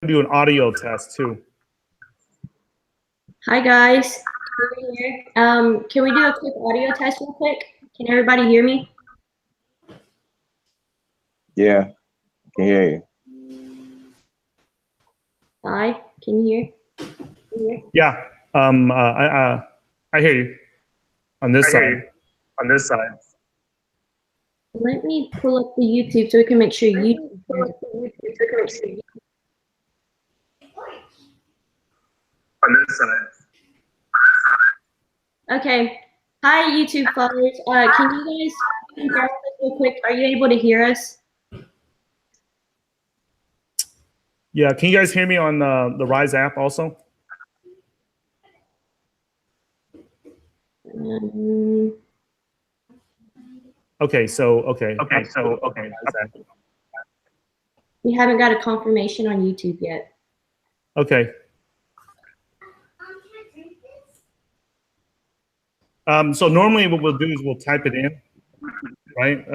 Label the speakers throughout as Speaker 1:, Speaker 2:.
Speaker 1: do an audio test too.
Speaker 2: Hi guys, we're here. Can we do a quick audio test real quick? Can everybody hear me?
Speaker 3: Yeah, I can hear you.
Speaker 2: Hi, can you hear?
Speaker 1: Yeah, I hear you on this side.
Speaker 2: Let me pull up the YouTube so we can make sure YouTube hears it.
Speaker 1: On this side.
Speaker 2: Okay. Hi YouTube followers. Can you guys hear us real quick? Are you able to hear us?
Speaker 1: Yeah, can you guys hear me on the Rise app also? Okay.
Speaker 2: We haven't got a confirmation on YouTube yet.
Speaker 1: Okay. So normally what we'll do is we'll type it in, right?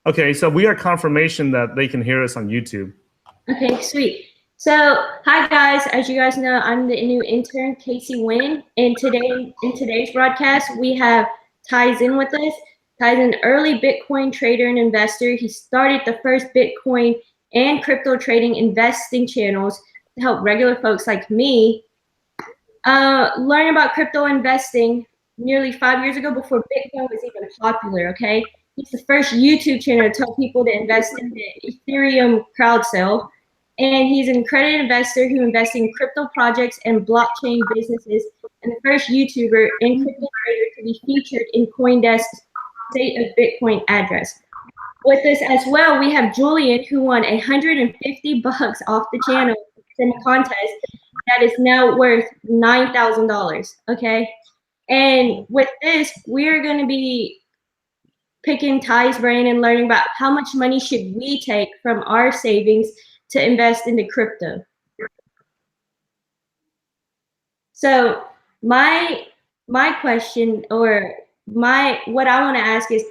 Speaker 1: Okay, so we got confirmation that they can hear us on YouTube.
Speaker 2: Okay, sweet. So, hi guys. As you guys know, I'm the new intern, Kasey Wynn. And today, in today's broadcast, we have Ty's in with us. Ty's an early Bitcoin trader and investor. He started the first Bitcoin and crypto trading investing channels to help regular folks like me learn about crypto investing nearly 5 years ago before Bitcoin was even popular, okay? He's the first YouTube channel to tell people to invest in the Ethereum crowd sale. And he's an accredited investor who invests in crypto projects and blockchain businesses, and the first YouTuber and crypto trader to be featured in CoinDesk's State of Bitcoin address. With us as well, we have Julian, who won $150 off the channel from a contest that is now worth $9,000, okay? And with this, we're going to be picking Ty's brain and learning about how much money should we take from our savings to invest into crypto. So my question, or what I want to ask is,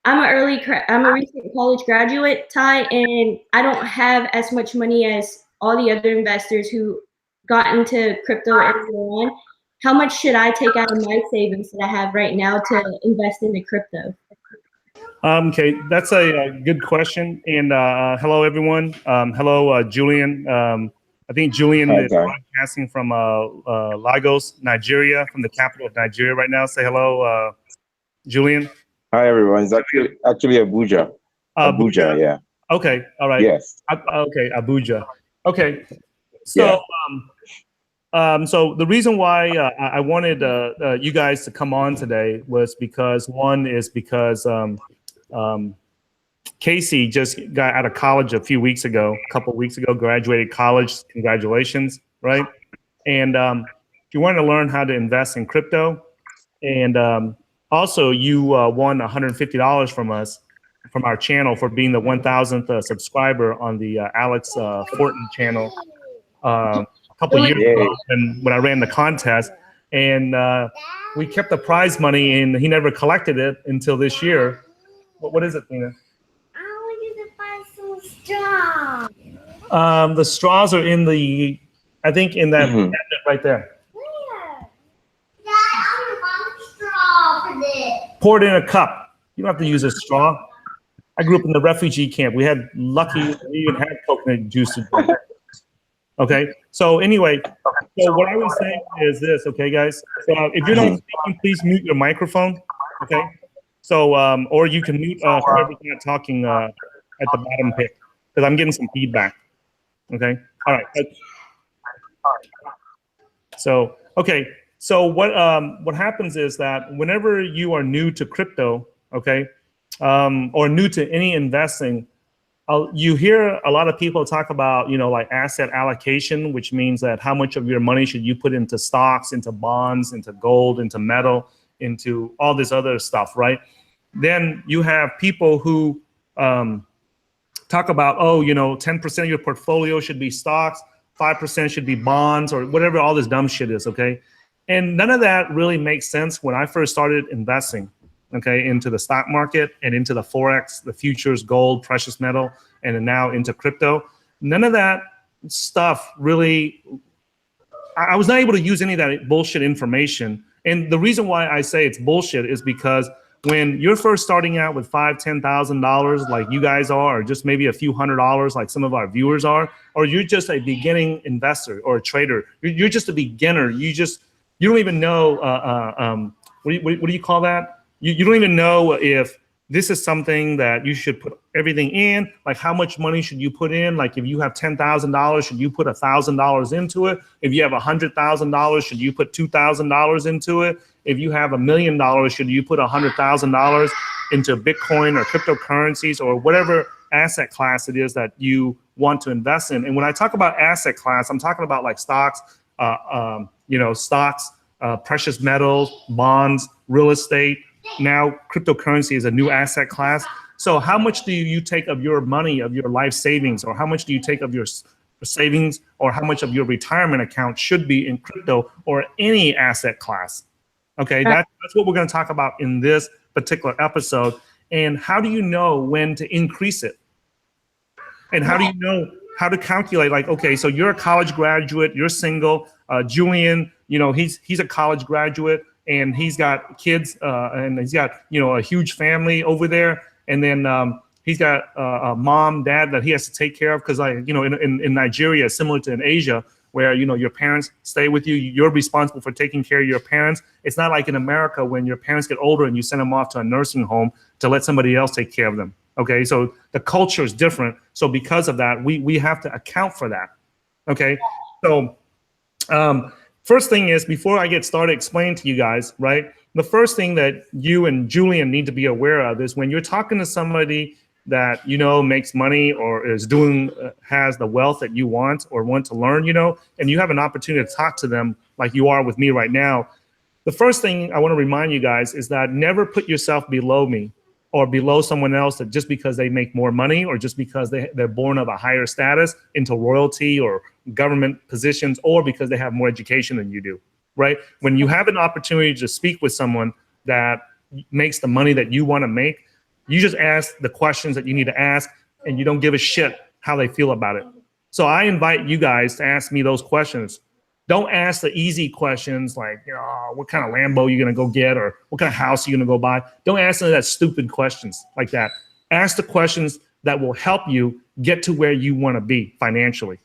Speaker 2: I'm a recent college graduate, Ty, and I don't have as much money as all the other investors who got into crypto earlier on. How much should I take out of my savings that I have right now to invest into crypto?
Speaker 1: Okay, that's a good question. And hello, everyone. Hello, Julian. I think Julian is broadcasting from Lagos, Nigeria, from the capital of Nigeria right now. Say hello, Julian.
Speaker 3: Hi, everyone. It's actually Abuja. Abuja, yeah.
Speaker 1: Okay, all right.
Speaker 3: Yes.
Speaker 1: Okay, Abuja. Okay, so so the reason why I wanted you guys to come on today was because Kasey just got out of college a couple weeks ago, graduated college. Congratulations, right? And you wanted to learn how to invest in crypto, and also you won $150 from us, from our channel, for being the 1,000th subscriber on the Alex Fortin channel a couple years ago when I ran the contest. And we kept the prize money, and he never collected it until this year. What is it, Tina?
Speaker 4: I want you to buy some straws.
Speaker 1: The straws are in the, I think, in that cabinet right there.
Speaker 4: Where? Dad, I want a straw for this.
Speaker 1: Pour it in a cup. You don't have to use a straw. I grew up in the refugee camp. We had we even had coconut juice to drink. Okay. So anyway, so what I was saying is this, okay, guys. If you're not speaking, please mute your microphone. Okay. So, or you can mute whoever's not talking at the bottom pick, because I'm getting some feedback. Okay. All right. So, okay. So what happens is that whenever you are new to crypto, okay, or new to any investing, you hear a lot of people talk about, like asset allocation, which means that how much of your money should you put into stocks, into bonds, into gold, into metal, into all this other stuff, right? Then you have people who talk about, 10% of your portfolio should be stocks, 5% should be bonds, or whatever all this dumb shit is, okay? And none of that really makes sense when I first started investing, okay, into the stock market and into the Forex, the futures, gold, precious metal, and then now into crypto. None of that stuff really, I was not able to use any of that bullshit information. And the reason why I say it's bullshit is because when you're first starting out with $5,000, $10,000 like you guys are, or just maybe a few $100 like some of our viewers are, or you're just a beginning investor or a trader, you're just a beginner. You don't even know, what do you call that? You don't even know if this is something that you should put everything in, like how much money should you put in? Like if you have $10,000, should you put $1,000 into it? If you have $100,000, should you put $2,000 into it? If you have $1 million, should you put $100,000 into Bitcoin or cryptocurrencies or whatever asset class it is that you want to invest in? And when I talk about asset class, I'm talking about like stocks, precious metals, bonds, real estate. Now cryptocurrency is a new asset class. So how much do you take of your money, of your life savings, or how much do you take of your savings, or how much of your retirement account should be in crypto or any asset class? Okay, that's what we're going to talk about in this particular episode. And how do you know when to increase it? And how do you know how to calculate, like, okay, so you're a college graduate, you're single, Julian, he's a college graduate, and he's got kids, and he's got, a huge family over there. And then he's got a mom, dad that he has to take care of, because in Nigeria, similar to in Asia, where your parents stay with you, you're responsible for taking care of your parents. It's not like in America when your parents get older and you send them off to a nursing home to let somebody else take care of them. Okay, so the culture is different. So because of that, we have to account for that. Okay, so first thing is, before I get started explaining to you guys, right, the first thing that you and Julian need to be aware of is when you're talking to somebody that makes money or is doing has the wealth that you want or want to learn, and you have an opportunity to talk to them like you are with me right now. The first thing I want to remind you guys is that never put yourself below me or below someone else, that just because they make more money or just because they're born of a higher status into royalty or government positions, or because they have more education than you do, right? When you have an opportunity to speak with someone that makes the money that you want to make, you just ask the questions that you need to ask, and you don't give a shit how they feel about it. So I invite you guys to ask me those questions. Don't ask the easy questions like, what kind of Lambo you gonna go get, or what kind of house you gonna go buy. Don't ask any of that stupid questions like that. Ask the questions that will help you get to where you want to be financially.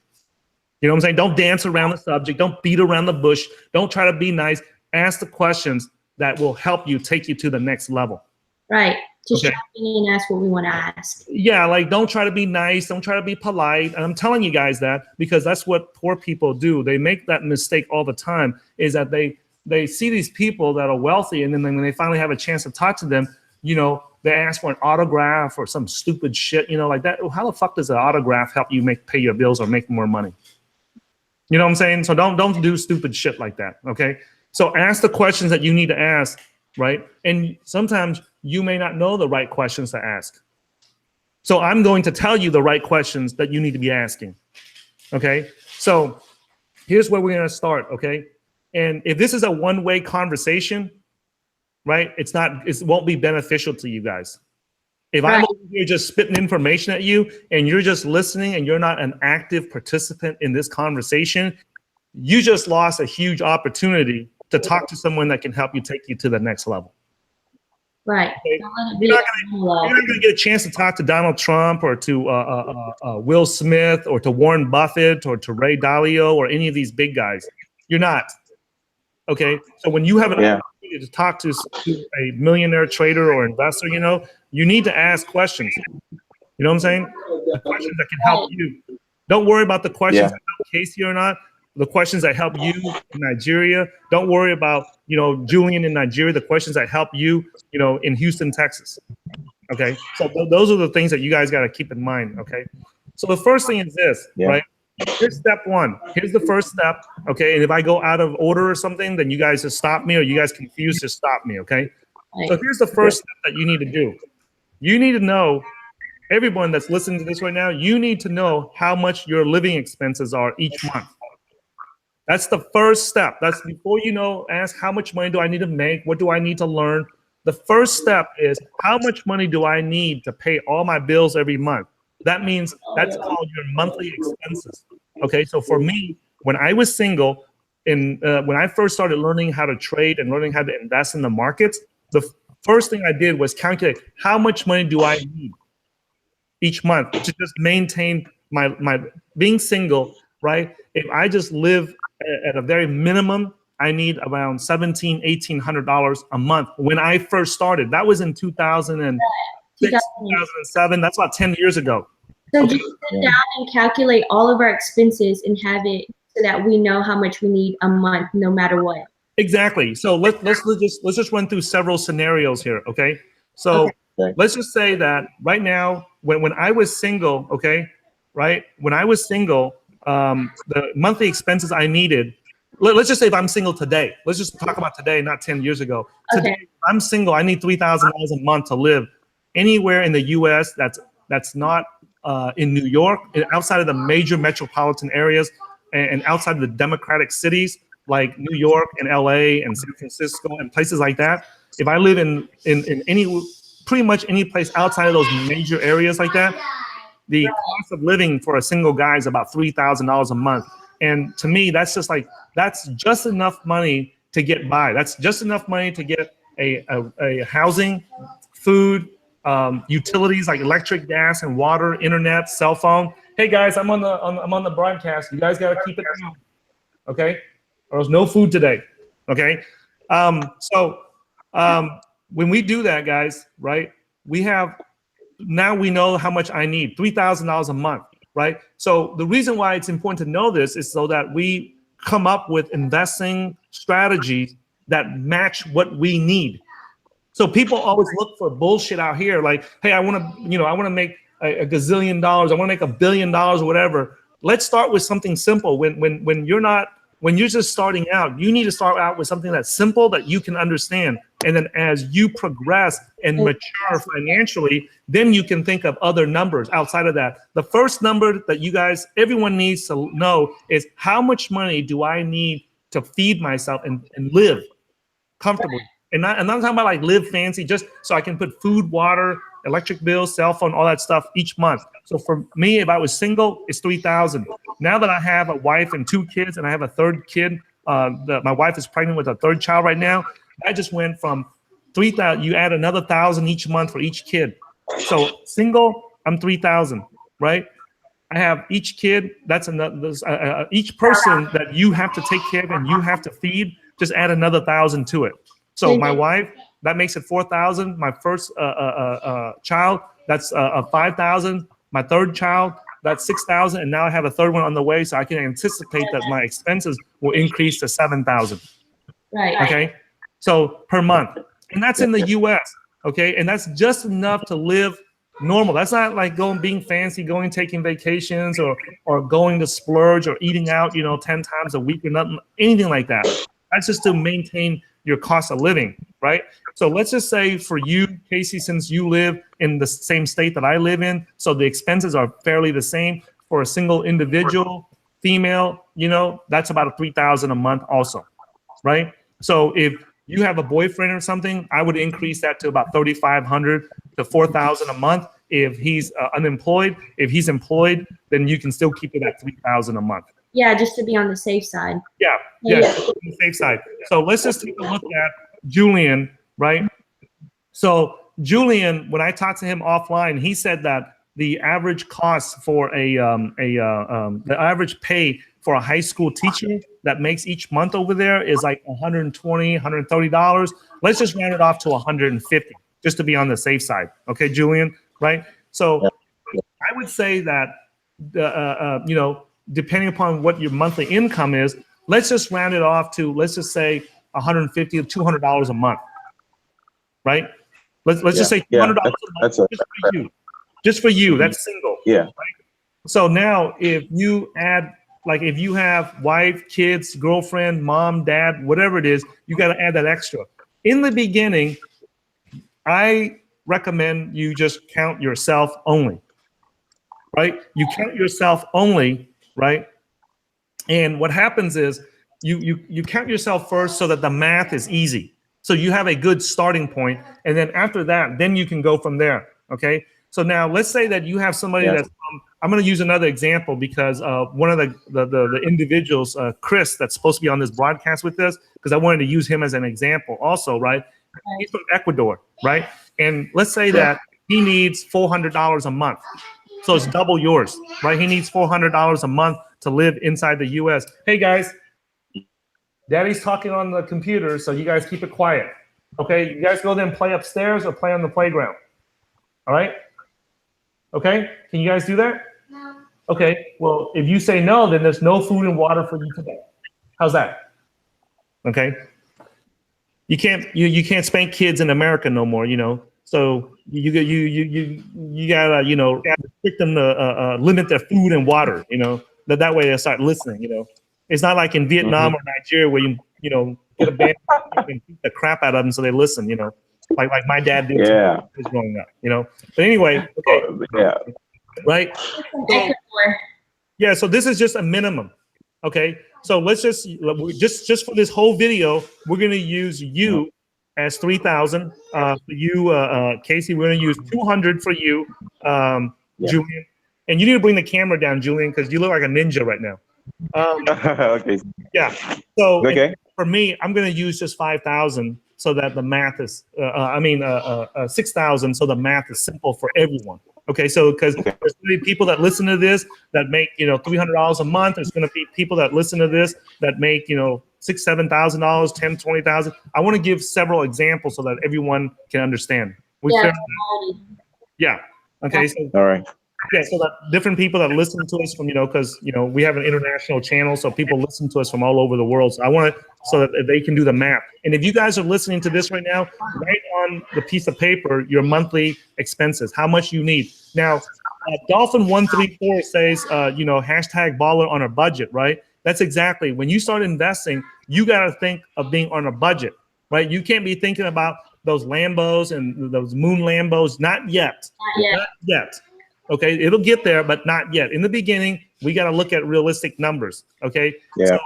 Speaker 1: You know what I'm saying? Don't dance around the subject. Don't beat around the bush. Don't try to be nice. Ask the questions that will help you take you to the next level.
Speaker 2: Right. Just
Speaker 1: Okay.
Speaker 2: jump in and ask what we want to ask.
Speaker 1: Yeah, like don't try to be nice. Don't try to be polite. And I'm telling you guys that because that's what poor people do. They make that mistake all the time, is that they see these people that are wealthy, and then when they finally have a chance to talk to them, they ask for an autograph or some stupid shit, like that. How the fuck does an autograph help you pay your bills or make more money? You know what I'm saying? So don't do stupid shit like that, okay? So ask the questions that you need to ask, right? And sometimes you may not know the right questions to ask. So I'm going to tell you the right questions that you need to be asking, okay? So here's where we're gonna start, okay? And if this is a one-way conversation, right, it won't be beneficial to you guys. If I'm over here just spitting information at you and you're just listening and you're not an active participant in this conversation, you just lost a huge opportunity to talk to someone that can help you take you to the next level.
Speaker 2: Right.
Speaker 1: Okay? You're not going to get a chance to talk to Donald Trump or to Will Smith or to Warren Buffett or to Ray Dalio or any of these big guys. You're not. Okay. So when you have an opportunity to talk to a millionaire trader or investor, you need to ask questions. You know what I'm saying? The questions that can help you. Don't worry about the questions that help Kasey or not. The questions that help you in Nigeria. Don't worry about, Julian in Nigeria, the questions that help you, in Houston, Texas. Okay. So those are the things that you guys got to keep in mind. Okay. So the first thing is this, right? Here's step one. Here's the first step. Okay. And if I go out of order or something, then you guys just stop me, or you guys confused, just stop me. Okay. So here's the first step that you need to do. You need to know, everyone that's listening to this right now, you need to know how much your living expenses are each month. That's the first step. That's before ask how much money do I need to make? What do I need to learn? The first step is how much money do I need to pay all my bills every month? That means that's called your monthly expenses. Okay, so for me, when I was single, when I first started learning how to trade and learning how to invest in the markets, the first thing I did was calculate how much money do I need each month to just maintain my being single, right? If I just live at a very minimum, I need around $1,700-1,800 a month. When I first started, that was in 2006, 2007. That's about 10 years ago.
Speaker 2: So just sit down and calculate all of our expenses and have it so that we know how much we need a month, no matter what.
Speaker 1: Exactly. So let's just run through several scenarios here. Okay. So let's just say that right now, when I was single, okay, right? When I was single, the monthly expenses I needed. Let's just say if I'm single today. Let's just talk about today, not 10 years ago. Today, if I'm single. I need $3,000 a month to live anywhere in the U.S. that's not in New York, and outside of the major metropolitan areas, and outside of the democratic cities like New York and LA and San Francisco and places like that. If I live in pretty much any place outside of those major areas like that, the cost of living for a single guy is about $3,000 a month. And to me, that's just enough money to get by. That's just enough money to get a housing, food, utilities like electric, gas, and water, internet, cell phone. Hey guys, I'm on the broadcast. You guys got to keep it down, okay? Or there's no food today, okay? When we do that, guys, right? Now we know how much I need, $3,000 a month, right? So the reason why it's important to know this is so that we come up with investing strategies that match what we need. So people always look for bullshit out here, like, hey, I want to make a gazillion dollars, I want to make $1 billion or whatever. Let's start with something simple. When you're just starting out, you need to start out with something that's simple that you can understand. And then as you progress and mature financially, then you can think of other numbers outside of that. The first number that everyone needs to know is how much money do I need to feed myself and live comfortably. And I'm not talking about like live fancy, just so I can put food, water, electric bills, cell phone, all that stuff each month. So for me, if I was single, it's $3,000. Now that I have a wife and 2 kids, and I have a third kid, my wife is pregnant with a third child right now. I just went from $3,000. You add another $1,000 each month for each kid. So single, I'm $3,000, right? I have each kid. That's another. Each person that you have to take care of and you have to feed, just add another $1,000 to it. So my wife, that makes it $4,000. My first child, that's $5,000. My third child, that's $6,000. And now I have a third one on the way, so I can anticipate that my expenses will increase to $7,000.
Speaker 2: Right.
Speaker 1: Okay. So per month, and that's in the U.S. Okay, and that's just enough to live normal. That's not like being fancy, taking vacations, or going to splurge or eating out, 10 times a week or nothing, anything like that. That's just to maintain your cost of living, right? So let's just say for you, Kasey, since you live in the same state that I live in, so the expenses are fairly the same for a single individual, female, that's about $3,000 a month also, right? So if you have a boyfriend or something, I would increase that to about $3,500 to $4,000 a month. If he's unemployed, if he's employed, then you can still keep it at $3,000 a month.
Speaker 2: Yeah, just to be on the safe side.
Speaker 1: Yeah, on the safe side. So let's just take a look at Julian, right? So Julian, when I talked to him offline, he said that the average cost for the average pay for a high school teacher that makes each month over there is like $120, $130. Let's just round it off to $150, just to be on the safe side. Okay, Julian, right? So I would say that, depending upon what your monthly income is, let's just round it off to, let's just say $150 to $200 a month, right? Let's just say $200 a month just for you. That's single.
Speaker 3: Yeah.
Speaker 1: Right? So now if you add, like if you have wife, kids, girlfriend, mom, dad, whatever it is, you got to add that extra. In the beginning, I recommend you just count yourself only, right? You count yourself only, right? And what happens is you count yourself first so that the math is easy. So you have a good starting point, and then after that, then you can go from there. Okay. So now let's say that you have somebody that's I'm going to use another example because one of the individuals, Chris, that's supposed to be on this broadcast with us, because I wanted to use him as an example also, right? He's from Ecuador, right? And let's say that he needs $400 a month. So it's double yours, right? He needs $400 a month to live inside the US. Hey guys, Daddy's talking on the computer, so you guys keep it quiet. Okay, you guys go there and play upstairs or play on the playground. All right? Okay, can you guys do that?
Speaker 4: No.
Speaker 1: Okay, well, if you say no, then there's no food and water for you today. How's that? Okay. You can't spank kids in America no more, you know. So you gotta, you know, restrict them to limit their food and water, you know. That way they'll start listening, you know. It's not like in Vietnam or Nigeria where you know get a band and beat the crap out of them so they listen, you know. Like my dad did growing up, you know. But anyway, okay. Right? Yeah, so this is just a minimum. Okay. So let's just for this whole video, we're gonna use you as 3,000. For you, Kasey, we're gonna use 200 for you, Julian. And you need to bring the camera down, Julian, because you look like a ninja right now.
Speaker 3: Okay.
Speaker 1: Yeah. So
Speaker 3: Okay.
Speaker 1: for me, I'm gonna use just 5,000 so that the math is 6,000 so the math is simple for everyone. Okay, so because there's going to be people that listen to this that make, you know, $300 a month. There's going to be people that listen to this that make, you know, $6,000, $7,000, $10,000, $20,000. I want to give several examples so that everyone can understand. Yeah. Okay. So,
Speaker 3: all right.
Speaker 1: Yeah, so that different people that listen to us from, you know, because, you know, we have an international channel, so people listen to us from all over the world. So I want to, so that they can do the math. And if you guys are listening to this right now, write on the piece of paper your monthly expenses, how much you need. Now, Dolphin134 says, you know, hashtag baller on a budget, right? That's exactly, when you start investing, you got to think of being on a budget, right? You can't be thinking about those Lambos and those moon Lambos, not yet. Not yet. Okay, it'll get there, but not yet. In the beginning, we got to look at realistic numbers. Okay.
Speaker 3: Yeah.
Speaker 1: So,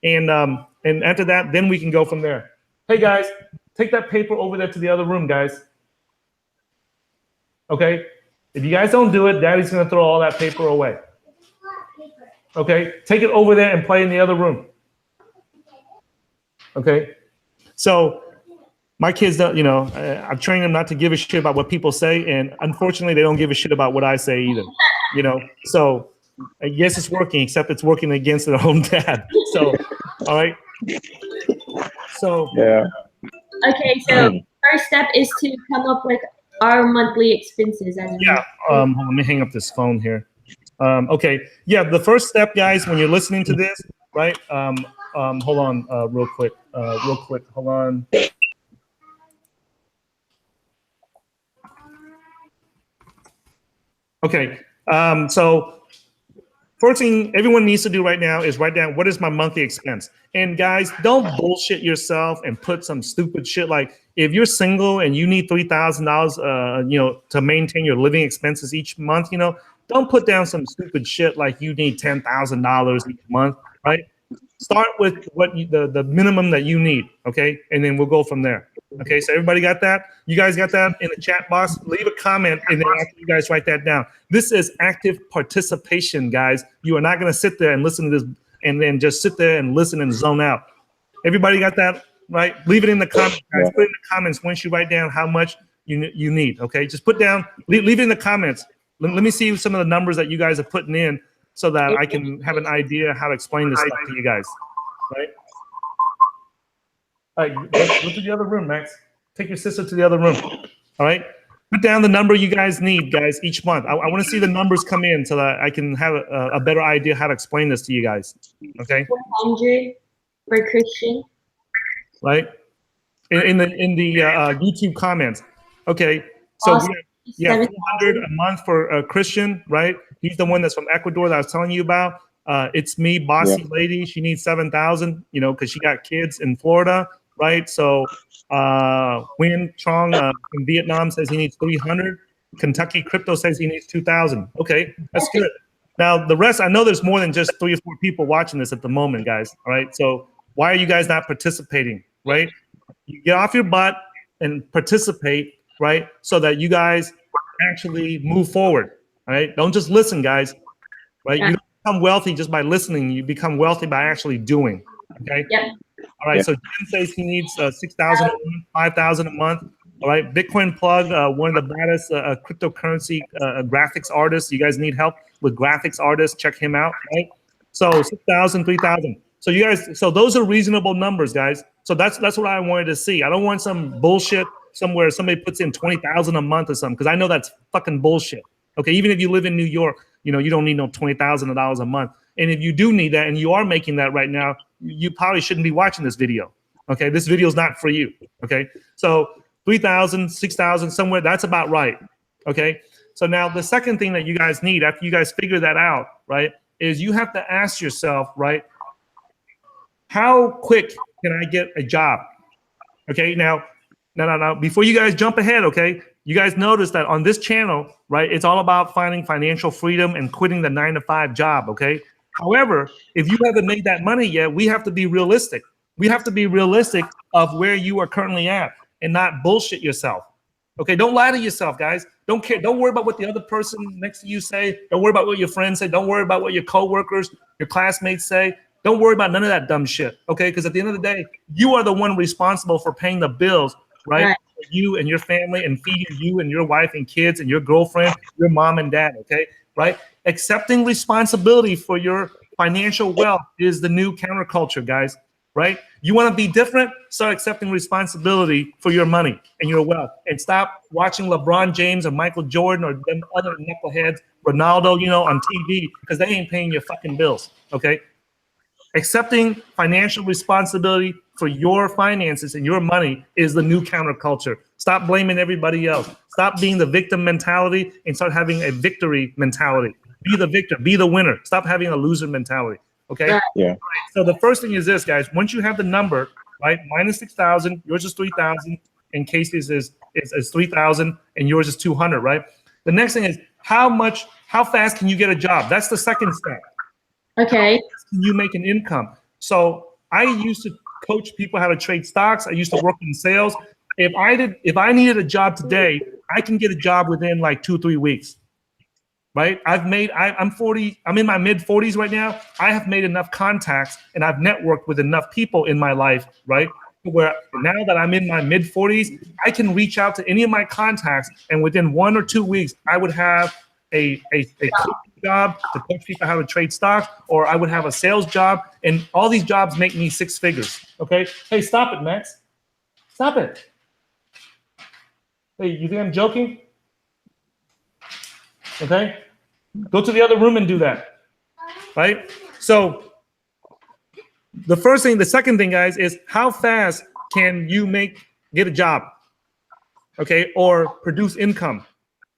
Speaker 1: and after that, then we can go from there. Hey guys, take that paper over there to the other room, guys. Okay. If you guys don't do it, Daddy's gonna throw all that paper away. Okay. Take it over there and play in the other room. Okay. So. My kids don't, you know, I've trained them not to give a shit about what people say, and unfortunately, they don't give a shit about what I say either, you know. So, yes, it's working, except it's working against their own dad. So, all right. So.
Speaker 2: Yeah. Okay, so first step is to come up with our monthly expenses.
Speaker 1: Yeah. Let me hang up this phone here. Okay. Yeah. The first step, guys, when you're listening to this, right? Hold on, real quick. Hold on. Okay, so first thing everyone needs to do right now is write down what is my monthly expense. And guys, don't bullshit yourself and put some stupid shit like if you're single and you need $3,000, you know, to maintain your living expenses each month, you know, don't put down some stupid shit like you need $10,000 each month, right? Start with what the minimum that you need, okay? And then we'll go from there. Okay, so everybody got that? You guys got that in the chat box? Leave a comment, and then after you guys write that down. This is active participation, guys. You are not going to sit there and listen to this and then just sit there and listen and zone out. Everybody got that, right? Leave it in the comments, guys. Put it in the comments once you write down how much you need, okay? Just put down, leave it in the comments. Let me see some of the numbers that you guys are putting in so that I can have an idea how to explain this stuff to you guys, right? All right, go to the other room, Max. Take your sister to the other room. All right, put down the number you guys need, guys, each month. I want to see the numbers come in so that I can have a better idea how to explain this to you guys. Okay.
Speaker 2: 400 for Christian.
Speaker 1: Right. In the YouTube comments. Okay. So yeah, 400 a month for Christian, right? He's the one that's from Ecuador that I was telling you about. It's me, bossy lady. She needs 7,000, you know, because she got kids in Florida, right? So Nguyen Trong in Vietnam says he needs 300. Kentucky Crypto says he needs 2,000. Okay, that's good. Now the rest, I know there's more than just 3 or 4 people watching this at the moment, guys. All right, so Why are you guys not participating, right? You get off your butt and participate, right? So that you guys actually move forward, right? Don't just listen, guys, right?
Speaker 2: Yeah.
Speaker 1: You don't become wealthy just by listening. You become wealthy by actually doing, okay?
Speaker 2: Yep.
Speaker 1: All right,
Speaker 3: Yeah.
Speaker 1: so Jim says he needs 6,000 a month, 5,000 a month. All right, Bitcoin Plug, one of the baddest cryptocurrency graphics artists. You guys need help with graphics artists, check him out, right? So 6,000, 3,000. So you guys, so those are reasonable numbers, guys. So that's what I wanted to see. I don't want some bullshit somewhere somebody puts in 20,000 a month or something, because I know that's fucking bullshit. Okay, even if you live in New York, you know, you don't need no $20,000 a month. And if you do need that, and you are making that right now, you probably shouldn't be watching this video. Okay, this video is not for you. Okay, so 3,000, 6,000, somewhere, that's about right. Okay, so now the second thing that you guys need after you guys figure that out, right, is you have to ask yourself, right, how quick can I get a job? Okay, now, before you guys jump ahead, okay, you guys notice that on this channel, right, it's all about finding financial freedom and quitting the 9-to-5 job, okay? However, if you haven't made that money yet, we have to be realistic. We have to be realistic of where you are currently at and not bullshit yourself. Okay, don't lie to yourself, guys. Don't care. Don't worry about what the other person next to you say. Don't worry about what your friends say. Don't worry about what your coworkers, your classmates say. Don't worry about none of that dumb shit, okay? Because at the end of the day, you are the one responsible for paying the bills, right? For you and your family, and feeding you and your wife and kids and your girlfriend, your mom and dad, okay? Right? Accepting responsibility for your financial wealth is the new counterculture, guys, right? You want to be different? Start accepting responsibility for your money and your wealth, and stop watching LeBron James or Michael Jordan or them other knuckleheads, Ronaldo, you know, on TV, because they ain't paying your fucking bills, okay? Accepting financial responsibility for your finances and your money is the new counterculture. Stop blaming everybody else. Stop being the victim mentality and start having a victory mentality. Be the victor, be the winner. Stop having a loser mentality, okay?
Speaker 3: Yeah.
Speaker 1: So the first thing is this, guys. Once you have the number, right, minus 6,000, yours is 3,000, and Kasey's is 3,000, and yours is 200, right? The next thing is how fast can you get a job? That's the second step.
Speaker 2: Okay.
Speaker 1: Can you make an income? So I used to coach people how to trade stocks. I used to work in sales. If I needed a job today, I can get a job within like 2-3 weeks. Right? I'm 40, I'm in my mid 40s right now. I have made enough contacts and I've networked with enough people in my life, right? Where now that I'm in my mid 40s, I can reach out to any of my contacts, and within 1 or 2 weeks, I would have a coaching job to coach people how to trade stocks, or I would have a sales job, and all these jobs make me 6 figures. Okay? Hey, stop it, Max. Stop it. Hey, you think I'm joking? Okay? Go to the other room and do that. Right? So the second thing, guys, is how fast can you get a job? Okay? Or produce income.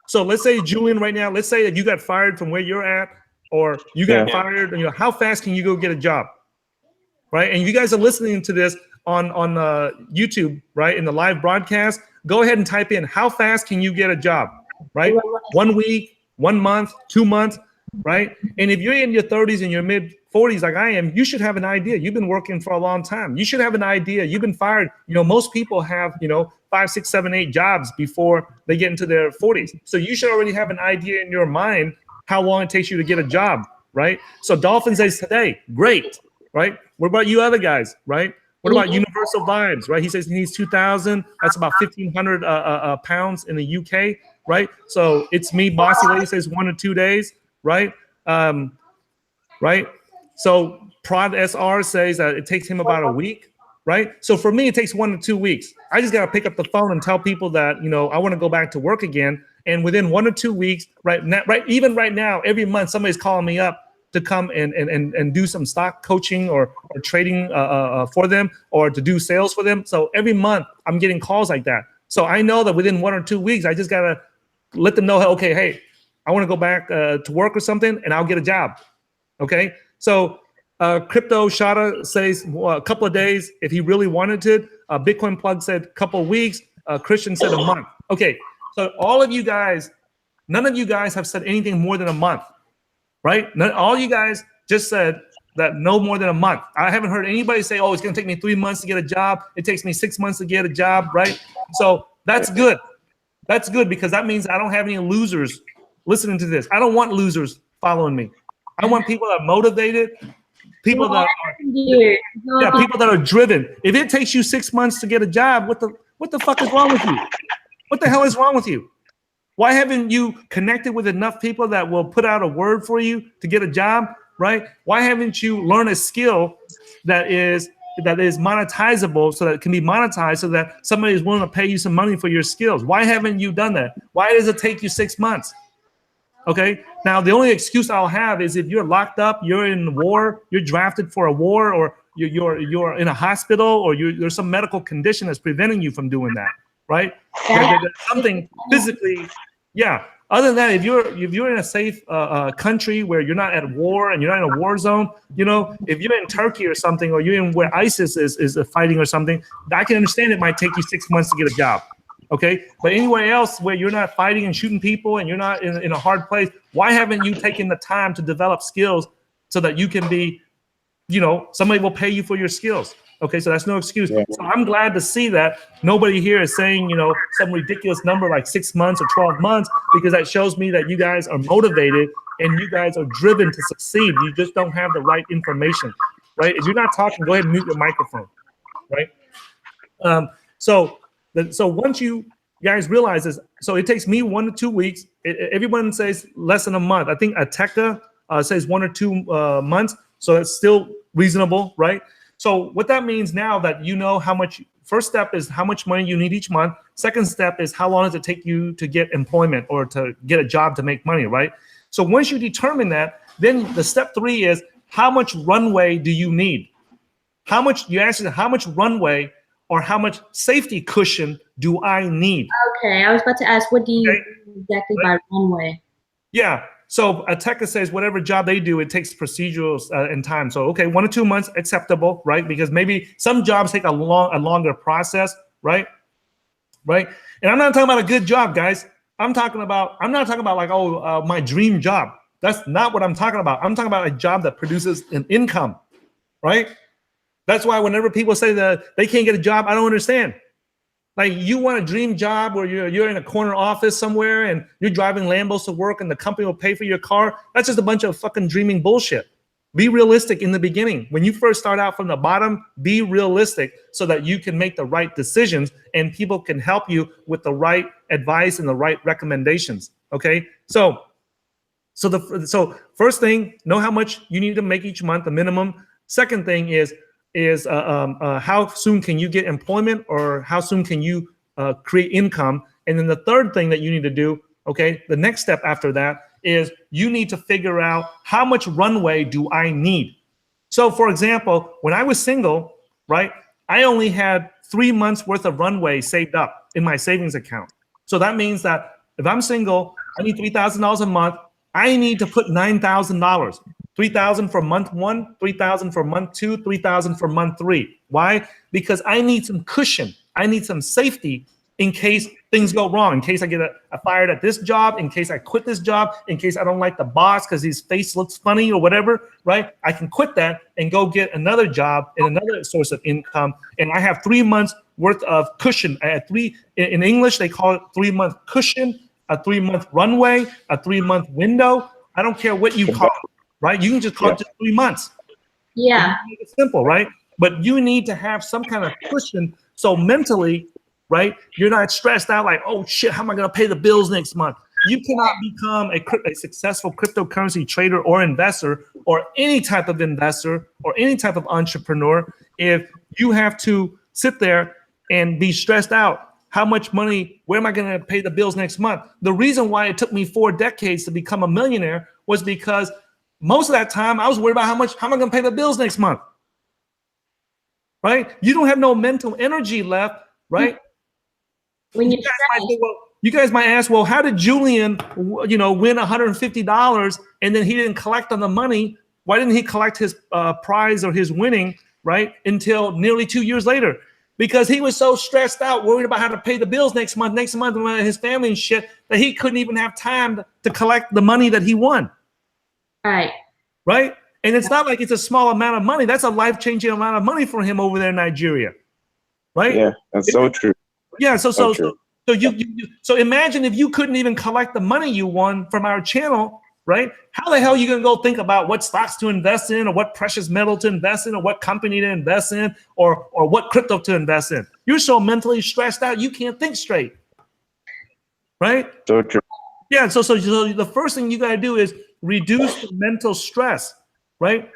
Speaker 1: So let's say, Julian, right now, let's say that you got fired from where you're at, or you got fired, and how fast can you go get a job? Right? And you guys are listening to this on YouTube, right? In the live broadcast, go ahead and type in, how fast can you get a job? Right? 1 week, 1 month, 2 months, right? And if you're in your 30s and your mid 40s like I am, you should have an idea. You've been working for a long time. You should have an idea. You've been fired. You know, most people have, 5, 6, 7, 8 jobs before they get into their 40s. So you should already have an idea in your mind how long it takes you to get a job, right? So Dolphin says today, great, right? What about you other guys, right? What about Universal Vibes, right? He says he needs 2,000. That's about 1,500 pounds in the UK, right? So it's me, Bossy Lady says 1 or 2 days, right? Right? So Prod SR says that it takes him about a week, right? So for me, it takes 1 to 2 weeks. I just got to pick up the phone and tell people that, I want to go back to work again. And within 1 or 2 weeks, even right now, every month, somebody's calling me up to come and do some stock coaching or trading for them, or to do sales for them. So every month I'm getting calls like that. So I know that within 1 or 2 weeks, I just got to let them know, okay, hey, I want to go back to work or something, and I'll get a job. Okay. So Crypto Shada says a couple of days if he really wanted to. Bitcoin Plug said a couple of weeks. Christian said a month. Okay. So all of you guys, none of you guys have said anything more than a month. Right? All you guys just said that no more than a month. I haven't heard anybody say, oh, it's going to take me 3 months to get a job. It takes me 6 months to get a job, right? So that's good. That's good because that means I don't have any losers listening to this. I don't want losers following me. I want people that are motivated, people that are, people that are driven. If it takes you 6 months to get a job, what the fuck is wrong with you? What the hell is wrong with you? Why haven't you connected with enough people that will put out a word for you to get a job, right? Why haven't you learned a skill that is monetizable so that it can be monetized so that somebody is willing to pay you some money for your skills? Why haven't you done that? Why does it take you 6 months? Okay, now the only excuse I'll have is if you're locked up, you're in war, you're drafted for a war, or you're in a hospital, or there's some medical condition that's preventing you from doing that, right? There's something physically, yeah. Other than that, if you're in a safe country where you're not at war and you're not in a war zone, you know, if you're in Turkey or something, or you're in where ISIS is fighting or something, I can understand it might take you 6 months to get a job. Okay, but anywhere else where you're not fighting and shooting people and you're not in a hard place, why haven't you taken the time to develop skills so that you can be, you know, somebody will pay you for your skills? Okay, so that's no excuse.
Speaker 3: Yeah.
Speaker 1: So I'm glad to see that nobody here is saying, you know, some ridiculous number like 6 months or 12 months, because that shows me that you guys are motivated and you guys are driven to succeed. You just don't have the right information, right? If you're not talking, go ahead and mute your microphone, right? So once you guys realize this, so it takes me 1 to 2 weeks. Everyone says less than a month. I think Ateka says 1 or 2 months. So that's still reasonable, right? So what that means now that you know how much, first step is how much money you need each month. Second step is how long does it take you to get employment or to get a job to make money, right? So once you determine that, then the step 3 is how much runway do you need? How much, you answer how much runway or how much safety cushion do I need?
Speaker 2: Okay, I was about to ask, what do you mean exactly by runway?
Speaker 1: Yeah, so Ateka says whatever job they do, it takes procedural and time. So, okay, 1 or 2 months, acceptable, right? Because maybe some jobs take a longer process, right? Right? And I'm not talking about a good job, guys. I'm not talking about like, my dream job. That's not what I'm talking about. I'm talking about a job that produces an income, right? That's why whenever people say that they can't get a job, I don't understand. Like, you want a dream job where you're in a corner office somewhere and you're driving Lambos to work and the company will pay for your car. That's just a bunch of fucking dreaming bullshit. Be realistic in the beginning. When you first start out from the bottom, be realistic so that you can make the right decisions and people can help you with the right advice and the right recommendations. Okay, so first thing, know how much you need to make each month, the minimum. Second thing is how soon can you get employment, or how soon can you create income? And then the third thing that you need to do, okay, the next step after that is you need to figure out how much runway do I need. So for example, when I was single, right, I only had 3 months worth of runway saved up in my savings account. So that means that if I'm single, I need $3,000 a month. I need to put $9,000. $3,000 for month 1, $3,000 for month 2, $3,000 for month 3. Why? Because I need some cushion. I need some safety in case things go wrong, in case I get fired at this job, in case I quit this job, in case I don't like the boss because his face looks funny or whatever, right? I can quit that and go get another job and another source of income. And I have 3 months worth of cushion. I had in English, they call it 3-month cushion, a 3-month runway, a 3-month window. I don't care what you call it, right? You can just call it just 3 months.
Speaker 2: Yeah.
Speaker 1: It's simple, right? But you need to have some kind of cushion so mentally, right, you're not stressed out like, oh shit, how am I going to pay the bills next month? You cannot become a successful cryptocurrency trader or investor or any type of investor or any type of entrepreneur if you have to sit there and be stressed out. How much money, where am I going to pay the bills next month? The reason why it took me 4 decades to become a millionaire was because most of that time I was worried about how am I going to pay the bills next month, right? You don't have no mental energy left, right?
Speaker 2: When
Speaker 1: you guys might ask, well, how did Julian, win $150 and then he didn't collect on the money? Why didn't he collect his prize or his winning, right, until nearly 2 years later? Because he was so stressed out, worried about how to pay the bills next month, and his family and shit, that he couldn't even have time to collect the money that he won.
Speaker 2: Right.
Speaker 1: Right? And it's not like it's a small amount of money. That's a life-changing amount of money for him over there in Nigeria, right?
Speaker 3: Yeah, that's so true.
Speaker 1: Yeah. So
Speaker 3: true.
Speaker 1: so imagine if you couldn't even collect the money you won from our channel, right? How the hell are you gonna go think about what stocks to invest in, or what precious metal to invest in, or what company to invest in, or what crypto to invest in? You're so mentally stressed out you can't think straight, right?
Speaker 3: So true.
Speaker 1: Yeah. So the first thing you gotta do is reduce the mental stress, right?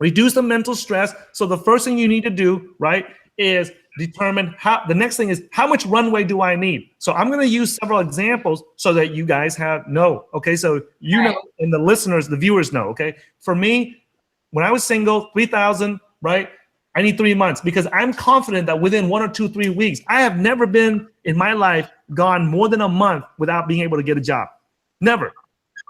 Speaker 1: Reduce the mental stress. So the first thing you need to do, right, is determine how. The next thing is, how much runway do I need? So I'm going to use several examples so that you guys know. Okay, so you know, and the listeners, the viewers know. Okay, for me, when I was single, 3,000, right? I need 3 months because I'm confident that within 1 or 2, 3 weeks, I have never been in my life gone more than a month without being able to get a job. Never.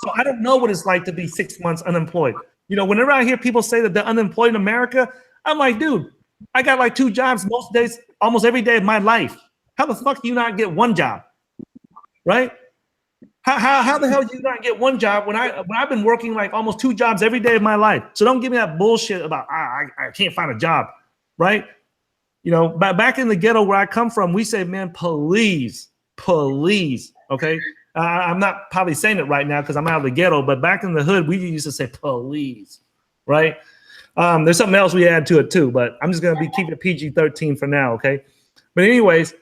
Speaker 1: So I don't know what it's like to be 6 months unemployed. You know, whenever I hear people say that they're unemployed in America, I'm like, dude, I got like 2 jobs most days, almost every day of my life. How the fuck do you not get 1 job, right? How the hell do you not get 1 job when I've been working like almost 2 jobs every day of my life? So don't give me that bullshit about I can't find a job, right? You know, back in the ghetto where I come from, we say, man, please, okay? I'm not probably saying it right now because I'm out of the ghetto, but back in the hood, we used to say please, right? There's something else we add to it too, but I'm just going to be keeping it PG-13 for now, okay? But anyways,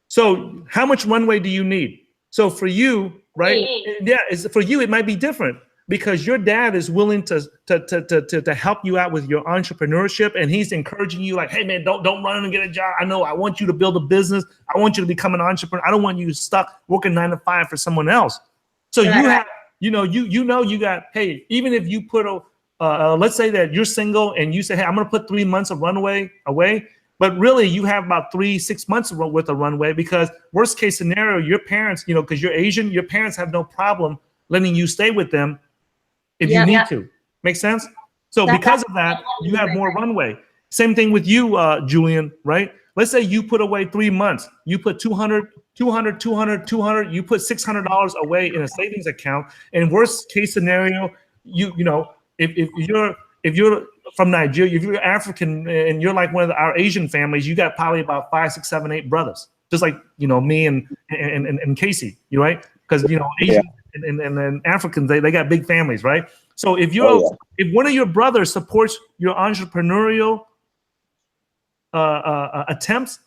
Speaker 1: so how much runway do you need? So for you, right? Yeah, for you, it might be different because your dad is willing to help you out with your entrepreneurship, and he's encouraging you like, hey man, don't run and get a job. I want you to build a business. I want you to become an entrepreneur. I don't want you stuck working 9 to 5 for someone else. So you have, you got, hey, even if you put let's say that you're single and you say, hey, I'm going to put 3 months of runway away, but really you have about 6 months worth of runway because worst case scenario, your parents, because you're Asian, your parents have no problem letting you stay with them if you need to. Make sense? So because of that, you have more runway. Same thing with you, Julian, right? Let's say you put away 3 months. You put 200, you put $600 away in a savings account. And worst case scenario, if you're from Nigeria, if you're African and you're like one of our Asian families, you got probably about 5, 6, 7, 8 brothers, just like me and Kasey, right? Because Asian and Africans, they got big families, right? So if if one of your brothers supports your entrepreneurial attempts,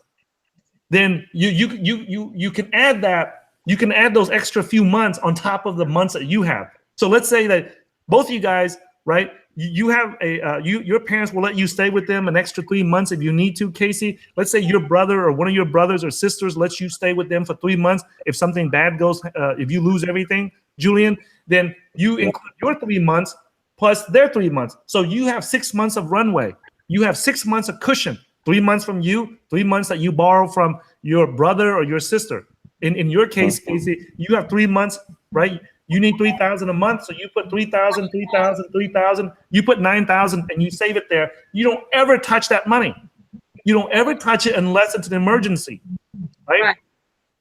Speaker 1: then you can add that. You can add those extra few months on top of the months that you have. So let's say that both of you guys, right? You have your parents will let you stay with them an extra 3 months if you need to, Kasey. Let's say your brother or one of your brothers or sisters lets you stay with them for 3 months. If something bad goes, if you lose everything, Julian, then you include your 3 months plus their 3 months. So you have 6 months of runway. You have 6 months of cushion. 3 months from you, 3 months that you borrow from your brother or your sister. In your case, Kasey, you have 3 months, right? You need 3,000 a month, so you put 3,000, 3,000, 3,000. You put 9,000, and you save it there. You don't ever touch that money. You don't ever touch it unless it's an emergency, right?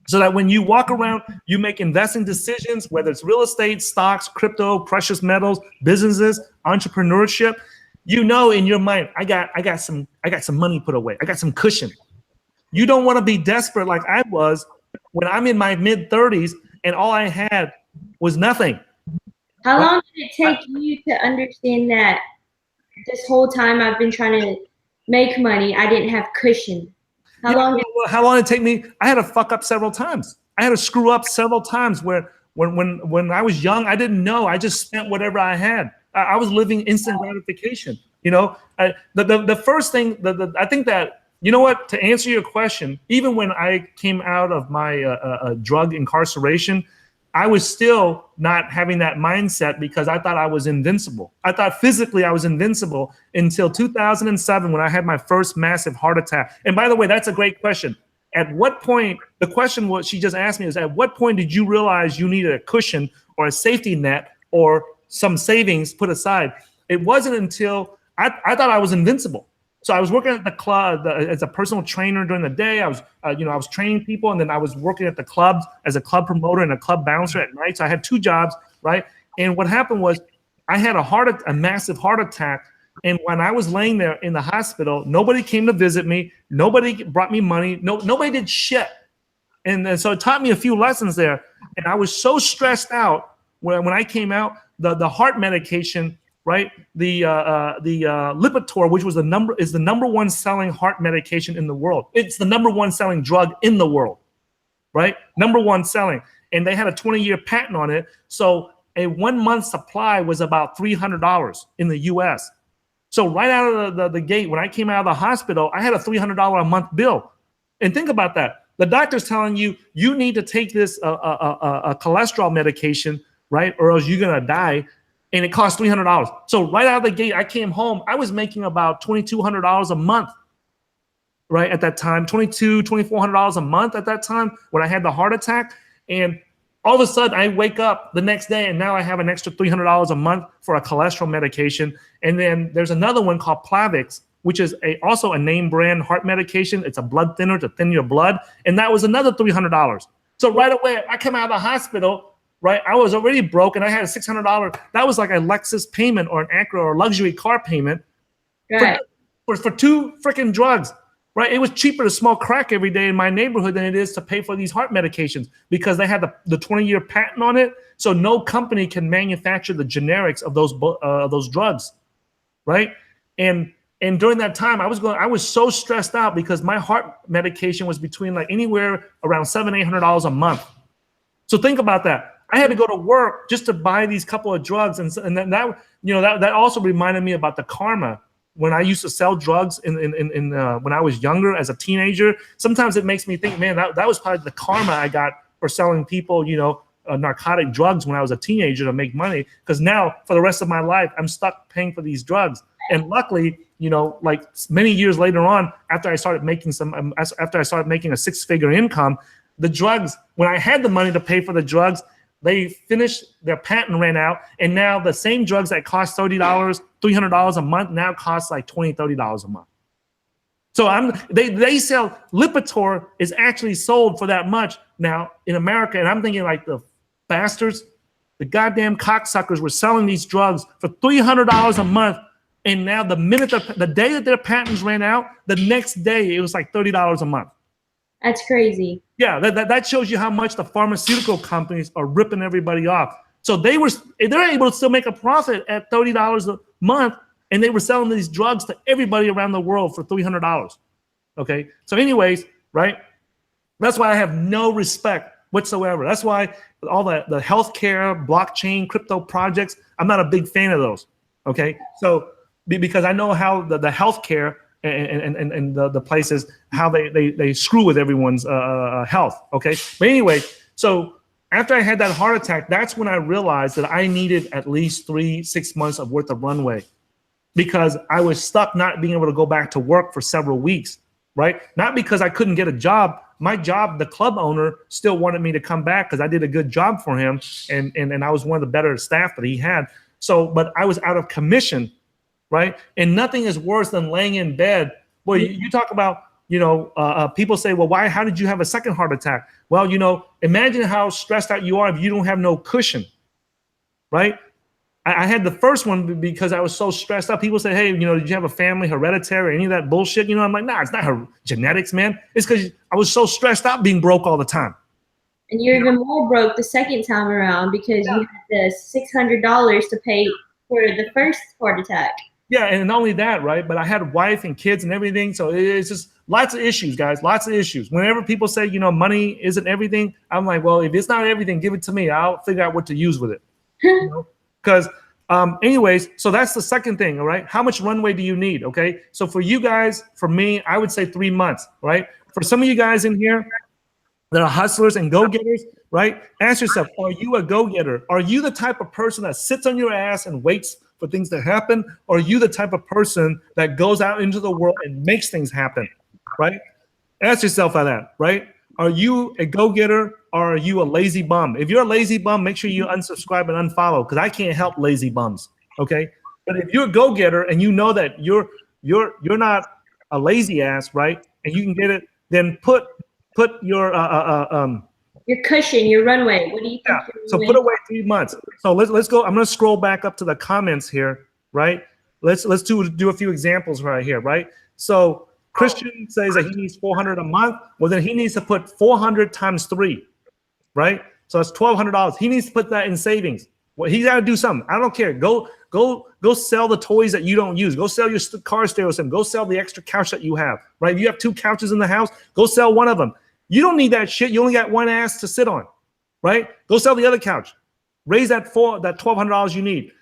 Speaker 1: So that when you walk around, you make investing decisions, whether it's real estate, stocks, crypto, precious metals, businesses, entrepreneurship. In your mind, I got some money put away. I got some cushion. You don't want to be desperate like I was when I'm in my mid-30s and all I had was nothing.
Speaker 2: How long did it take you to understand that this whole time I've been trying to make money, I didn't have cushion? How long did it take me?
Speaker 1: I had to fuck up several times. I had to screw up several times where when I was young, I didn't know. I just spent whatever I had. I was living instant gratification. The first thing, I think that, to answer your question, even when I came out of my drug incarceration, I was still not having that mindset because I thought I was invincible. I thought physically I was invincible until 2007 when I had my first massive heart attack. And by the way, that's a great question. At what point, the question what she just asked me is, at what point did you realize you needed a cushion or a safety net or some savings put aside? It wasn't until I thought I was invincible. So I was working at the club as a personal trainer during the day. I was training people, and then I was working at the clubs as a club promoter and a club bouncer at night. So I had 2 jobs, right? And what happened was I had a massive heart attack. And when I was laying there in the hospital, nobody came to visit me. Nobody brought me money. Nobody did shit. And so it taught me a few lessons there. And I was so stressed out when I came out, the heart medication, right? The Lipitor, which was the number one selling heart medication in the world. It's the number one selling drug in the world, right? Number one selling. And they had a 20-year patent on it. So a 1 month supply was about $300 in the US. So right out of the gate, when I came out of the hospital, I had a $300 a month bill. And think about that. The doctor's telling you, you need to take this a cholesterol medication, right? Or else you're going to die. And it costs $300. So right out of the gate, I came home. I was making about $2,200 a month, right? At that time, $2,400 a month at that time when I had the heart attack. And all of a sudden, I wake up the next day, and now I have an extra $300 a month for a cholesterol medication. And then there's another one called Plavix, which is also a name brand heart medication. It's a blood thinner to thin your blood. And that was another $300. So right away, I come out of the hospital, right? I was already broke, and I had a $600. That was like a Lexus payment or an Acura or luxury car payment for two freaking drugs. Right, it was cheaper to smoke crack every day in my neighborhood than it is to pay for these heart medications because they had the 20-year patent on it. So no company can manufacture the generics of those drugs, right? And during that time, I was so stressed out because my heart medication was between like anywhere around $700-800 a month. So think about that. I had to go to work just to buy these couple of drugs, and then that also reminded me about the karma. When I used to sell drugs when I was younger as a teenager, sometimes it makes me think, man, that was probably the karma I got for selling people, narcotic drugs when I was a teenager to make money. Because now for the rest of my life, I'm stuck paying for these drugs. And luckily, like many years later on, after I started making a six-figure income, the drugs, when I had the money to pay for the drugs, they finished, their patent ran out, and now the same drugs that cost $30, $300 a month now cost like $20, $30 a month. So they sell Lipitor is actually sold for that much now in America, and I'm thinking like the bastards, the goddamn cocksuckers were selling these drugs for $300 a month, and now the day that their patents ran out, the next day it was like $30 a month.
Speaker 2: That's crazy.
Speaker 1: Yeah, that shows you how much the pharmaceutical companies are ripping everybody off. So they're able to still make a profit at $30 a month, and they were selling these drugs to everybody around the world for $300. Okay, so anyways, right? That's why I have no respect whatsoever. That's why all the healthcare, blockchain, crypto projects, I'm not a big fan of those. Okay, so because I know how the healthcare and the places, how they screw with everyone's health, okay? But anyway, so after I had that heart attack, that's when I realized that I needed at least 3-6 months of worth of runway because I was stuck not being able to go back to work for several weeks, right? Not because I couldn't get a job. My job, the club owner still wanted me to come back because I did a good job for him, and I was one of the better staff that he had. So, but I was out of commission, right? And nothing is worse than laying in bed. Boy, you talk about, people say, well, how did you have a second heart attack? Well, imagine how stressed out you are if you don't have no cushion, right? I had the first one because I was so stressed out. People say, hey, did you have a family, hereditary, any of that bullshit? I'm like, nah, it's not genetics, man. It's because I was so stressed out being broke all the time.
Speaker 2: And you're even more broke the second time around because you had the $600 to pay for the first heart attack.
Speaker 1: Yeah, and not only that, right? But I had a wife and kids and everything. So it's just lots of issues, guys, lots of issues. Whenever people say, money isn't everything, I'm like, well, if it's not everything, give it to me. I'll figure out what to use with it. Because anyways, so that's the second thing, all right? How much runway do you need, okay? So for you guys, for me, I would say 3 months, right? For some of you guys in here that are hustlers and go-getters, right? Ask yourself, are you a go-getter? Are you the type of person that sits on your ass and waits for things to happen? Or are you the type of person that goes out into the world and makes things happen, right? Ask yourself that, right? Are you a go-getter or are you a lazy bum? If you're a lazy bum, make sure you unsubscribe and unfollow because I can't help lazy bums, okay? But if you're a go-getter and you know that you're not a lazy ass, right? And you can get it, then put your
Speaker 2: your cushion, your runway. What do you think?
Speaker 1: Yeah. So put away 3 months. So let's go. I'm going to scroll back up to the comments here, right? Let's do a few examples right here, right? So Christian says that he needs 400 a month. Well, then he needs to put 400 times 3, right? So that's $1,200. He needs to put that in savings. Well, he's got to do something. I don't care. Go sell the toys that you don't use. Go sell your car stereo system. Go sell the extra couch that you have, right? If you have 2 couches in the house, go sell one of them. You don't need that shit. You only got one ass to sit on, right? Go sell the other couch. Raise that $1,200 you need.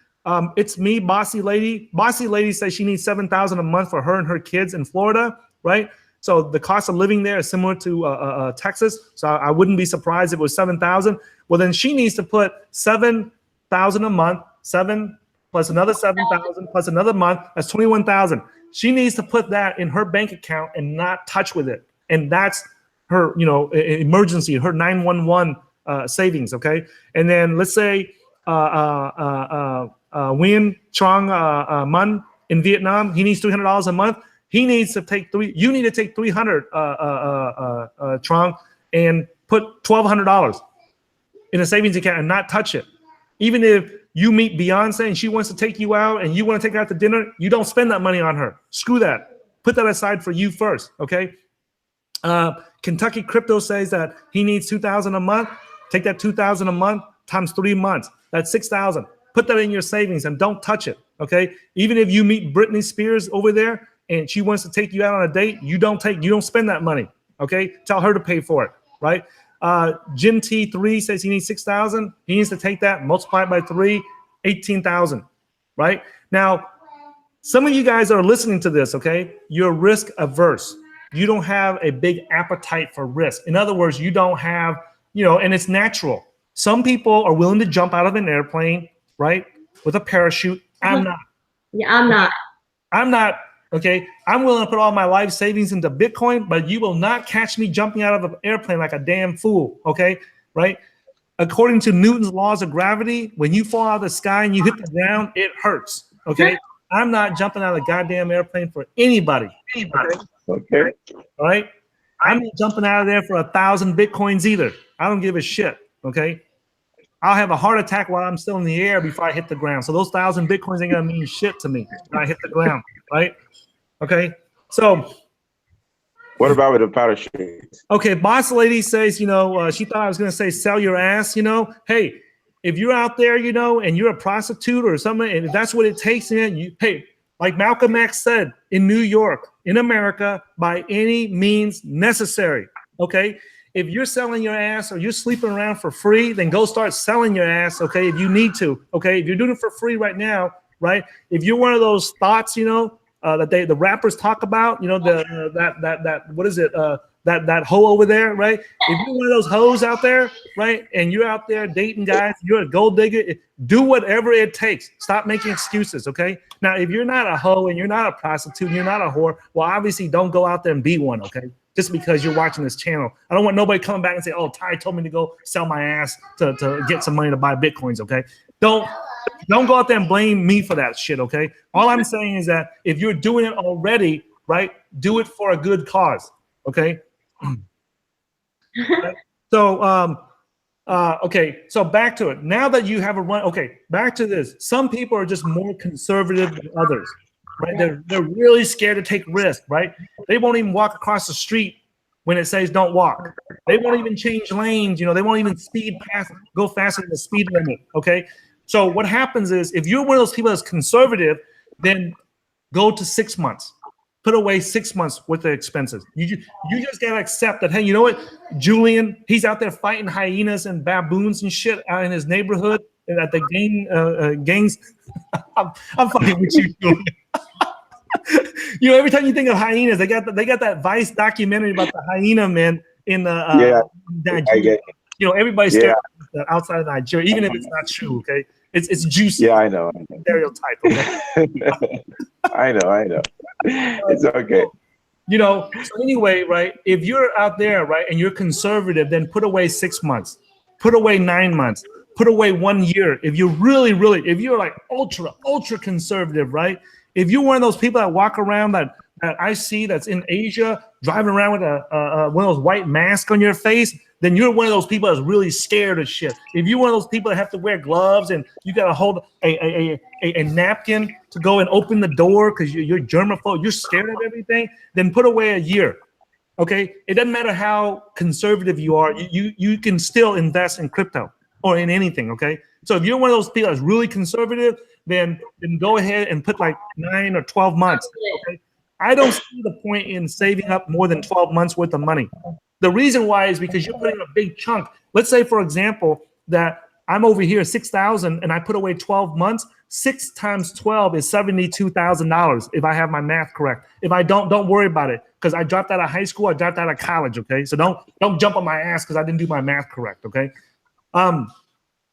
Speaker 1: It's me, Bossy Lady. Bossy Lady says she needs $7,000 a month for her and her kids in Florida, right? So the cost of living there is similar to Texas. So I wouldn't be surprised if it was $7,000. Well, then she needs to put $7,000 a month, 7 plus another 7,000 plus another month. That's 21,000. She needs to put that in her bank account and not touch with it. And that's her, emergency, her 911 savings. Okay, and then let's say Nguyen Trong Mun in Vietnam, he needs $300 a month. He needs to take you need to take 300 Trong and put $1,200 in a savings account and not touch it. Even if you meet Beyonce and she wants to take you out and you want to take her out to dinner, you don't spend that money on her. Screw that. Put that aside for you first. Okay. Kentucky Crypto says that he needs $2,000 a month. Take that $2,000 a month times 3 months. That's $6,000. Put that in your savings and don't touch it. Okay. Even if you meet Britney Spears over there and she wants to take you out on a date, you don't spend that money. Okay. Tell her to pay for it. Right. Jin T3 says he needs $6,000. He needs to take that, multiply it by 3, 18,000. Right. Now, some of you guys are listening to this. Okay. You're risk averse. You don't have a big appetite for risk. In other words, you don't have, and it's natural. Some people are willing to jump out of an airplane, right, with a parachute. I'm not.
Speaker 2: Yeah, I'm not.
Speaker 1: I'm not. Okay. I'm willing to put all my life savings into Bitcoin, but you will not catch me jumping out of an airplane like a damn fool. Okay. Right. According to Newton's laws of gravity, when you fall out of the sky and you hit the ground, it hurts. Okay. I'm not jumping out of a goddamn airplane for anybody.
Speaker 3: Okay.
Speaker 1: All right. I'm not jumping out of there for 1,000 Bitcoins either. I don't give a shit. Okay. I'll have a heart attack while I'm still in the air before I hit the ground. So those 1,000 Bitcoins ain't gonna mean shit to me when I hit the ground. Right. Okay. So
Speaker 3: What about with the parachute?
Speaker 1: okay, Boss Lady says, she thought I was gonna say sell your ass, Hey, if you're out there, and you're a prostitute or something, and if that's what it takes, hey, like Malcolm X said, in New York, in America, by any means necessary. Okay. If you're selling your ass or you're sleeping around for free, then go start selling your ass. Okay. If you need to. Okay. If you're doing it for free right now, right? If you're one of those thoughts, that the rappers talk about, what is it? That hoe over there, right? If you're one of those hoes out there, right, and you're out there dating guys, you're a gold digger, do whatever it takes. Stop making excuses, okay? Now, if you're not a hoe and you're not a prostitute and you're not a whore, well, obviously don't go out there and be one, okay? Just because you're watching this channel. I don't want nobody coming back and say, oh, Ty told me to go sell my ass to get some money to buy Bitcoins, okay? Don't go out there and blame me for that shit, okay? All I'm saying is that if you're doing it already, right, do it for a good cause, okay? So, okay, so back to it. Now that you have a run, okay, back to this. Some people are just more conservative than others, right? They're really scared to take risks, right? They won't even walk across the street when it says don't walk. They won't even change lanes, they won't even go faster than the speed limit, okay? So what happens is if you're one of those people that's conservative, then go to 6 months. Put away 6 months worth of expenses. You just gotta accept that, hey, you know what? Julian, he's out there fighting hyenas and baboons and shit out in his neighborhood and at the gangs. I'm fucking with you, Julian. Every time you think of hyenas, they got that Vice documentary about the hyena man in Nigeria.
Speaker 3: I get it.
Speaker 1: Everybody's scared outside of Nigeria, even if it's not true. Okay, it's juicy.
Speaker 3: Yeah, I know.
Speaker 1: Stereotype. Okay?
Speaker 3: I know. It's okay.
Speaker 1: So anyway, right? If you're out there, right, and you're conservative, then put away 6 months, put away 9 months, put away 1 year. If you're if you're like ultra conservative, right? If you're one of those people that walk around that that I see that's in Asia driving around with one of those white masks on your face, then you're one of those people that's really scared of shit. If you're one of those people that have to wear gloves and you got to hold a napkin to go and open the door because you're germaphobe, you're scared of everything, then put away a year. Okay, it doesn't matter how conservative you are, you can still invest in crypto or in anything. Okay, so if you're one of those people that's really conservative, then go ahead and put like 9 or 12 months. Okay, I don't see the point in saving up more than 12 months worth of money. The reason why is because you're putting a big chunk. Let's say, for example, that I'm over here 6,000 and I put away 12 months. 6 times 12 is $72,000 if I have my math correct. If I don't worry about it because I dropped out of high school, I dropped out of college. Okay, so don't jump on my ass because I didn't do my math correct. Okay, and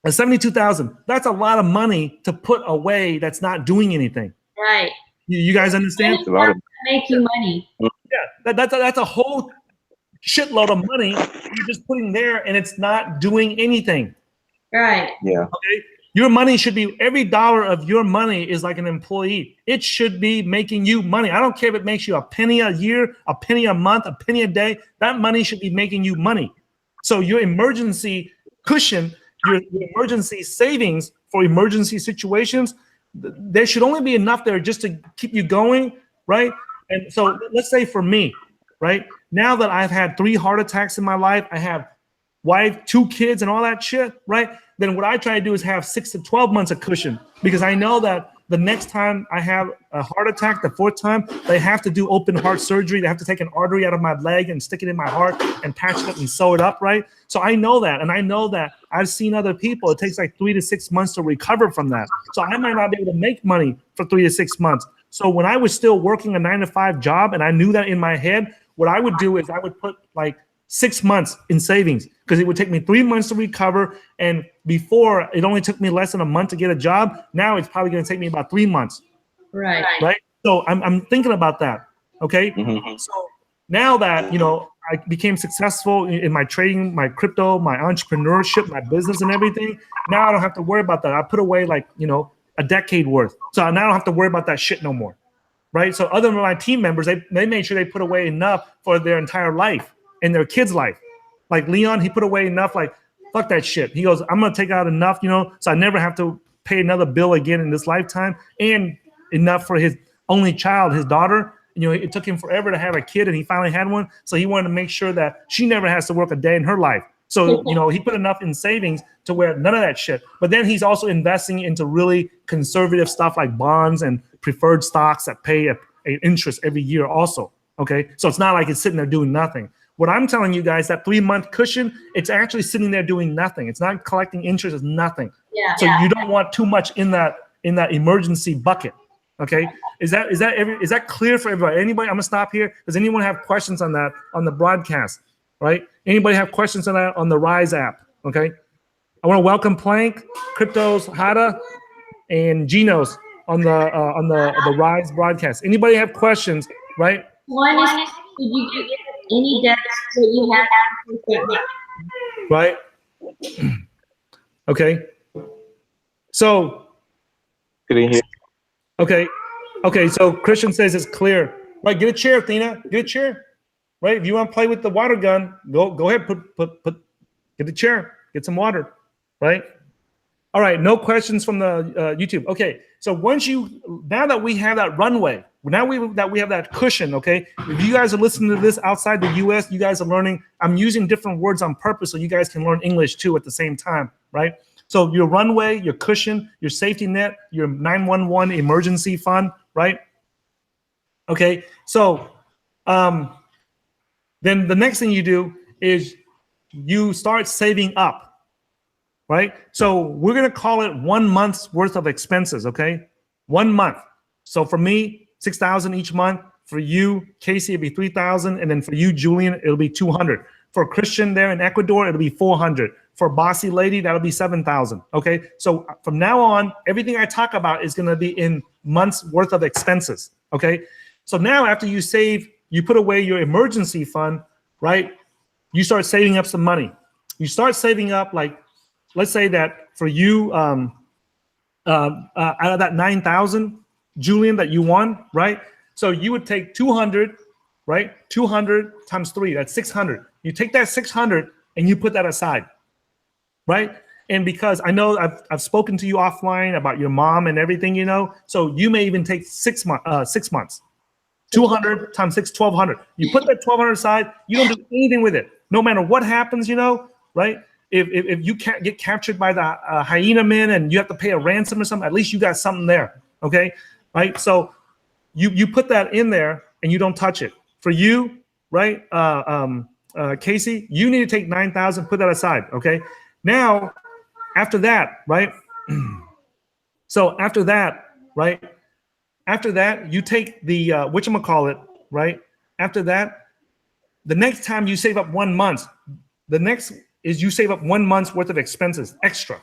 Speaker 1: 72,000. That's a lot of money to put away. That's not doing anything.
Speaker 2: Right.
Speaker 1: You guys understand?
Speaker 3: It's a lot of
Speaker 2: Make you money.
Speaker 1: Yeah, that's a whole shitload of money you're just putting there, and it's not doing anything.
Speaker 2: Right.
Speaker 3: yeah.
Speaker 1: Okay, your money should be, every dollar of your money is like an employee. It should be making you money. I don't care if it makes you a penny a year, a penny a month, a penny a day. That money should be making you money. So your emergency cushion, your emergency savings for emergency situations, there should only be enough there just to keep you going, right? And so let's say for me, right, now that I've had 3 heart attacks in my life, I have wife, 2 kids, and all that shit, right? Then what I try to do is have 6 to 12 months of cushion, because I know that the next time I have a heart attack, the 4th time, they have to do open heart surgery. They have to take an artery out of my leg and stick it in my heart and patch it up and sew it up, right? So I know that, and I know that I've seen other people, it takes like 3 to 6 months to recover from that. So I might not be able to make money for 3 to 6 months. So when I was still working a 9-to-5 job, and I knew that in my head, what I would do is I would put like 6 months in savings, because it would take me 3 months to recover. And before, it only took me less than a month to get a job. Now it's probably going to take me about 3 months.
Speaker 2: Right.
Speaker 1: Right. So I'm thinking about that. Okay.
Speaker 3: Mhm.
Speaker 1: So now that, I became successful in my trading, my crypto, my entrepreneurship, my business and everything, now I don't have to worry about that. I put away like, a decade worth. So now I don't have to worry about that shit no more. Right. So other than my team members, they made sure they put away enough for their entire life and their kids' life. Like Leon, he put away enough, like, fuck that shit. He goes, I'm going to take out enough, so I never have to pay another bill again in this lifetime, and enough for his only child, his daughter. It took him forever to have a kid, and he finally had one. So he wanted to make sure that she never has to work a day in her life. So, he put enough in savings to where none of that shit. But then he's also investing into really conservative stuff like bonds and preferred stocks that pay an interest every year also. Okay. So it's not like it's sitting there doing nothing. What I'm telling you guys, that 3-month cushion, it's actually sitting there doing nothing. It's not collecting interest. It's nothing.
Speaker 2: Yeah.
Speaker 1: So you don't want too much in that emergency bucket. Okay. Is that clear for everybody? Anybody? I'm gonna stop here. Does anyone have questions on that on the broadcast? Right? Anybody have questions on that on the Rise app? Okay. I want to welcome Plank, Cryptos, Hada, and Genos on the Rise broadcast. Anybody have questions? Right?
Speaker 2: One is, did you get any debts that you have?
Speaker 1: Right. Okay. So.
Speaker 3: Couldn't hear.
Speaker 1: Okay. So Christian says it's clear. Right. Get a chair, Athena. Get a chair. Right. If you want to play with the water gun, go ahead. Get a chair. Get some water. Right. All right. No questions from the YouTube. Okay. So now that we have that runway, that we have that cushion, okay? If you guys are listening to this outside the US, you guys are learning. I'm using different words on purpose so you guys can learn English too at the same time, right? So your runway, your cushion, your safety net, your 911 emergency fund, right? Okay, so then the next thing you do is you start saving up. Right? So we're going to call it 1 month's worth of expenses, okay? 1 month. So for me, 6,000 each month. For you, Kasey, it'll be 3,000. And then for you, Julian, it'll be 200. For Christian there in Ecuador, it'll be 400. For Bossy Lady, that'll be 7,000, okay? So from now on, everything I talk about is going to be in months worth of expenses, okay? So now after you save, you put away your emergency fund, right? You start saving up some money. You start saving up like, let's say that for you, out of that 9,000, Julian, that you won, right? So you would take 200, right? 200 times 3, that's 600. You take that 600 and you put that aside, right? And because I know I've spoken to you offline about your mom and everything, you know, so you may even take 6 months. 200 times 6, 1,200. You put that 1,200 aside, you don't do anything with it. No matter what happens, you know, right? If you can't get captured by the hyena men and you have to pay a ransom or something, at least you got something there, okay? Right? So you put that in there and you don't touch it. For you, right, Kasey, you need to take 9,000, put that aside, okay? Now, after that, right? So after that, right? After that, you take the whatchamacallit, right? After that, the next time you save up 1 month, the next is you save up 1 month's worth of expenses extra,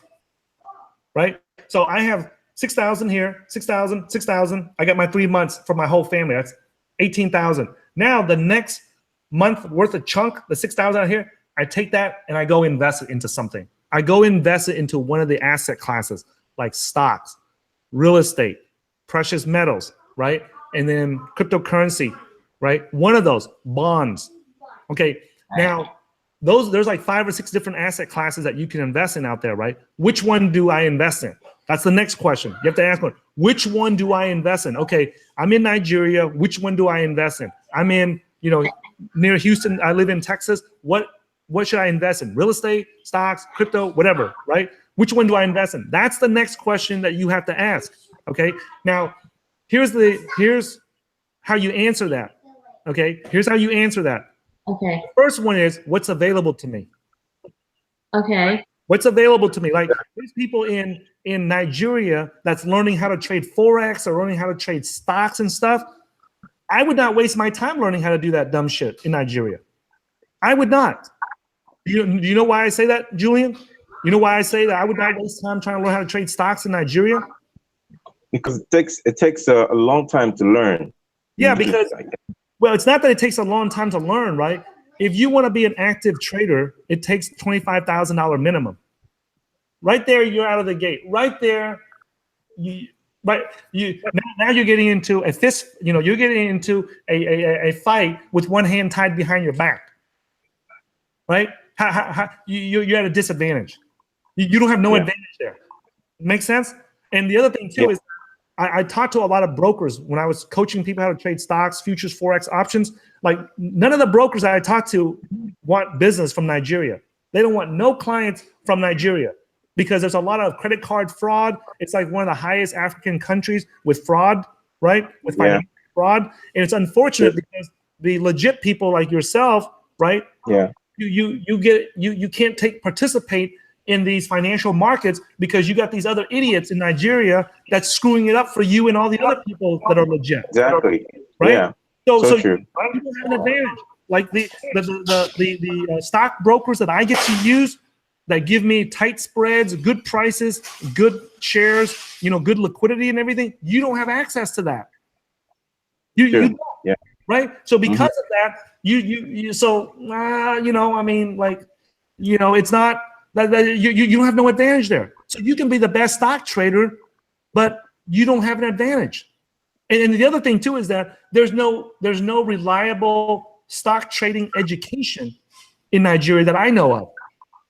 Speaker 1: right? So I have 6,000 here, 6,000, 6,000. I got my 3 months for my whole family. That's 18,000. Now the next month worth of chunk, the 6,000 out here, I take that and I go invest it into something. I go invest it into one of the asset classes like stocks, real estate, precious metals, right? And then cryptocurrency, right? One of those, bonds. Okay, now there's like 5 or 6 different asset classes that you can invest in out there, right? Which one do I invest in? That's the next question. You have to ask one, which one do I invest in? Okay, I'm in Nigeria. Which one do I invest in? I'm in, you know, near Houston. I live in Texas. What should I invest in? Real estate, stocks, crypto, whatever, right? Which one do I invest in? That's the next question that you have to ask. Okay. Now, here's how you answer that. Okay. Here's how you answer that.
Speaker 2: Okay.
Speaker 1: First one is what's available to me.
Speaker 2: Okay.
Speaker 1: What's available to me? Like there's people in Nigeria that's learning how to trade Forex or learning how to trade stocks and stuff. I would not waste my time learning how to do that dumb shit in Nigeria. I would not. Do you know why I say that, Julian? You know why I say that I would not waste time trying to learn how to trade stocks in Nigeria?
Speaker 3: Because it takes a long time to learn.
Speaker 1: Yeah, because, well, it's not that it takes a long time to learn, right? If you want to be an active trader, it takes $25,000 minimum. Right there, you're out of the gate. Right there, now you're getting into a fist. You know, you're getting into a fight with one hand tied behind your back. Right? You're at a disadvantage. You don't have no advantage there. Make sense? And the other thing too is I talked to a lot of brokers when I was coaching people how to trade stocks, futures, Forex, options. Like none of the brokers that I talked to want business from Nigeria. They don't want no clients from Nigeria because there's a lot of credit card fraud. It's like one of the highest African countries with fraud, right? With financial fraud. And it's unfortunate because the legit people like yourself, right?
Speaker 3: Yeah.
Speaker 1: You can't participate in these financial markets because you got these other idiots in Nigeria that's screwing it up for you and all the other people that are legit.
Speaker 3: Exactly.
Speaker 1: Right?
Speaker 3: Yeah.
Speaker 1: So
Speaker 3: true.
Speaker 1: you don't have an advantage. Like the stock brokers that I get to use that give me tight spreads, good prices, good shares, you know, good liquidity and everything. You don't have access to that. You don't.
Speaker 3: Yeah.
Speaker 1: Right? So because of that, you know, I mean, like, you know, it's not that you don't have no advantage there. So you can be the best stock trader, but you don't have an advantage. And the other thing too is that there's no reliable stock trading education in Nigeria that I know of.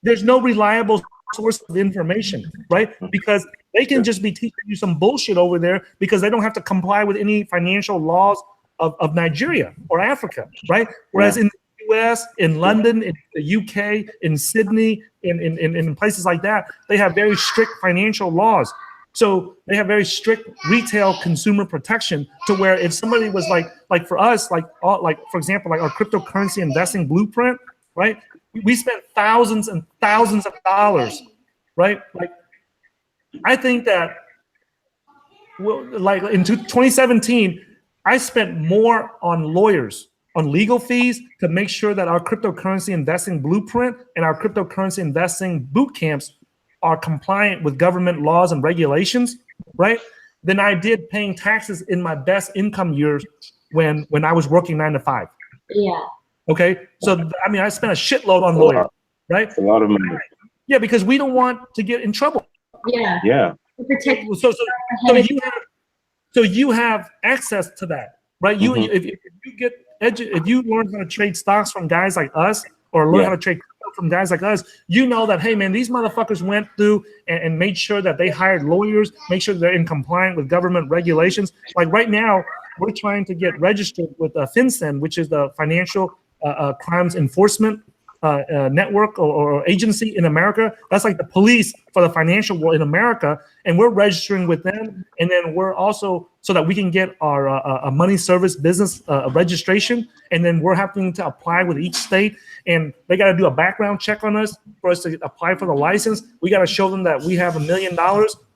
Speaker 1: There's no reliable source of information, right? Because they can just be teaching you some bullshit over there because they don't have to comply with any financial laws of Nigeria or Africa, right? Whereas in the US, in London, in the UK, in Sydney, in places like that, they have very strict financial laws. So they have very strict retail consumer protection to where if somebody was like for us, like for example, like our cryptocurrency investing blueprint, right? We spent thousands and thousands of dollars, right? Like I think that like in 2017, I spent more on lawyers, on legal fees to make sure that our cryptocurrency investing blueprint and our cryptocurrency investing boot camps are compliant with government laws and regulations, right? Than I did paying taxes in my best income years when I was working 9 to 5.
Speaker 2: Yeah.
Speaker 1: Okay. So, I mean, I spent a shitload on lawyers, right?
Speaker 3: It's a lot of money.
Speaker 1: Yeah, because we don't want to get in trouble.
Speaker 2: Yeah.
Speaker 3: Yeah.
Speaker 2: To protect
Speaker 1: So you have access to that. right? If you get if you learn how to trade stocks from guys like us, or learn how to trade crypto from guys like us, you know that, hey man, these motherfuckers went through and made sure that they hired lawyers, make sure they're in compliance with government regulations. Like right now, we're trying to get registered with FinCEN, which is the Financial Crimes Enforcement network or agency in America. That's like the police for the financial world in America, and we're registering with them. And then we're also, so that we can get our a money service business registration, and then we're having to apply with each state, and they got to do a background check on us for us to apply for the license. We got to show them that we have $1 million,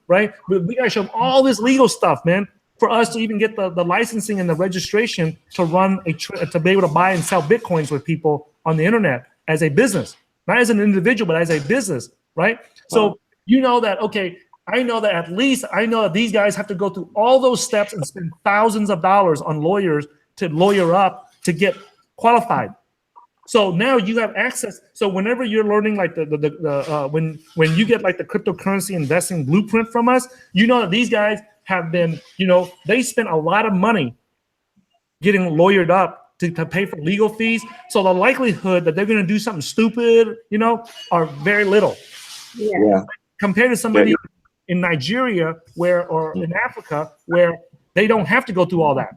Speaker 1: right? We got to show them all this legal stuff, man, for us to even get the licensing and the registration to run to be able to buy and sell Bitcoins with people on the internet as a business, not as an individual, but as a business, right? So you know that, okay, I know that these guys have to go through all those steps and spend thousands of dollars on lawyers to lawyer up to get qualified. So now you have access. So whenever you're learning like when you get like the cryptocurrency investing blueprint from us, you know that these guys have been, they spent a lot of money getting lawyered up to pay for legal fees. So the likelihood that they're going to do something stupid, are very little.
Speaker 2: Yeah.
Speaker 1: Compared to somebody in Nigeria or in Africa where they don't have to go through all that.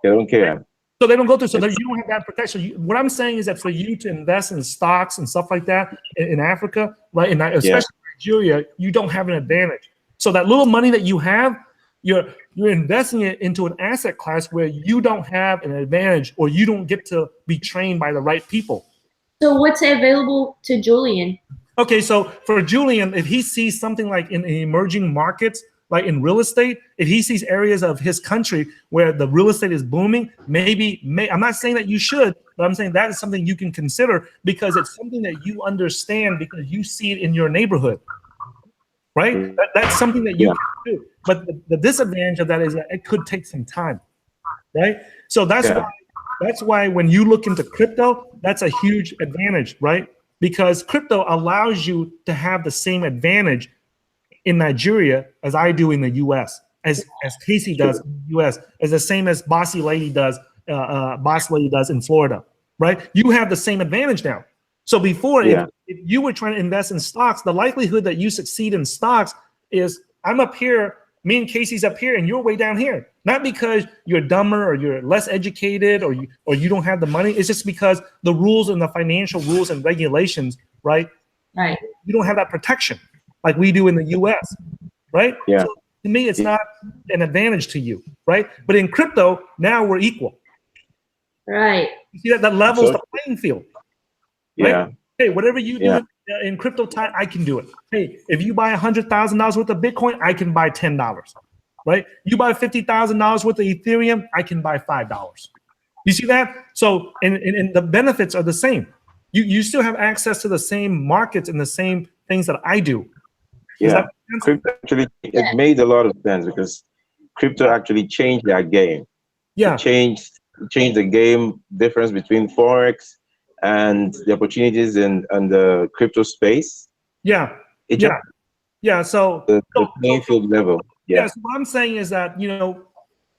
Speaker 3: They don't care.
Speaker 1: So they don't go through, so that you don't have that protection. What I'm saying is that for you to invest in stocks and stuff like that in Africa, right, especially Nigeria, you don't have an advantage. So that little money that you have, you're investing it into an asset class where you don't have an advantage, or you don't get to be trained by the right people.
Speaker 2: So what's available to Julian?
Speaker 1: Okay, so for Julian, if he sees something like in emerging markets, like in real estate, if he sees areas of his country where the real estate is booming, I'm not saying that you should, but I'm saying that is something you can consider, because it's something that you understand because you see it in your neighborhood, right? That's something that you can do. But the disadvantage of that is that it could take some time, right? So that's why when you look into crypto, that's a huge advantage, right? Because crypto allows you to have the same advantage in Nigeria as I do in the U.S., as Kasey does in the U.S., as the same as Boss Lady does in Florida, right? You have the same advantage now. So before, if you were trying to invest in stocks, the likelihood that you succeed in stocks is I'm up here, me and Kasey's up here, and you're way down here. Not because you're dumber or you're less educated or you don't have the money. It's just because the rules and the financial rules and regulations, right?
Speaker 2: Right.
Speaker 1: You don't have that protection like we do in the U.S., right?
Speaker 3: Yeah.
Speaker 1: So to me, it's not an advantage to you, right? But in crypto, now we're equal.
Speaker 2: Right.
Speaker 1: You see that levels the playing field. Right?
Speaker 3: Yeah.
Speaker 1: Hey, whatever you do in crypto time, I can do it. Hey, if you buy $100,000 worth of Bitcoin, I can buy $10, right? You buy $50,000 worth of Ethereum, I can buy $5. You see that? So, and the benefits are the same. You still have access to the same markets and the same things that I do.
Speaker 3: Yeah, crypto actually, it made a lot of sense because crypto actually changed their game.
Speaker 1: Yeah.
Speaker 3: It changed the game difference between Forex and the opportunities in the crypto space.
Speaker 1: Yeah. So
Speaker 3: the playing field level. Yeah.
Speaker 1: So what I'm saying is that,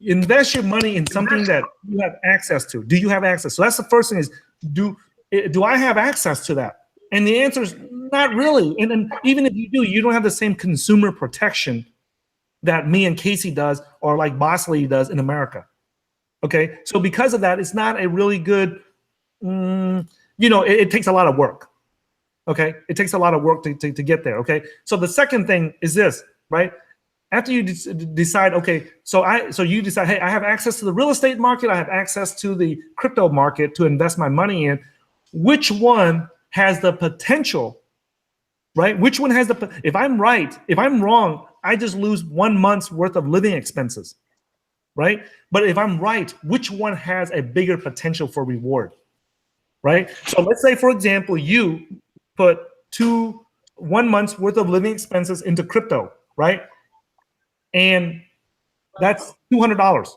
Speaker 1: invest your money in something that you have access to. Do you have access? So that's the first thing is, do I have access to that? And the answer is not really. And then even if you do, you don't have the same consumer protection that me and Kasey does, or like Boss Lady does in America. Okay. So because of that, it's not a really good, it takes a lot of work. Okay. It takes a lot of work to get there. Okay. So the second thing is this, right? After you decide, okay, so you decide, hey, I have access to the real estate market. I have access to the crypto market to invest my money in. Which one has the potential, right? Which one has if I'm right, if I'm wrong, I just lose 1 month's worth of living expenses, right? But if I'm right, which one has a bigger potential for reward, right? So let's say, for example, you put 1 month's worth of living expenses into crypto, right? And that's $200.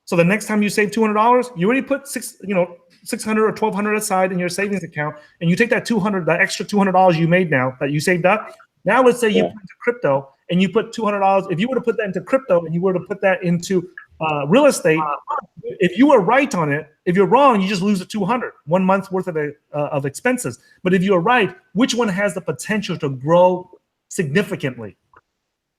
Speaker 1: So the next time you save $200, you already put $600 or $1,200 aside in your savings account, and you take that extra $200 you made now that you saved up. Now let's say you put into crypto and you put $200. If you were to put that into crypto and you were to put that into real estate, if you are right on it, if you're wrong, you just lose the 200, 1 month's worth of expenses. But if you're right, which one has the potential to grow significantly,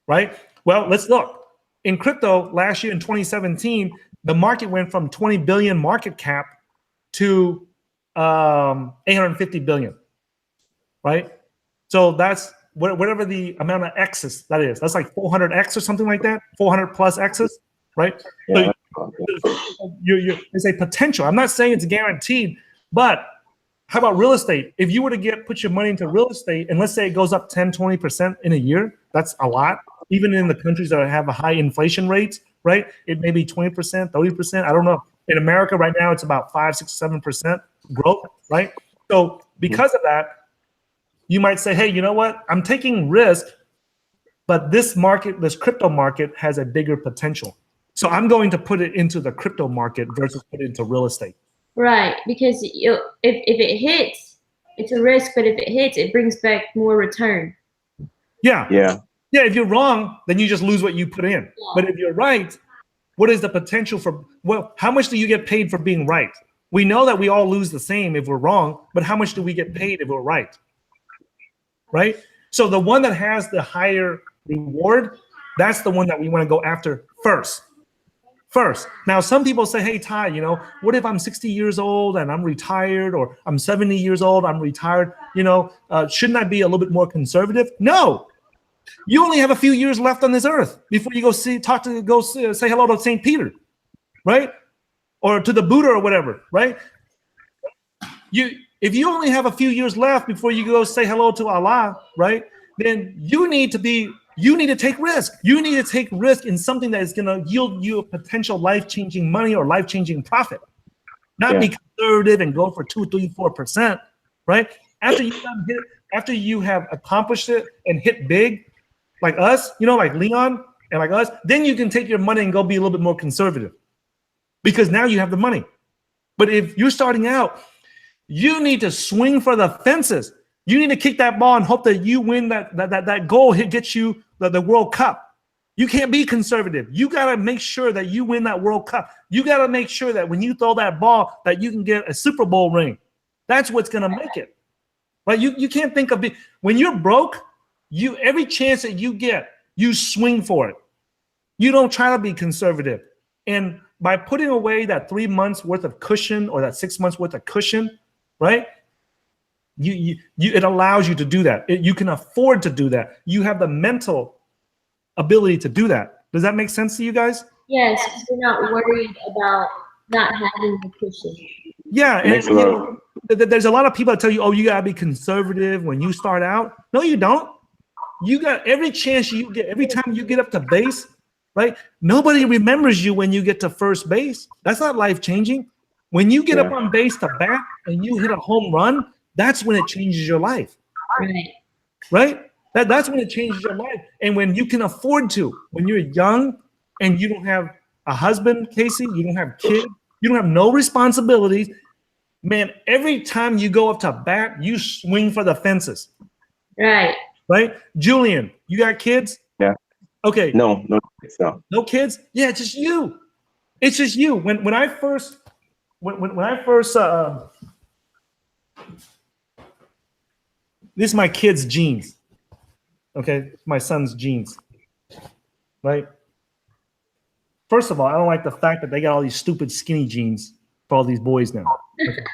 Speaker 1: right? Well, let's look. In crypto, last year in 2017, the market went from 20 billion market cap to 850 billion, right? So that's whatever the amount of X's that is. That's like 400X or something like that, 400 plus X's, right?
Speaker 3: Yeah.
Speaker 1: So it's a potential. I'm not saying it's guaranteed, but how about real estate? If you were to put your money into real estate, and let's say it goes up 10, 20% in a year, that's a lot. Even in the countries that have a high inflation rates, right? It may be 20%, 30%. I don't know. In America right now, it's about 5, 6, 7% growth, right? So because of that, you might say, hey, you know what? I'm taking risk, but this crypto market has a bigger potential. So I'm going to put it into the crypto market versus put it into real estate.
Speaker 2: Right, because if it hits, it's a risk, but if it hits, it brings back more return.
Speaker 1: Yeah.
Speaker 3: Yeah.
Speaker 1: Yeah, if you're wrong, then you just lose what you put in. Yeah. But if you're right, what is the potential for, well, how much do you get paid for being right? We know that we all lose the same if we're wrong, but how much do we get paid if we're right? Right? So the one that has the higher reward, that's the one that we want to go after first. Now, some people say, hey, Ty, you know, what if I'm 60 years old and I'm retired, or I'm 70 years old, I'm retired, you know, shouldn't I be a little bit more conservative? No. You only have a few years left on this earth before you go say hello to St. Peter, right? Or to the Buddha or whatever, right? If you only have a few years left before you go say hello to Allah, right? Then you need to take risk. You need to take risk in something that is going to yield you a potential life-changing money or life-changing profit. Not be conservative and go for 2, 3, 4%, right? After you have accomplished it and hit big, like us, you know, like Leon and like us, then you can take your money and go be a little bit more conservative because now you have the money. But if you're starting out, you need to swing for the fences. You need to kick that ball and hope that you win that goal gets you the World Cup. You can't be conservative. You got to make sure that you win that World Cup. You got to make sure that when you throw that ball that you can get a Super Bowl ring. That's what's going to make it. Right? You can't think of it. When you're broke, every chance that you get, you swing for it. You don't try to be conservative. And by putting away that 3 months worth of cushion or that 6 months worth of cushion, right? It allows you to do that. You can afford to do that. You have the mental ability to do that. Does that make sense to you guys?
Speaker 2: Yes, you're not worried about not having the cushion.
Speaker 1: Yeah, and you know, there's a lot of people that tell you, oh, you gotta be conservative when you start out. No, you don't. You got every chance you get, every time you get up to base, right? Nobody remembers you when you get to first base. That's not life-changing. When you get up on base to bat and you hit a home run, that's when it changes your life. Right? That's when it changes your life. And when you can afford to, when you're young and you don't have a husband, Kasey, you don't have kids, you don't have no responsibilities, man, every time you go up to bat, you swing for the fences.
Speaker 2: Right.
Speaker 1: Right? Julian, you got kids?
Speaker 3: Yeah.
Speaker 1: Okay.
Speaker 3: No.
Speaker 1: No kids? Yeah, it's just you. It's just you. When I first this is my kid's jeans. Okay, my son's jeans. Right? First of all, I don't like the fact that they got all these stupid skinny jeans for all these boys now. Okay.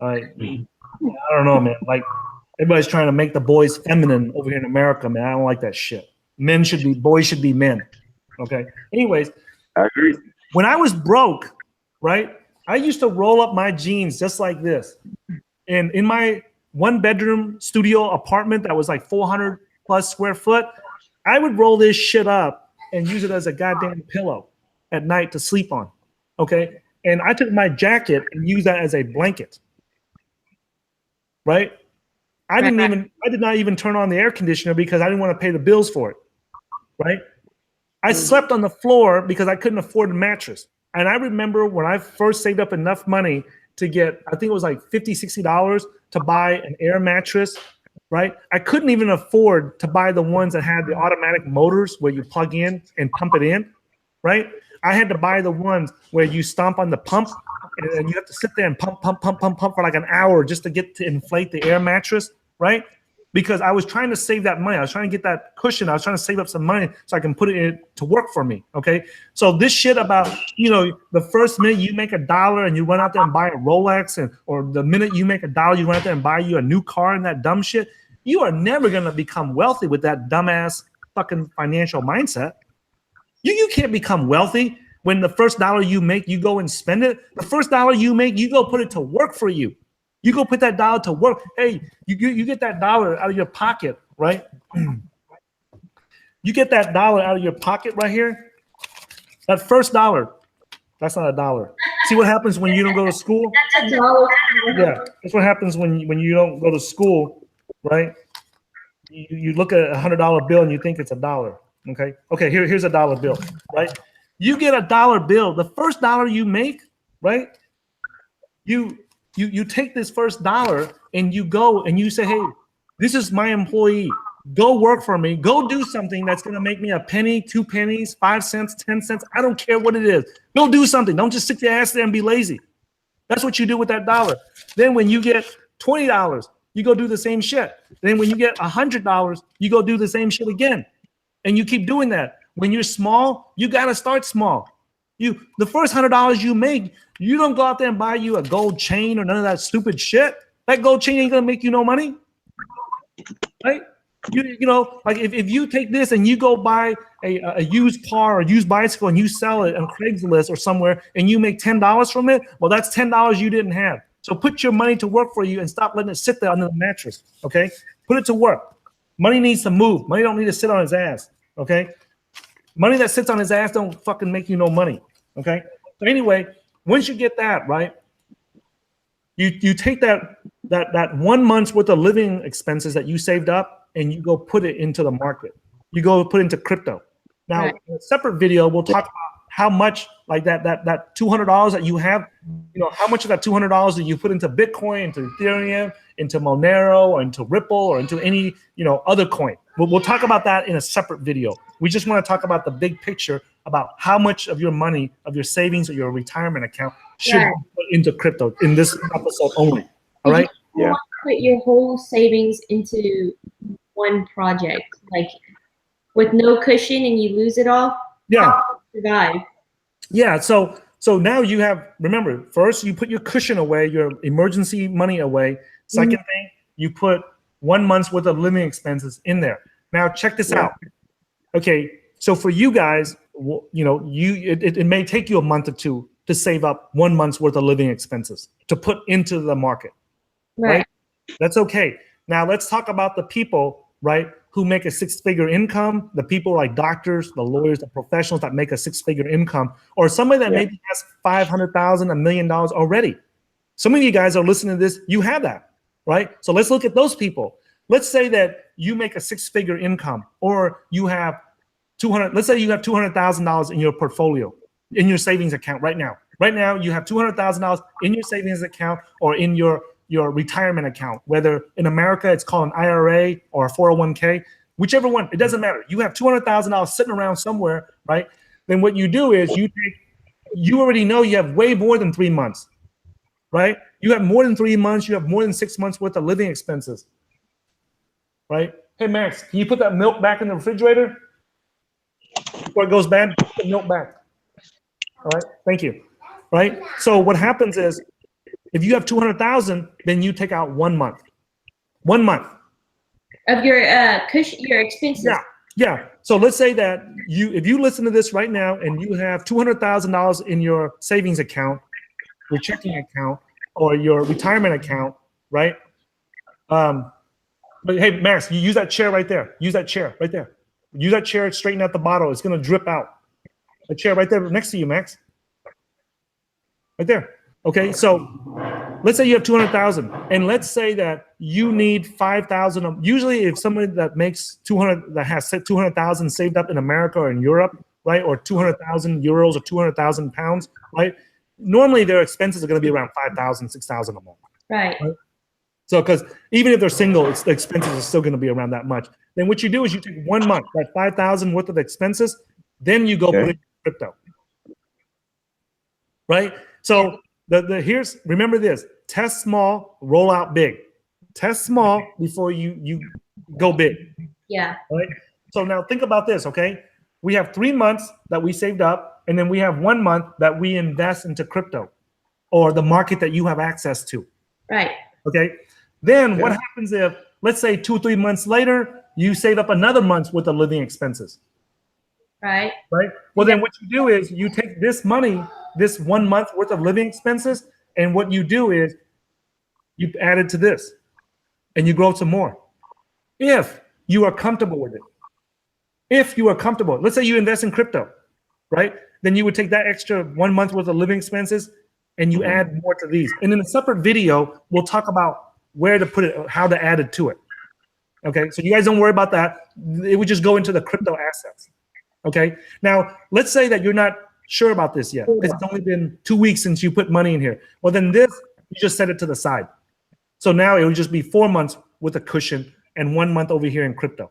Speaker 1: All right. I don't know, man. Like, everybody's trying to make the boys feminine over here in America, man. I don't like that shit. Boys should be men. Okay. Anyways,
Speaker 3: I agree.
Speaker 1: When I was broke, right, I used to roll up my jeans just like this. And in my 1-bedroom studio apartment that was like 400 plus square foot, I would roll this shit up and use it as a goddamn pillow at night to sleep on. Okay. And I took my jacket and used that as a blanket. Right? I did not even turn on the air conditioner because I didn't want to pay the bills for it. Right? I slept on the floor because I couldn't afford a mattress. And I remember when I first saved up enough money to get, I think it was like $50, $60 to buy an air mattress, right? I couldn't even afford to buy the ones that had the automatic motors where you plug in and pump it in, right? I had to buy the ones where you stomp on the pump and you have to sit there and pump for like an hour just to get to inflate the air mattress, right? Because I was trying to save that money. I was trying to get that cushion. I was trying to save up some money so I can put it in to work for me, okay? So this shit about, the first minute you make $1 and you run out there and buy a Rolex, or the minute you make $1, you run out there and buy you a new car and that dumb shit, you are never going to become wealthy with that dumbass fucking financial mindset. You can't become wealthy when the first $1 you make, you go and spend it. The first $1 you make, you go put it to work for you. You go put that $1 to work. Hey, you get that $1 out of your pocket, right? You get that $1 out of your pocket right here. That first $1, that's not $1. See what happens when you don't go to school?
Speaker 2: That's $1.
Speaker 1: Yeah, that's what happens when you don't go to school, right? You look at a $100 bill and you think it's $1. Okay. Here's a $1 bill, right? You get a $1 bill. The first $1 you make, right? You take this first $1 and you go and you say, hey, this is my employee. Go work for me. Go do something that's going to make me a penny, 2 pennies, 5 cents, 10 cents. I don't care what it is. Go do something. Don't just sit your ass there and be lazy. That's what you do with that $1. Then when you get $20, you go do the same shit. Then when you get $100, you go do the same shit again. And you keep doing that. When you're small, you got to start small. The first $100 you make, you don't go out there and buy you a gold chain or none of that stupid shit. That gold chain ain't gonna make you no money, right? Like if you take this and you go buy a used car or used bicycle and you sell it on Craigslist or somewhere and you make $10 from it, well, that's $10 you didn't have. So put your money to work for you and stop letting it sit there under the mattress, okay? Put it to work. Money needs to move. Money don't need to sit on his ass, okay? Money that sits on his ass don't fucking make you no money. Okay. So anyway, once you get that, right, you take that 1 month's worth of living expenses that you saved up and you go put it into the market. You go put it into crypto. Now, in a separate video, we'll talk about how much, like that $200 that you have, how much of that $200 that you put into Bitcoin, into Ethereum, into Monero, or into Ripple, or into any, other coin. We'll talk about that in a separate video. We just want to talk about the big picture about how much of your money, of your savings, or your retirement account should be put into crypto in this episode only. All right?
Speaker 2: You want to put your whole savings into one project, like with no cushion, and you lose it all.
Speaker 1: Yeah.
Speaker 2: How do you survive?
Speaker 1: Yeah. So now you have, remember, first you put your cushion away, your emergency money away. Second thing, you put 1 month's worth of living expenses in there. Now check this out. Okay. So for you guys, it may take you a month or two to save up 1 month's worth of living expenses to put into the market. Right? That's okay. Now let's talk about the people, right, who make a 6-figure income, the people like doctors, the lawyers, the professionals that make a 6-figure income, or somebody that maybe has $500,000, $1 million already. Some of you guys are listening to this, you have that, right? So let's look at those people. Let's say that you make a 6-figure income, or you have let's say you have $200,000 in your portfolio, in your savings account right now. Right now, you have $200,000 in your savings account or in your retirement account, whether in America it's called an IRA or a 401k, whichever one, it doesn't matter. You have $200,000 sitting around somewhere, right? Then what you do is you already know you have way more than 3 months, right? You have more than 3 months, you have more than 6 months worth of living expenses, right? Hey, Max, can you put that milk back in the refrigerator? Before it goes bad, put the milk back. All right, thank you. Right? So what happens is, if you have 200,000, then you take out 1 month. 1 month.
Speaker 2: Of your your expenses.
Speaker 1: Yeah. So let's say that if you listen to this right now and you have $200,000 in your savings account, your checking account, or your retirement account, right? But hey, Max, you use that chair right there. Use that chair right there. Use that chair, straighten out the bottle. It's going to drip out. The chair right there next to you, Max. Right there. Okay, so let's say you have 200,000, and let's say that you need 5,000. Usually, if somebody that makes 200, that has 200,000 saved up in America or in Europe, right, or 200,000 euros or 200,000 pounds, right, normally their expenses are going to be around 5,000, 6,000 a month.
Speaker 2: Right.
Speaker 1: So, because even if they're single, the expenses are still going to be around that much. Then what you do is you take 1 month, that 5,000 worth of expenses, then you go put it in crypto. right? So here's, remember this, test small, roll out big. Test small before you go big,
Speaker 2: Yeah.
Speaker 1: right? So now think about this, okay? We have 3 months that we saved up, and then we have 1 month that we invest into crypto or the market that you have access to.
Speaker 2: Right.
Speaker 1: Okay. Then what happens if, let's say 2 or 3 months later, you save up another month's worth of living expenses?
Speaker 2: Right.
Speaker 1: Right. Well, then what you do is you take this money, this 1 month worth of living expenses, and what you do is you add it to this and you grow some more. If you are comfortable with it. If you are comfortable, let's say you invest in crypto, right? Then you would take that extra 1 month worth of living expenses and you add more to these. And in a separate video, we'll talk about where to put it, how to add it to it. Okay, so you guys don't worry about that. It would just go into the crypto assets. Okay, now let's say that you're not sure about this yet. It's only been 2 weeks since you put money in here. Well, then this, you just set it to the side. So now it would just be 4 months with a cushion and 1 month over here in crypto.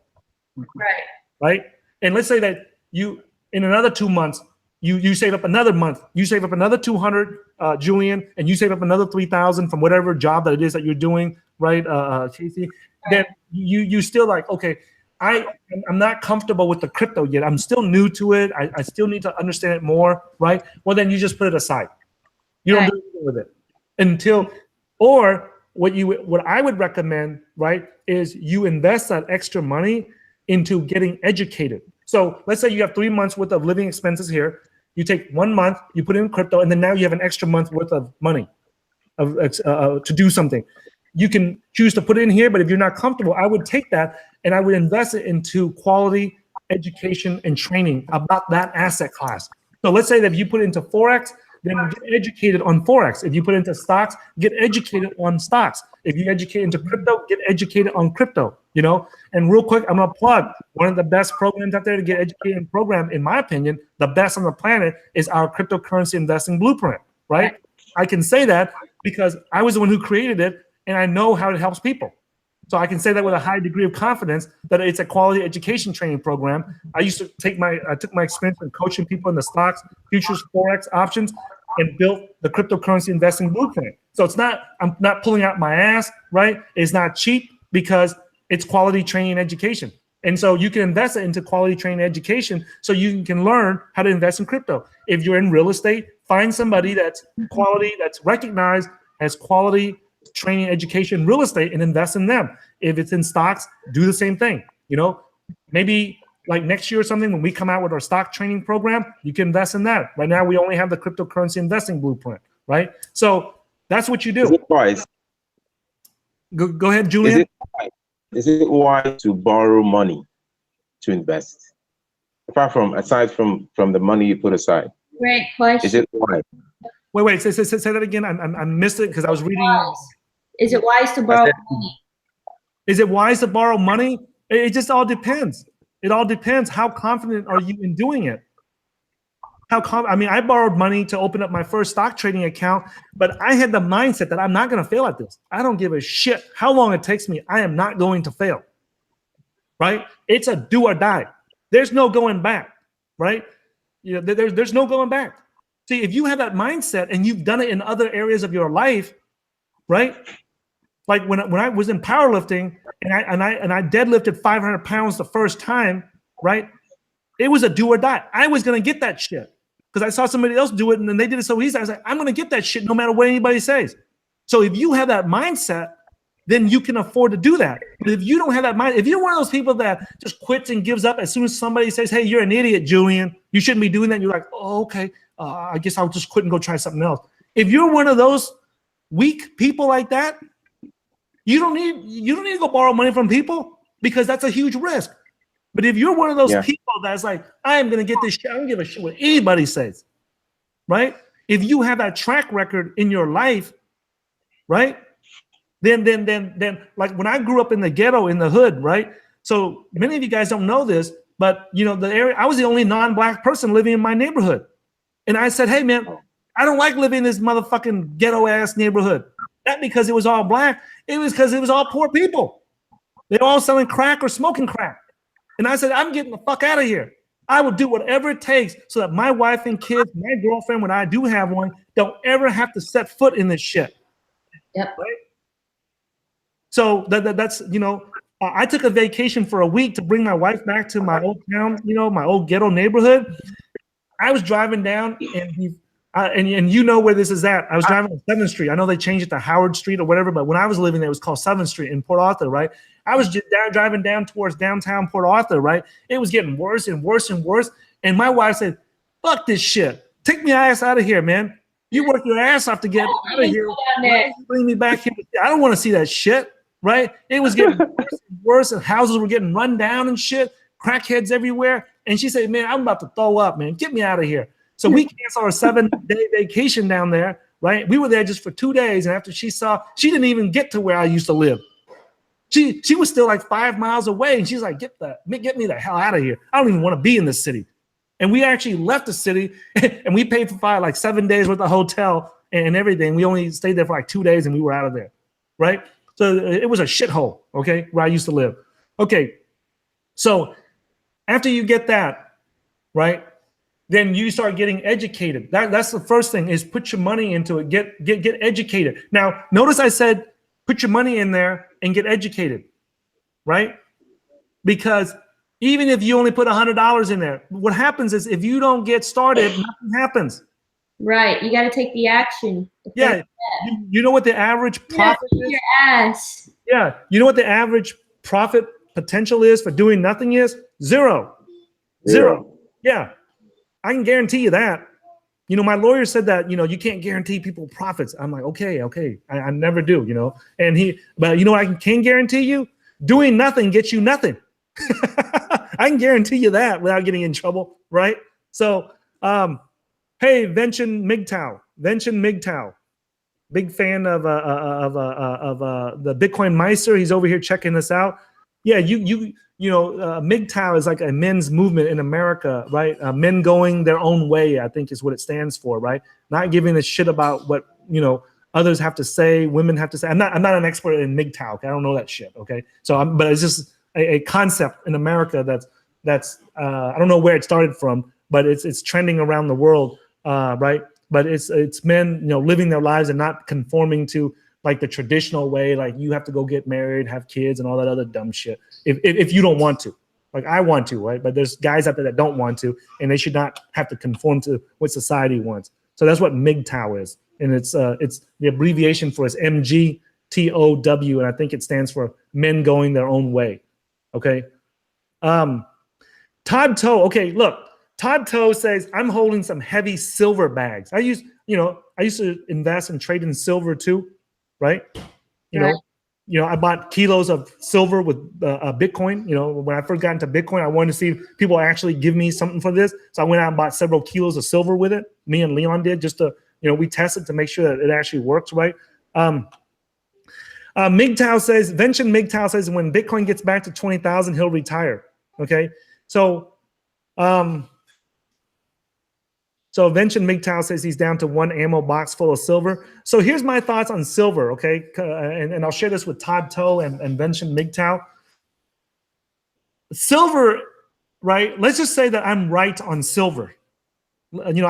Speaker 2: Right.
Speaker 1: Right? And let's say that you, in another 2 months, you save up another month, you save up another 200, Julian, and you save up another 3,000 from whatever job that it is that you're doing, right, Kasey? Then you still like, okay, I'm not comfortable with the crypto yet. I'm still new to it. I still need to understand it more, right? Well, then you just put it aside. You don't do anything with it until, or what I would recommend, right, is you invest that extra money into getting educated. So let's say you have 3 months worth of living expenses here. You take 1 month, you put it in crypto, and then now you have an extra month worth of money to do something. You can choose to put it in here, but if you're not comfortable, I would take that and I would invest it into quality education and training about that asset class. So let's say that if you put it into Forex, then get educated on Forex. If you put it into stocks, get educated on stocks. If you educate into crypto, get educated on crypto, you know? And real quick, I'm gonna plug one of the best programs out there to get educated in program, in my opinion, the best on the planet is our cryptocurrency investing blueprint, right? I can say that because I was the one who created it and I know how it helps people. So I can say that with a high degree of confidence that it's a quality education training program. I took my experience in coaching people in the stocks, futures, Forex, options, and built the cryptocurrency investing blueprint. So I'm not pulling out my ass, right? It's not cheap because it's quality training and education. And so you can invest it into quality training and education so you can learn how to invest in crypto. If you're in real estate, find somebody that's quality, that's recognized as quality training, education, real estate, and invest in them. If it's in stocks, do the same thing. You know, maybe like next year or something, when we come out with our stock training program, you can invest in that. Right now, we only have the cryptocurrency investing blueprint, right? So that's what you do.
Speaker 3: Is it wise?
Speaker 1: Go ahead, Julian.
Speaker 3: Is it wise to borrow money to invest? Aside from the money you put aside.
Speaker 2: Great question.
Speaker 3: Is it wise?
Speaker 1: Wait, say that again. I missed it because I was reading.
Speaker 2: Is it wise to borrow money?
Speaker 1: Is it wise to borrow money? It just all depends. It all depends. How confident are you in doing it? I mean, I borrowed money to open up my first stock trading account, but I had the mindset that I'm not going to fail at this. I don't give a shit how long it takes me. I am not going to fail, right? It's a do or die. There's no going back, right? You know, there's no going back. See, if you have that mindset and you've done it in other areas of your life, right? Like when I was in powerlifting and I deadlifted 500 pounds the first time, right? It was a do or die. I was gonna get that shit because I saw somebody else do it and then they did it so easy. I was like, I'm gonna get that shit no matter what anybody says. So if you have that mindset, then you can afford to do that. But if you don't have that mind, if you're one of those people that just quits and gives up as soon as somebody says, hey, you're an idiot, Julian, you shouldn't be doing that. You're like, oh, okay. I guess I'll just quit and go try something else. If you're one of those weak people like that, you don't need to go borrow money from people because that's a huge risk. But if you're one of those people that's like, I am going to get this shit, I don't give a shit what anybody says, right? If you have that track record in your life, right? Then like when I grew up in the ghetto, in the hood, right? So many of you guys don't know this, but you know, the area, I was the only non-black person living in my neighborhood. And I said, hey man, I don't like living in this motherfucking ghetto ass neighborhood. Not because it was all black, it was because it was all poor people. They're all selling crack or smoking crack. And I said, I'm getting the fuck out of here. I will do whatever it takes so that my wife and kids, my girlfriend, when I do have one, don't ever have to set foot in this shit.
Speaker 2: Yep.
Speaker 1: Right? So that's, you know, I took a vacation for a week to bring my wife back to my old town, you know, my old ghetto neighborhood. I was driving down, and you know where this is at. I was driving on 7th Street. I know they changed it to Howard Street or whatever, but when I was living there, it was called 7th Street in Port Arthur, right? I was just driving down towards downtown Port Arthur, right? It was getting worse and worse and worse. And my wife said, fuck this shit. Take my ass out of here, man. You work your ass off to get out of here. Bring me back here. I don't want to see that shit, right? It was getting worse and worse, and houses were getting run down and shit, crackheads everywhere. And she said, man, I'm about to throw up, man. Get me out of here. So we canceled our 7-day vacation down there, right? We were there just for 2 days. And after she didn't even get to where I used to live. She was still like 5 miles away. And she's like, get me the hell out of here. I don't even want to be in this city. And we actually left the city and we paid for like 7 days worth of hotel and everything. We only stayed there for like 2 days and we were out of there, right? So it was a shithole, okay, where I used to live. Okay, so after you get that, right, then you start getting educated. That's the first thing, is put your money into it. Get educated. Now, notice I said put your money in there and get educated, right? Because even if you only put $100 in there, what happens is if you don't get started, nothing happens.
Speaker 2: Right. You got to take the action.
Speaker 1: Yeah. You know what the average profit is?
Speaker 2: Your ass.
Speaker 1: Yeah. You know what the average profit potential is for doing nothing is? Zero. Yeah. I can guarantee you that. You know, my lawyer said that, you know, you can't guarantee people profits. I'm like, okay. I never do, you know. But you know what I can guarantee you? Doing nothing gets you nothing. I can guarantee you that without getting in trouble, right? So, hey, Vention MGTOW, big fan of the Bitcoin Meister. He's over here checking us out. Yeah, you know, MGTOW is like a men's movement in America, right? Men going their own way, I think, is what it stands for, right? Not giving a shit about what, you know, others have to say, women have to say. I'm not an expert in MGTOW. Okay? I don't know that shit. Okay, so but it's just a concept in America that's I don't know where it started from, but it's trending around the world, right? But it's men, you know, living their lives and not conforming to like the traditional way, like you have to go get married, have kids, and all that other dumb shit. If you don't want to, like I want to, right? But there's guys out there that don't want to, and they should not have to conform to what society wants. So that's what MGTOW is, and it's the abbreviation for is MGTOW, and I think it stands for men going their own way. Okay. Todd Toe. Okay, look, Todd Toe says, I'm holding some heavy silver bags. I used to invest and trade in silver too, right? You know, I bought kilos of silver with Bitcoin. You know, when I first got into Bitcoin, I wanted to see if people actually give me something for this. So I went out and bought several kilos of silver with it. Me and Leon did, just to, you know, we tested to make sure that it actually works, right? MGTOW says, Vention MGTOW says, when Bitcoin gets back to 20,000, he'll retire. Okay, so Vention MGTOW says he's down to one ammo box full of silver. So here's my thoughts on silver. Okay, and I'll share this with Todd Toe and Vention MGTOW. Silver, right? Let's just say that I'm right on silver. You know,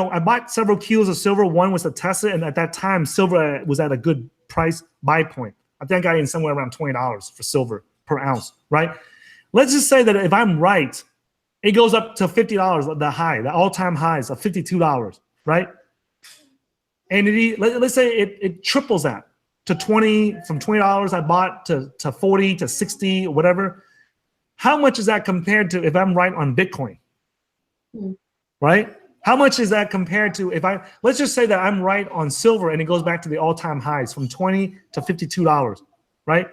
Speaker 1: I bought several kilos of silver. One was a Tesla, and at that time, silver was at a good price buy point. I think I got in somewhere around $20 for silver per ounce, right? Let's just say that if I'm right, it goes up to $50, the all-time highs of $52, right? And let's say it triples that to from $20 I bought to 40 to 60 or whatever. How much is that compared to if I'm right on Bitcoin? Right? How much is that compared to let's just say that I'm right on silver and it goes back to the all-time highs from $20 to $52, right?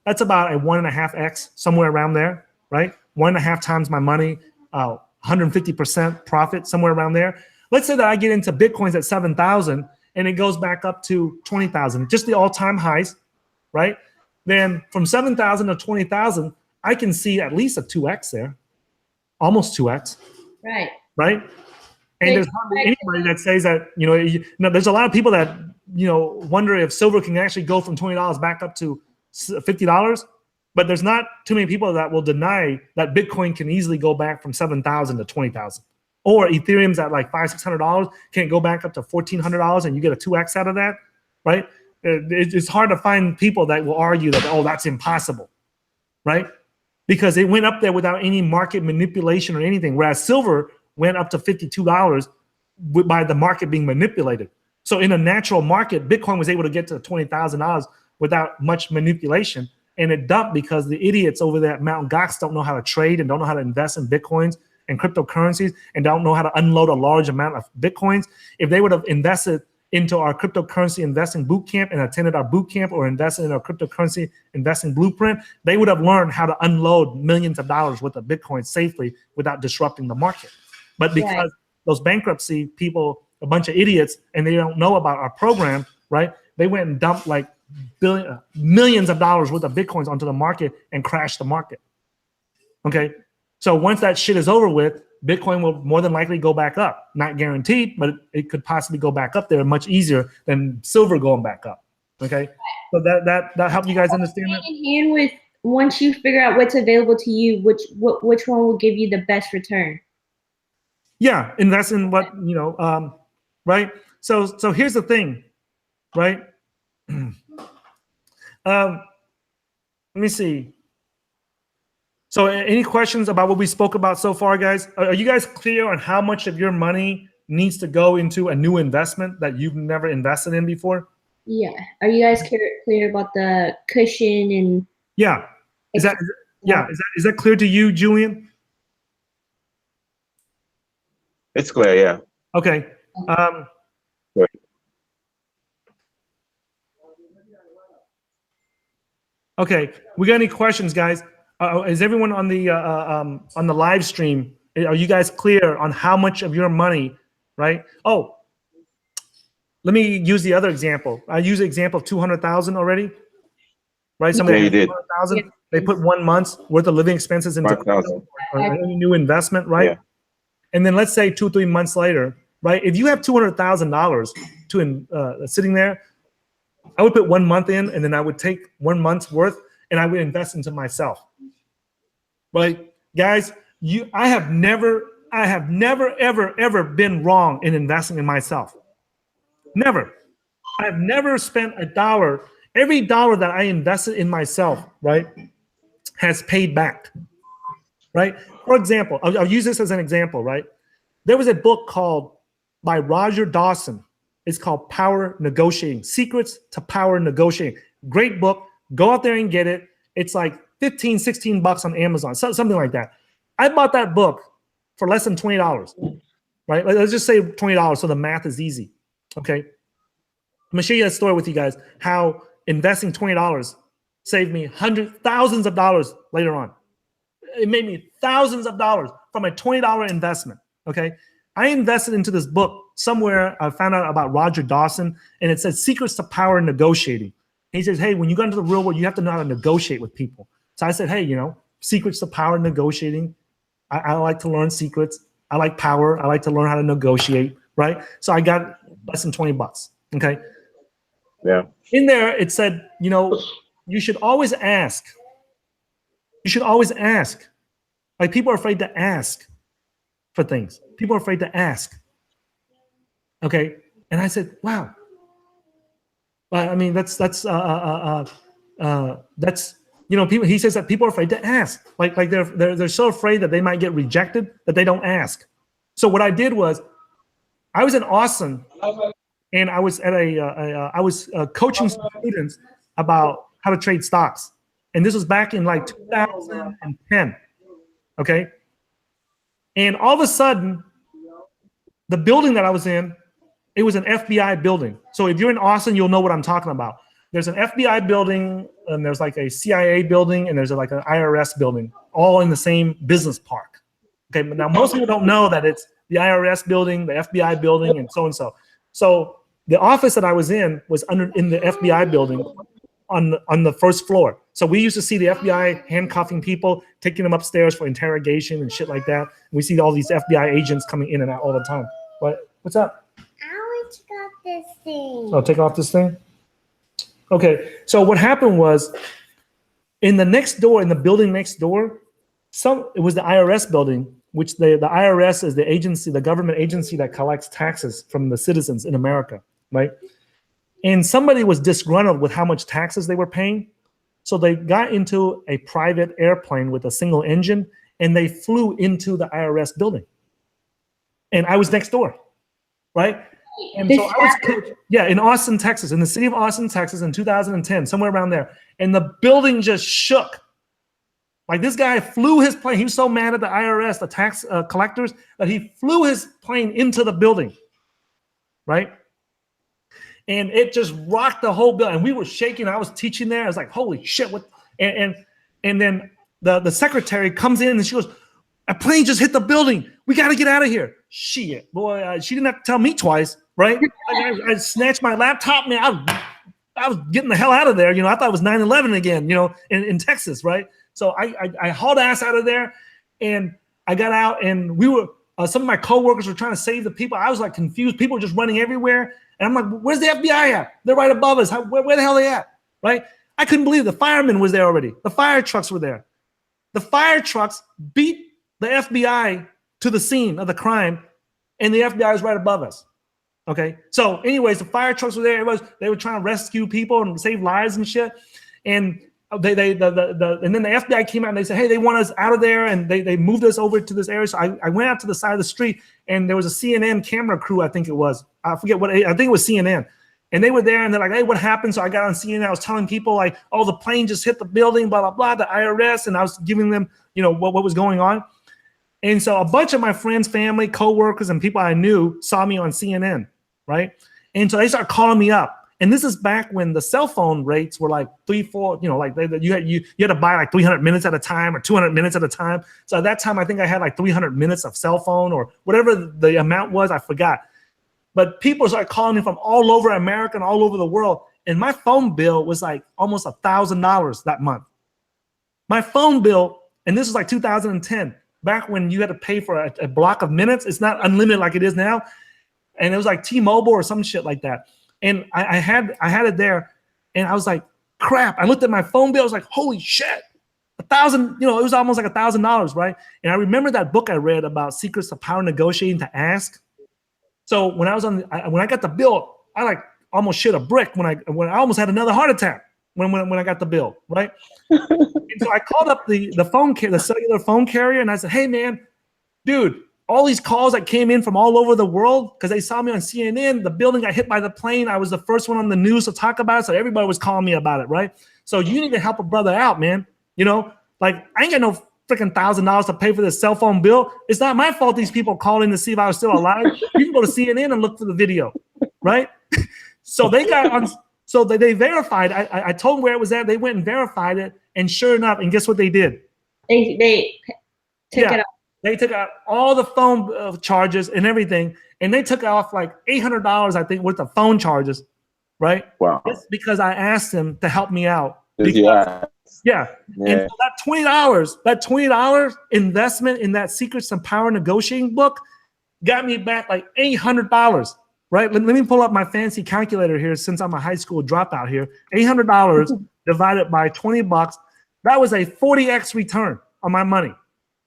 Speaker 1: That's about a 1.5x, somewhere around there, right? 1.5 times my money, 150% profit, somewhere around there. Let's say that I get into Bitcoins at 7,000 and it goes back up to 20,000, just the all-time highs, right? Then from 7,000 to 20,000, I can see at least a 2x there, almost 2x. Right. Right? And there's hardly anybody that says that, you know, there's a lot of people that, you know, wonder if silver can actually go from $20 back up to $50. But there's not too many people that will deny that Bitcoin can easily go back from 7,000 to 20,000. Or Ethereum's at like $500, $600, can go back up to $1,400 and you get a 2x out of that, right? It's hard to find people that will argue that, oh, that's impossible, right? Because it went up there without any market manipulation or anything, whereas silver went up to $52 by the market being manipulated. So in a natural market, Bitcoin was able to get to $20,000 without much manipulation. And it dumped because the idiots over there at Mt. Gox don't know how to trade and don't know how to invest in Bitcoins and cryptocurrencies and don't know how to unload a large amount of Bitcoins. If they would have invested into our cryptocurrency investing bootcamp and attended our bootcamp or invested in our cryptocurrency investing blueprint, they would have learned how to unload millions of dollars worth of Bitcoin safely without disrupting the market. But because those bankruptcy people, a bunch of idiots, and they don't know about our program, right? They went and dumped like millions of dollars worth of Bitcoins onto the market and crashed the market. Okay, so once that shit is over with, Bitcoin will more than likely go back up. Not guaranteed, but it could possibly go back up there much easier than silver going back up. Okay, so that helped you guys understand that?
Speaker 2: Hand in hand with, once you figure out what's available to you, which one will give you the best return?
Speaker 1: Yeah, invest in what, right? So here's the thing, right? Let me see. So any questions about what we spoke about so far, guys? Are you guys clear on how much of your money needs to go into a new investment that you've never invested in before?
Speaker 2: Yeah. Are you guys clear about the cushion and?
Speaker 1: Yeah. Is that clear to you, Julian?
Speaker 3: It's clear, yeah.
Speaker 1: Okay.
Speaker 3: Good.
Speaker 1: Okay. We got any questions, guys? Is everyone on the live stream? Are you guys clear on how much of your money, right? Oh, let me use the other example. I use the example of 200,000 already, right? Somebody
Speaker 3: Yeah, you did.
Speaker 1: 200,000. They put 1 month's worth of living expenses into any new investment, right?
Speaker 3: Yeah.
Speaker 1: And then let's say 2 or 3 months later, right? If you have $200,000 sitting there, I would put 1 month in, and then I would take 1 month's worth, and I would invest into myself. Right, guys? I have never, ever been wrong in investing in myself. Never. I've never spent a dollar. Every dollar that I invested in myself, right, has paid back. Right. For example, I'll use this as an example. Right. There was a book by Roger Dawson. It's called Power Negotiating, Secrets to Power Negotiating. Great book. Go out there and get it. It's like $15, $16 on Amazon, something like that. I bought that book for less than $20, right? Let's just say $20 so the math is easy, okay? I'm gonna share you a story with you guys, how investing $20 saved me thousands of dollars later on. It made me thousands of dollars from a $20 investment, okay? I invested into this book somewhere. I found out about Roger Dawson, and it says Secrets to Power Negotiating. He says, hey, when you go into the real world, you have to know how to negotiate with people. So I said, hey, secrets to power negotiating. I like to learn secrets. I like power. I like to learn how to negotiate, right? So I got less than $20, okay?
Speaker 3: Yeah.
Speaker 1: In there, it said, you should always ask. You should always ask. Like, people are afraid to ask for things. People are afraid to ask, okay? And I said, wow. I mean, that's people. He says that people are afraid to ask. Like they're so afraid that they might get rejected that they don't ask. So what I did was, I was in Austin, and I was at I was coaching students about how to trade stocks, and this was back in like 2010. Okay, and all of a sudden, the building that I was in, it was an FBI building. So if you're in Austin, you'll know what I'm talking about. There's an FBI building, and there's like a CIA building, and there's like an IRS building, all in the same business park. Okay, but now most people don't know that it's the IRS building, the FBI building, and so and so. So the office that I was in was in the FBI building on the first floor. So we used to see the FBI handcuffing people, taking them upstairs for interrogation and shit like that. And we see all these FBI agents coming in and out all the time. What's up?
Speaker 4: This thing.
Speaker 1: Oh, take off this thing? Okay, so what happened was, In the next door, in the building next door, it was the IRS building, which the IRS is the agency, the government agency that collects taxes from the citizens in America, right? And somebody was disgruntled with how much taxes they were paying. So they got into a private airplane with a single engine and they flew into the IRS building. And I was next door, right? And so I was coached, in Austin, Texas, in the city of Austin, Texas in 2010, somewhere around there. And the building just shook. Like this guy flew his plane. He was so mad at the IRS, the tax collectors, that he flew his plane into the building, right? And it just rocked the whole building. And we were shaking. I was teaching there. I was like, holy shit. What? And then the secretary comes in and she goes, a plane just hit the building. We got to get out of here. Shit, boy. She didn't have to tell me twice, right? I snatched my laptop, man. I was getting the hell out of there. You know, I thought it was 9/11 again, you know, in Texas, right? So I hauled ass out of there and I got out and we were, some of my coworkers were trying to save the people. I was like confused. People were just running everywhere. And I'm like, where's the FBI at? They're right above us. Where the hell are they at? Right? I couldn't believe the fireman was there already. The fire trucks were there. The fire trucks beat the FBI to the scene of the crime, and the FBI was right above us. Okay. So, anyways, the fire trucks were there. They were trying to rescue people and save lives and shit. And and then the FBI came out and they said, hey, they want us out of there, and they moved us over to this area. So I went out to the side of the street, and there was a CNN camera crew, I think it was. I forget what, I think it was CNN. And they were there, and they're like, hey, what happened? So I got on CNN. I was telling people, like, oh, the plane just hit the building, blah, blah, blah, the IRS. And I was giving them, you know, what was going on. And so a bunch of my friends, family, coworkers, and people I knew saw me on CNN, right? And so they started calling me up. And this is back when the cell phone rates were like 3, 4, you know, like you had to buy like 300 minutes at a time or 200 minutes at a time. So at that time, I think I had like 300 minutes of cell phone or whatever the amount was, I forgot. But people started calling me from all over America and all over the world. And my phone bill was like almost $1,000 that month. My phone bill, and this was like 2010, back when you had to pay for a block of minutes. It's not unlimited like it is now. And it was like T-Mobile or some shit like that. And I had it there, and I was like, crap. I looked at my phone bill. I was like, holy shit, $1,000. You know, it was almost like $1,000, right? And I remember that book I read about secrets of power negotiating to ask. So when I was when I got the bill, I like almost shit a brick when I almost had another heart attack when I got the bill, right? And so I called up the cellular phone carrier, and I said, hey man, dude, all these calls that came in from all over the world because they saw me on CNN. The building got hit by the plane. I was the first one on the news to talk about it, so everybody was calling me about it, right? So you need to help a brother out, man. You know, like I ain't got no freaking $1,000 to pay for this cell phone bill. It's not my fault these people called in to see if I was still alive. You can go to CNN and look for the video, right? So they got on. So they verified. I told them where it was at. They went and verified it, and sure enough, and guess what they did?
Speaker 2: They took it off.
Speaker 1: They took out all the phone charges and everything, and they took off like $800, I think, worth of phone charges, right?
Speaker 3: Wow.
Speaker 1: Just because I asked them to help me out. Yeah. And so that $20 investment in that Secrets of Power negotiating book got me back like $800, right? Let me pull up my fancy calculator here since I'm a high school dropout here. $800 divided by $20, that was a 40x return on my money.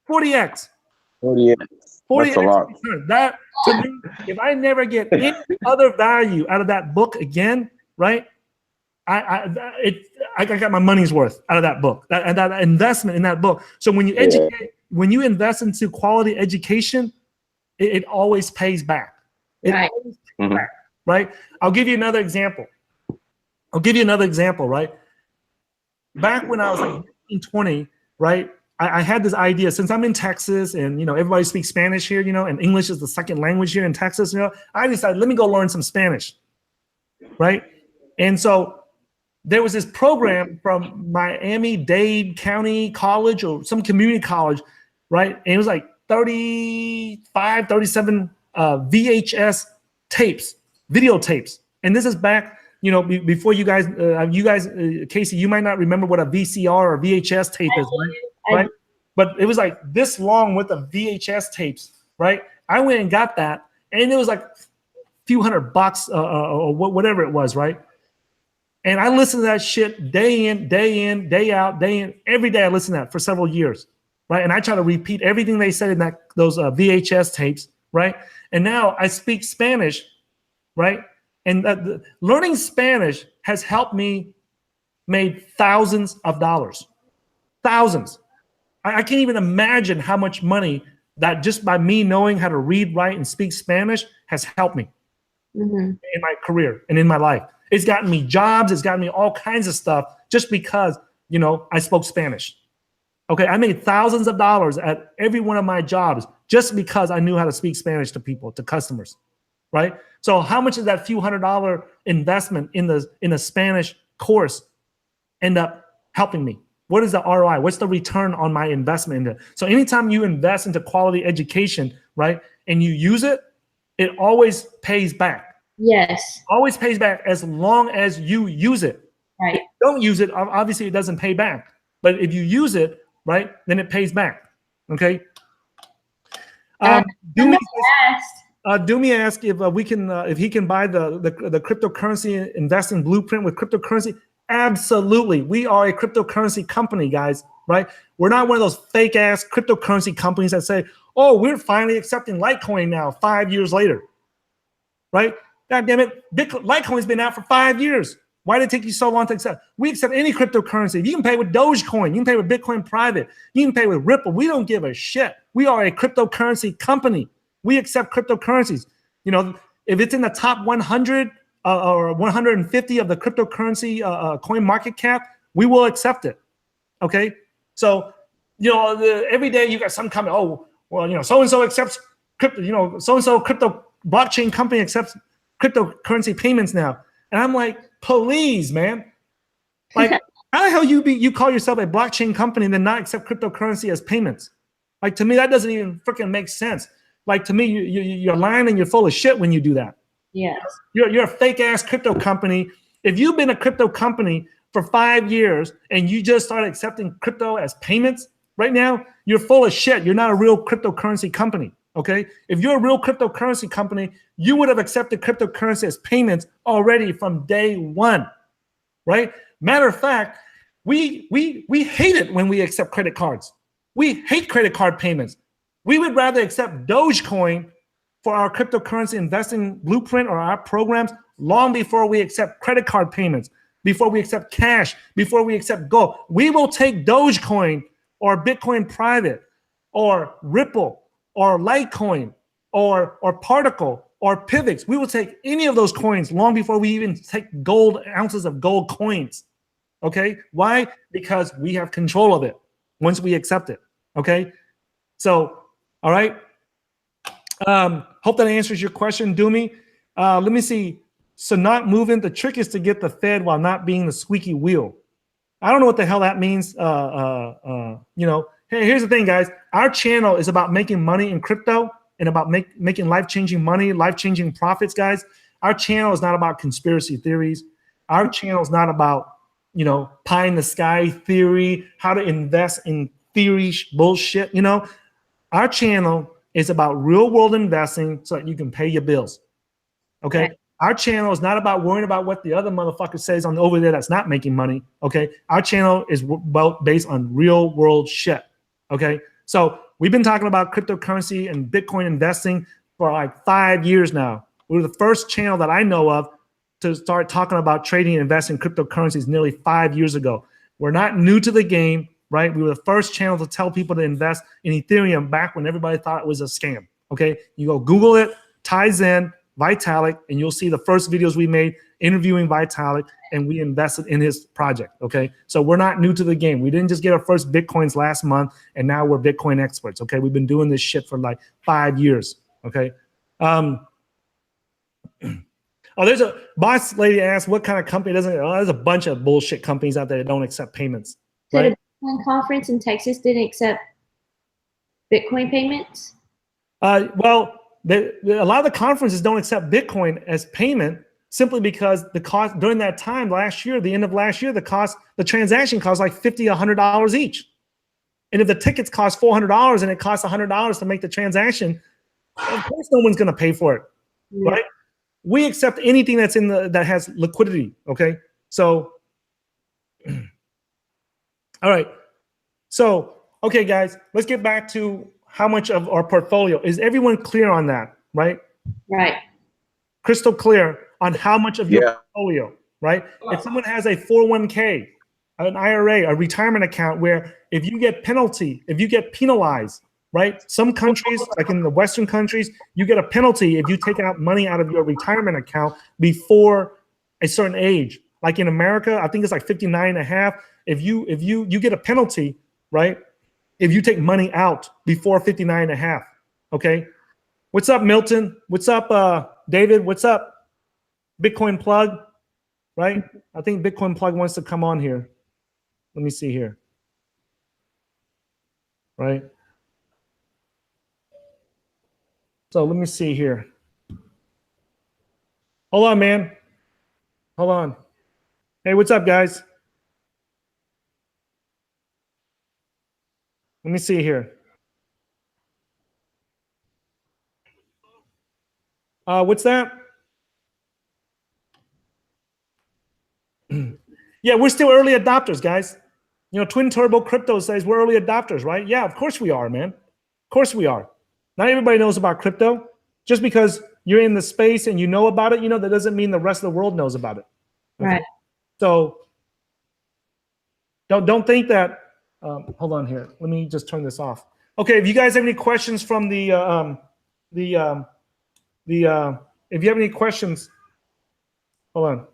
Speaker 1: 40x.
Speaker 3: 40x. That's a lot.
Speaker 1: Return. That, to me, if I never get any other value out of that book again, right? I got my money's worth out of that book, that investment in that book. So when you educate, when you invest into quality education, it always pays back.
Speaker 2: Right.
Speaker 1: Always pays back, right? I'll give you another example. Right? Back when I was like 19, 20, right? I had this idea, since I'm in Texas and, you know, everybody speaks Spanish here, you know, and English is the second language here in Texas, you know, I decided, let me go learn some Spanish, right? And so there was this program from Miami-Dade County College or some community college, right? And it was like 35, 37 VHS tapes, videotapes. And this is back, you know, before you guys, Kasey, you might not remember what a VCR or VHS tape is, right? But it was like this long with the VHS tapes, right? I went and got that, and it was like a few $100 or whatever it was, right? And I listen to that shit day in, day out, day in. Every day I listen to that for several years, right? And I try to repeat everything they said in those VHS tapes, right? And now I speak Spanish, right? And learning Spanish has helped me make thousands of dollars. Thousands. I can't even imagine how much money that just by me knowing how to read, write, and speak Spanish has helped me in my career and in my life. It's gotten me jobs. It's gotten me all kinds of stuff just because, you know, I spoke Spanish. Okay, I made thousands of dollars at every one of my jobs just because I knew how to speak Spanish to people, to customers, right? So how much does that few $100 investment in the Spanish course end up helping me? What is the ROI? What's the return on my investment in it? So anytime you invest into quality education, right, and you use it, it always pays back.
Speaker 2: Yes.
Speaker 1: Always pays back as long as you use it.
Speaker 2: Right.
Speaker 1: If you don't use it, obviously it doesn't pay back. But if you use it, right, then it pays back. Okay. Doomy asked if we can, if he can buy the cryptocurrency investing blueprint with cryptocurrency. Absolutely. We are a cryptocurrency company, guys, right? We're not one of those fake ass cryptocurrency companies that say, oh, we're finally accepting Litecoin now 5 years later, right? God damn it. Litecoin's been out for 5 years. Why did it take you so long to accept? We accept any cryptocurrency. You can pay with Dogecoin. You can pay with Bitcoin Private. You can pay with Ripple. We don't give a shit. We are a cryptocurrency company. We accept cryptocurrencies. You know, if it's in the top 100 or 150 of the cryptocurrency coin market cap, we will accept it. Okay? So, you know, every day you got some comment, oh, well, you know, so-and-so accepts crypto, you know, so-and-so crypto blockchain company accepts cryptocurrency payments now. And I'm like, please, man. Like, how the hell you call yourself a blockchain company and then not accept cryptocurrency as payments? Like, to me, that doesn't even freaking make sense. Like, to me, you're lying and you're full of shit when you do that.
Speaker 2: Yes.
Speaker 1: You're a fake ass crypto company. If you've been a crypto company for 5 years and you just started accepting crypto as payments right now, you're full of shit. You're not a real cryptocurrency company. Okay, if you're a real cryptocurrency company, you would have accepted cryptocurrency as payments already from day one, right? Matter of fact, we hate it when we accept credit cards. We hate credit card payments. We would rather accept Dogecoin for our cryptocurrency investing blueprint or our programs long before we accept credit card payments, before we accept cash, before we accept gold. We will take Dogecoin or Bitcoin Private or Ripple or Litecoin, or Particle, or Pivx. We will take any of those coins long before we even take gold, ounces of gold coins. Okay? Why? Because we have control of it once we accept it. Okay? So, all right. Hope that answers your question, Doomy. Let me see. So not moving, the trick is to get the Fed while not being the squeaky wheel. I don't know what the hell that means. You know, hey, here's the thing, guys. Our channel is about making money in crypto and about making life-changing money, life-changing profits, guys. Our channel is not about conspiracy theories. Our channel is not about, you know, pie in the sky theory, how to invest in theory bullshit, you know. Our channel is about real-world investing so that you can pay your bills, okay? Our channel is not about worrying about what the other motherfucker says on over there that's not making money, okay? Our channel is based on real-world shit. Okay, so we've been talking about cryptocurrency and Bitcoin investing for like 5 years now. We were the first channel that I know of to start talking about trading and investing in cryptocurrencies nearly 5 years ago. We're not new to the game, right? We were the first channel to tell people to invest in Ethereum back when everybody thought it was a scam. Okay, you go Google it, Tizen, Vitalik, and you'll see the first videos we made interviewing Vitalik, and we invested in his project, okay? So we're not new to the game. We didn't just get our first Bitcoins last month, and now we're Bitcoin experts, okay? We've been doing this shit for like 5 years, okay? Oh, there's a boss lady asked what kind of company doesn't, oh, there's a bunch of bullshit companies out there that don't accept payments,
Speaker 2: So
Speaker 1: right?
Speaker 2: the Bitcoin conference in Texas didn't accept Bitcoin payments?
Speaker 1: Well, a lot of the conferences don't accept Bitcoin as payment simply because the cost during that time last year, the end of last year, the transaction cost like $50, $100 each. And if the tickets cost $400 and it costs $100 to make the transaction, of course no one's going to pay for it, right? We accept anything that's that has liquidity, okay? So, all right. So, okay, guys, let's get back to how much of our portfolio. Is everyone clear on that, right?
Speaker 2: Right.
Speaker 1: Crystal clear on how much of your
Speaker 3: Yeah.
Speaker 1: portfolio, right? If someone has a 401k, an IRA, a retirement account where if you get penalized, right? Some countries, like in the Western countries, you get a penalty if you take out money out of your retirement account before a certain age. Like in America, I think it's like 59 and a half. If you get a penalty, right? If you take money out before 59 and a half, okay? What's up, Milton? What's up, David? What's up? Bitcoin Plug, right? I think Bitcoin Plug wants to come on here. Let me see here. Right? So let me see here. Hold on, man. Hold on. Hey, what's up, guys? Let me see here. What's that? Yeah, we're still early adopters, guys. You know, Twin Turbo Crypto says we're early adopters, right? Yeah, of course we are, man. Of course we are. Not everybody knows about crypto. Just because you're in the space and you know about it, you know, that doesn't mean the rest of the world knows about it. Okay?
Speaker 2: Right.
Speaker 1: So don't think that. Hold on here. Let me just turn this off. Okay, if you guys have any questions from if you have any questions, hold on.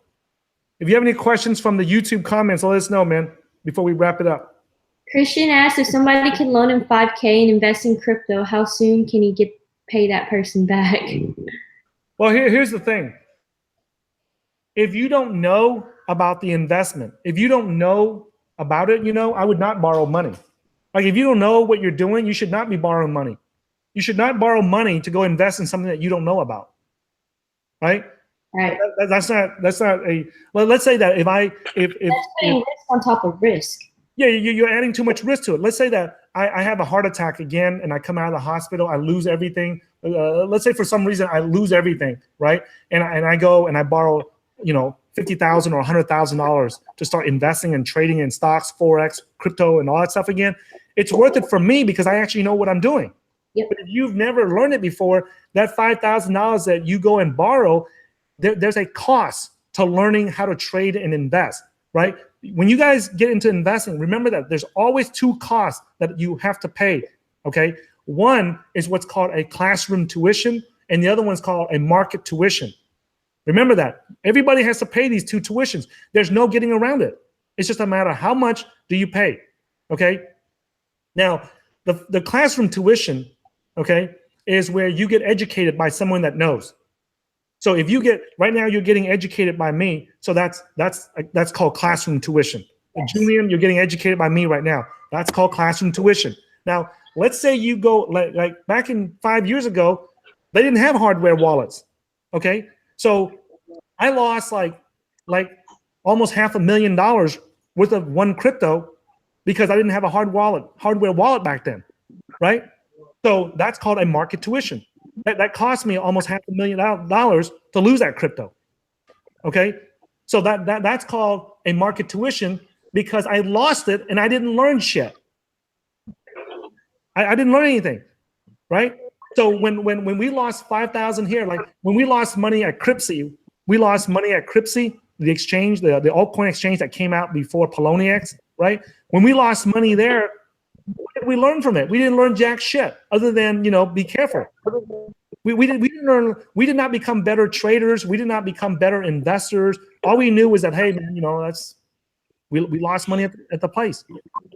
Speaker 1: If you have any questions from the YouTube comments, let us know, man, before we wrap it up.
Speaker 2: Christian asked if somebody can loan him $5K and invest in crypto, how soon can he pay that person back?
Speaker 1: Well, here's the thing. If you don't know about the investment, if you don't know about it, you know, I would not borrow money. Like if you don't know what you're doing, you should not be borrowing money. You should not borrow money to go invest in something that you don't know about. Right?
Speaker 2: Right.
Speaker 1: That's not a, well, let's say that if
Speaker 2: That's putting risk on top of risk.
Speaker 1: yeah, you're adding too much risk to it. Let's say that I have a heart attack again and I come out of the hospital, I lose everything. Let's say for some reason I lose everything, right? And I go and I borrow, you know, $50,000 or $100,000 to start investing and trading in stocks, Forex, crypto, and all that stuff again. It's worth it for me because I actually know what I'm doing.
Speaker 2: Yep.
Speaker 1: But if you've never learned it before, that $5,000 that you go and borrow, there's a cost to learning how to trade and invest, right? When you guys get into investing, remember that there's always two costs that you have to pay, okay? One is what's called a classroom tuition, and the other one's called a market tuition. Remember that. Everybody has to pay these two tuitions. There's no getting around it. It's just a matter of how much do you pay, okay? Now, the classroom tuition, okay, is where you get educated by someone that knows. So if you get, right now you're getting educated by me, so that's called classroom tuition. Yes. Julian, you're getting educated by me right now. That's called classroom tuition. Now, let's say you go, like back in 5 years ago, they didn't have hardware wallets, okay? So I lost like almost $500,000 worth of one crypto because I didn't have a hardware wallet back then, right? So that's called a market tuition. That cost me almost $500,000 to lose that crypto. Okay, so that's called a market tuition because I lost it and I didn't learn shit. I didn't learn anything, right? So when we lost 5,000 here, like when we lost money at Cripsy, the exchange, the altcoin exchange that came out before Poloniex, right? When we lost money there, what did we learn from it? We didn't learn jack shit other than, you know, be careful. We didn't learn. We did not become better traders. We did not become better investors. All we knew was that, hey, man, you know, we lost money at the place,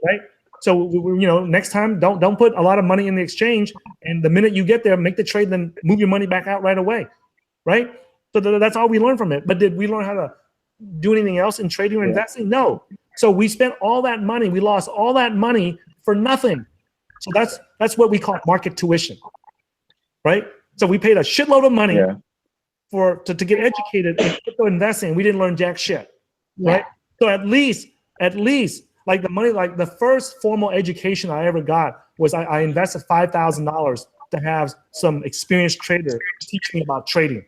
Speaker 1: right? So you know, next time don't put a lot of money in the exchange, and the minute you get there, make the trade, then move your money back out right away, right? So that's all we learned from it. But did we learn how to do anything else in trading or investing? No. So we spent all that money. We lost all that money for nothing. So that's what we call market tuition, right? So we paid a shitload of money to get educated in crypto investing. We didn't learn jack shit, right? So at least like the money, like the first formal education I ever got was I invested $5,000 to have some experienced trader teach me about trading.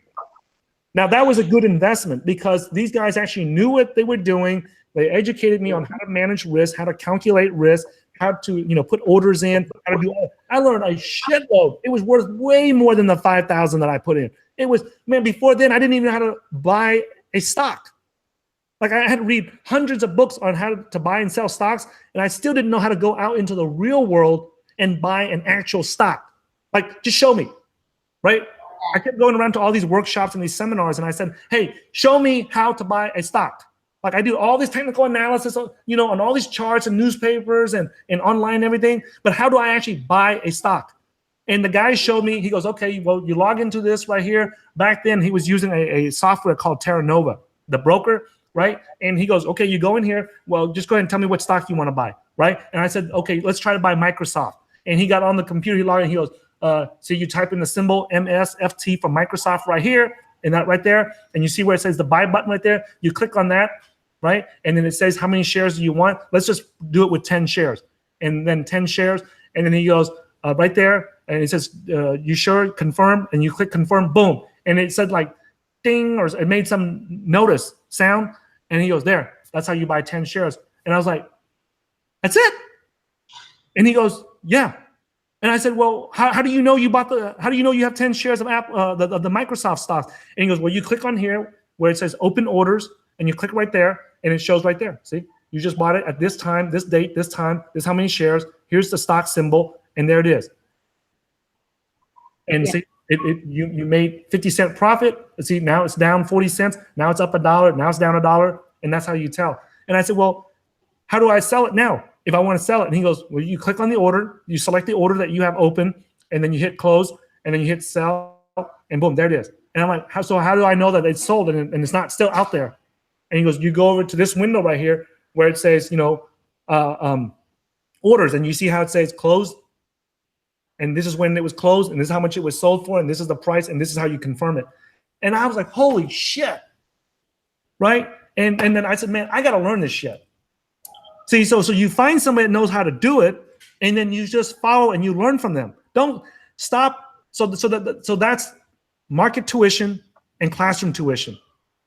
Speaker 1: Now that was a good investment because these guys actually knew what they were doing. They educated me on how to manage risk, how to calculate risk, how to put orders in, how to do all. I learned a shitload. It was worth way more than the 5,000 that I put in. It was, man, before then I didn't even know how to buy a stock. Like I had to read hundreds of books on how to buy and sell stocks, and I still didn't know how to go out into the real world and buy an actual stock. Like, just show me, right? I kept going around to all these workshops and these seminars, and I said, hey, show me how to buy a stock. Like I do all this technical analysis, on all these charts and newspapers and online and everything, but how do I actually buy a stock? And the guy showed me, he goes, okay, well, you log into this right here. Back then, he was using a software called Terra Nova, the broker, right? And he goes, okay, you go in here. Well, just go ahead and tell me what stock you want to buy, right? And I said, okay, let's try to buy Microsoft. And he got on the computer, he logged in, he goes, so you type in the symbol MSFT for Microsoft right here, and that right there, and you see where it says the buy button right there. You click on that, right? And then it says how many shares do you want? Let's just do it with 10 shares. And then 10 shares. And then he goes right there, and it says, you sure? Confirm. And you click confirm, boom. And it said like ding, or it made some notice sound. And he goes, there, that's how you buy 10 shares. And I was like, that's it? And he goes, yeah. And I said, well, how do you know you how do you know you have 10 shares of the Microsoft stocks? And he goes, well, you click on here where it says open orders, and you click right there, and it shows right there. See, you just bought it at this time, this date, this time, this how many shares. Here's the stock symbol, and there it is. And see, you made 50-cent profit. See, now it's down 40 cents. Now it's up $1. Now it's down $1, and that's how you tell. And I said, well, how do I sell it now if I want to sell it? And he goes, well, you click on the order, you select the order that you have open, and then you hit close, and then you hit sell, and boom, there it is. And I'm like, how do I know that it's sold and it's not still out there? And he goes, you go over to this window right here where it says, orders, and you see how it says closed, and this is when it was closed, and this is how much it was sold for, and this is the price, and this is how you confirm it. And I was like, holy shit, right? And then I said, man, I got to learn this shit. See, so you find somebody that knows how to do it, and then you just follow and you learn from them. Don't stop. So that's market tuition and classroom tuition,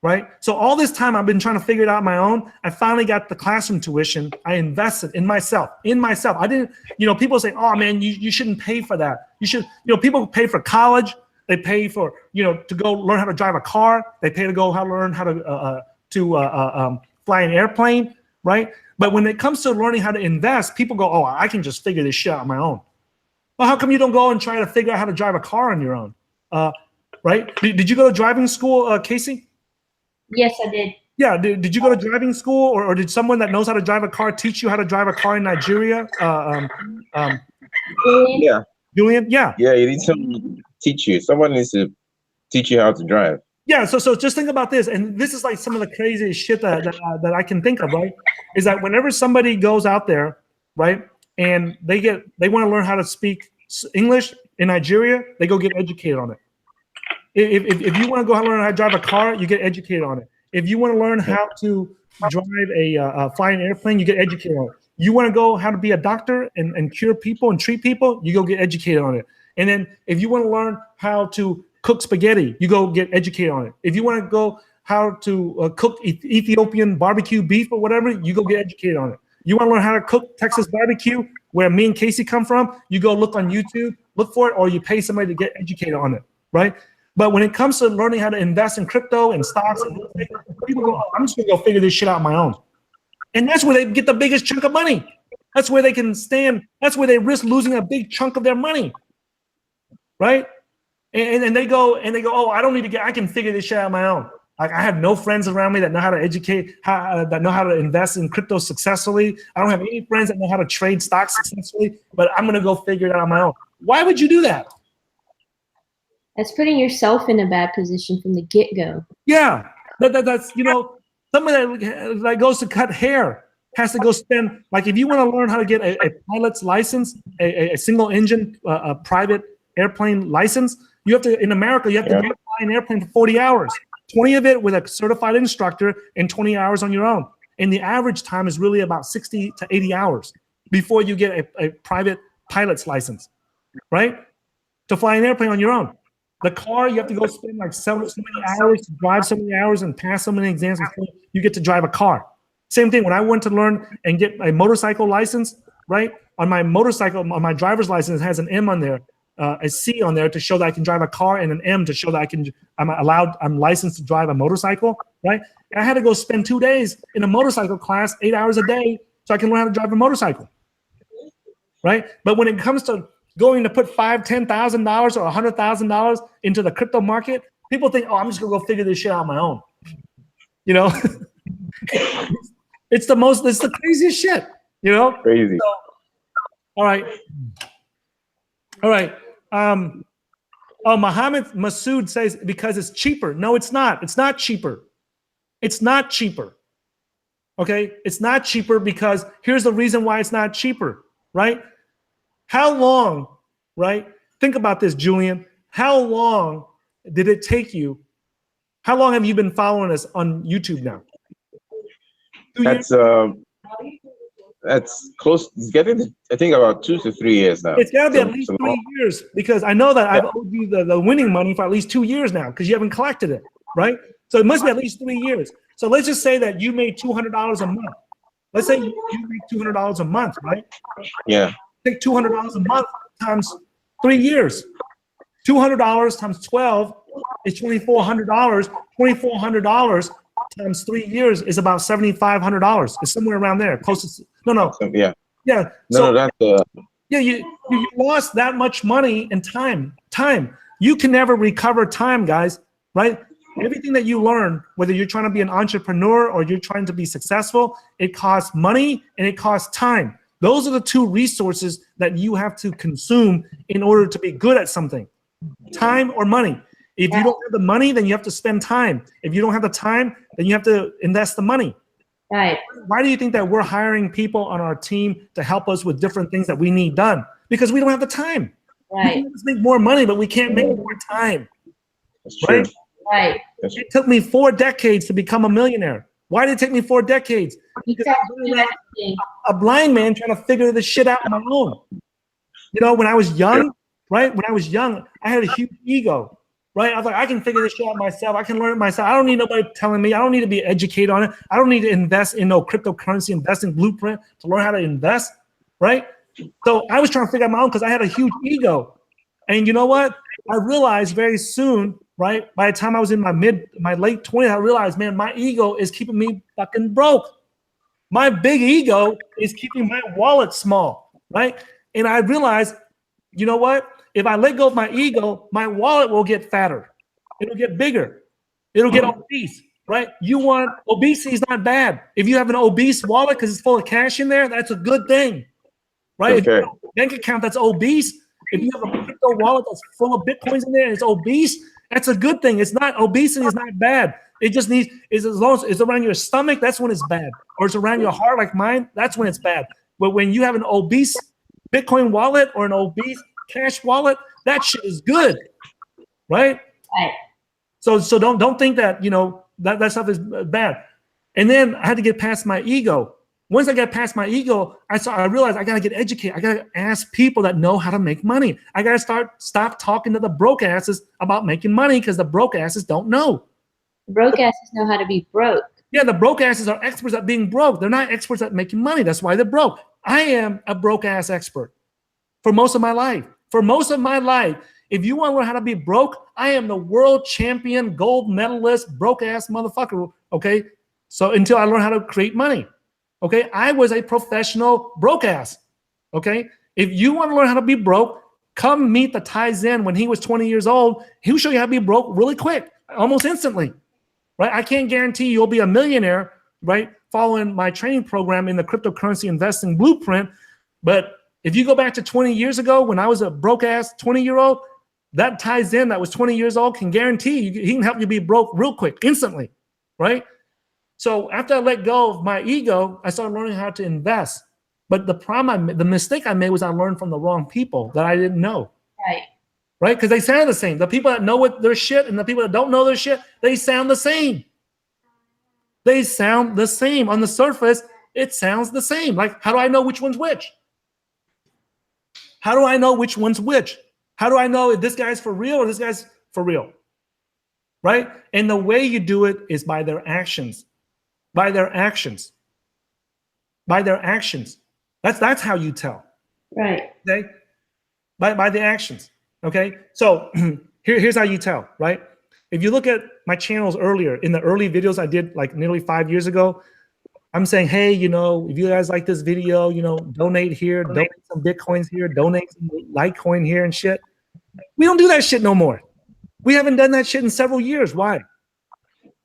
Speaker 1: right? So all this time I've been trying to figure it out on my own. I finally got the classroom tuition. I invested in myself. I didn't, people say, oh man, you shouldn't pay for that. You should, people pay for college. They pay for, to go learn how to drive a car. They pay to go learn how to fly an airplane, right? But when it comes to learning how to invest, people go, oh, I can just figure this shit out on my own. Well, how come you don't go and try to figure out how to drive a car on your own? Right? Did you go to driving school, Kasey?
Speaker 2: Yes, I did.
Speaker 1: Yeah. Did you go to driving school, or did someone that knows how to drive a car teach you how to drive a car in Nigeria?
Speaker 3: Yeah.
Speaker 1: Julian? Yeah.
Speaker 3: Yeah, you need someone to teach you. Someone needs to teach you how to drive. Yeah.
Speaker 1: So just think about this, and this is like some of the craziest shit that I can think of, right? Is that whenever somebody goes out there, right, and they want to learn how to speak English in Nigeria, they go get educated on it. If you want to go learn how to drive a car, you get educated on it. If you want to learn how to drive fly an airplane, you get educated on it. You want to go how to be a doctor and cure people and treat people, you go get educated on it. And then if you want to learn how to cook spaghetti, you go get educated on it. If you want to go how to cook Ethiopian barbecue beef or whatever, you go get educated on it. You want to learn how to cook Texas barbecue, where me and Kasey come from, you go look on YouTube, look for it, or you pay somebody to get educated on it, right? But when it comes to learning how to invest in crypto and stocks, people go, oh, I'm just going to go figure this shit out on my own. And that's where they get the biggest chunk of money. That's where they can stand. That's where they risk losing a big chunk of their money, right? And they go, oh, I don't need to I can figure this shit out on my own. Like, I have no friends around me that know how to educate, that know how to invest in crypto successfully. I don't have any friends that know how to trade stocks successfully, but I'm going to go figure it out on my own. Why would you do that?
Speaker 2: That's putting yourself in a bad position from the get-go.
Speaker 1: Yeah, that's someone that goes to cut hair has to go spend, like, if you want to learn how to get a pilot's license, a single engine private airplane license, you have to, in America, you have to fly an airplane for 40 hours, 20 of it with a certified instructor and 20 hours on your own. And the average time is really about 60 to 80 hours before you get a private pilot's license, right? To fly an airplane on your own. The car, you have to go spend like so many hours to drive so many hours and pass so many exams before you get to drive a car. Same thing when I went to learn and get a motorcycle license, right? On my motorcycle, on my driver's license, it has an M on there, a C on there to show that I can drive a car, and an M to show that I'm licensed to drive a motorcycle, right? And I had to go spend 2 days in a motorcycle class, 8 hours a day, so I can learn how to drive a motorcycle, right? But when it comes to going to put $5,000, $10,000 or $100,000 into the crypto market, people think, oh, I'm just gonna go figure this shit out on my own. You know, it's the craziest shit. You know,
Speaker 3: Crazy.
Speaker 1: So, all right. Mohammed Masood says because it's cheaper. No, it's not. It's not cheaper. It's not cheaper. Okay, it's not cheaper because here's the reason why it's not cheaper, right? How long, right? Think about this, Julian. How long did it take you? How long have you been following us on YouTube now? 2 years?
Speaker 3: That's close. It's getting, I think, about 2 to 3 years now.
Speaker 1: It's got to be at least 3 years because I know that I've owed you the winning money for at least 2 years now because you haven't collected it, right? So it must be at least 3 years. So let's just say that you made $200 a month. Let's say you make $200 a month, right?
Speaker 3: Yeah.
Speaker 1: Take $200 a month times 3 years. $200 times 12 is $2,400. $2,400 times 3 years is about $7,500. It's somewhere around there. Closest. No.
Speaker 3: Yeah.
Speaker 1: Yeah.
Speaker 3: No, that's
Speaker 1: yeah. You lost that much money and time. Time. You can never recover time, guys. Right? Everything that you learn, whether you're trying to be an entrepreneur or you're trying to be successful, it costs money and it costs time. Those are the two resources that you have to consume in order to be good at something. Time or money. If you don't have the money, then you have to spend time. If you don't have the time, then you have to invest the money.
Speaker 2: Right.
Speaker 1: Why do you think that we're hiring people on our team to help us with different things that we need done? Because we don't have the time.
Speaker 2: Right.
Speaker 1: We can make more money, but we can't make more time.
Speaker 3: That's true.
Speaker 1: Right?
Speaker 2: Right.
Speaker 1: It took me 4 decades to become a millionaire. Why did it take me 4 decades? Because I'm a blind man trying to figure this shit out on my own. You know, when I was young, right? When I was young, I had a huge ego, right? I was like, I can figure this shit out myself. I can learn it myself. I don't need nobody telling me. I don't need to be educated on it. I don't need to invest in no cryptocurrency investing blueprint to learn how to invest, right? So I was trying to figure out my own because I had a huge ego. And you know what? I realized very soon, right? By the time I was in my late 20s, I realized, man, my ego is keeping me fucking broke. My big ego is keeping my wallet small, right? And I realized, you know what? If I let go of my ego, my wallet will get fatter. It'll get bigger. It'll get obese, right? Obesity is not bad. If you have an obese wallet because it's full of cash in there, that's a good thing, right? If you have a bank account that's obese, if you have a crypto wallet that's full of Bitcoins in there and it's obese, that's a good thing. It's not, obesity is not bad. It just needs, as long as it's around your stomach, that's when it's bad. Or it's around your heart like mine, that's when it's bad. But when you have an obese Bitcoin wallet or an obese cash wallet, that shit is good, right?
Speaker 2: Right.
Speaker 1: So don't think that, you know, that stuff is bad. And then I had to get past my ego. Once I got past my ego, I realized I got to get educated. I got to ask people that know how to make money. I got to stop talking to the broke asses about making money because the broke asses don't know.
Speaker 2: Broke asses know how to be broke.
Speaker 1: Yeah, the broke asses are experts at being broke. They're not experts at making money. That's why they're broke. I am a broke ass expert for most of my life. For most of my life, if you want to learn how to be broke, I am the world champion, gold medalist, broke ass motherfucker. Okay. So until I learn how to create money. Okay. I was a professional broke ass. Okay. If you want to learn how to be broke, come meet the Tai Zen when he was 20 years old. He'll show you how to be broke really quick, almost instantly. Right? I can't guarantee you'll be a millionaire, right? Following my training program in the cryptocurrency investing blueprint. But if you go back to 20 years ago when I was a broke ass 20-year-old, that Tai Zen that was 20 years old can guarantee you, he can help you be broke real quick, instantly, right? So after I let go of my ego, I started learning how to invest. But the mistake I made was I learned from the wrong people that I didn't know.
Speaker 2: Right.
Speaker 1: Right? Because they sound the same. The people that know what their shit and the people that don't know their shit, they sound the same. They sound the same. On the surface, it sounds the same. Like, how do I know which one's which? How do I know which one's which? How do I know if this guy's for real or this guy's for real, right? And the way you do it is by their actions, by their actions, by their actions. That's how you tell.
Speaker 2: Right.
Speaker 1: Okay, by the actions. Okay, so here's how you tell, right? If you look at my channels earlier, in the early videos I did like nearly 5 years ago, I'm saying, hey, you know, if you guys like this video, you know, donate here, donate some Bitcoins here, donate some Litecoin here and shit. We don't do that shit no more. We haven't done that shit in several years. Why?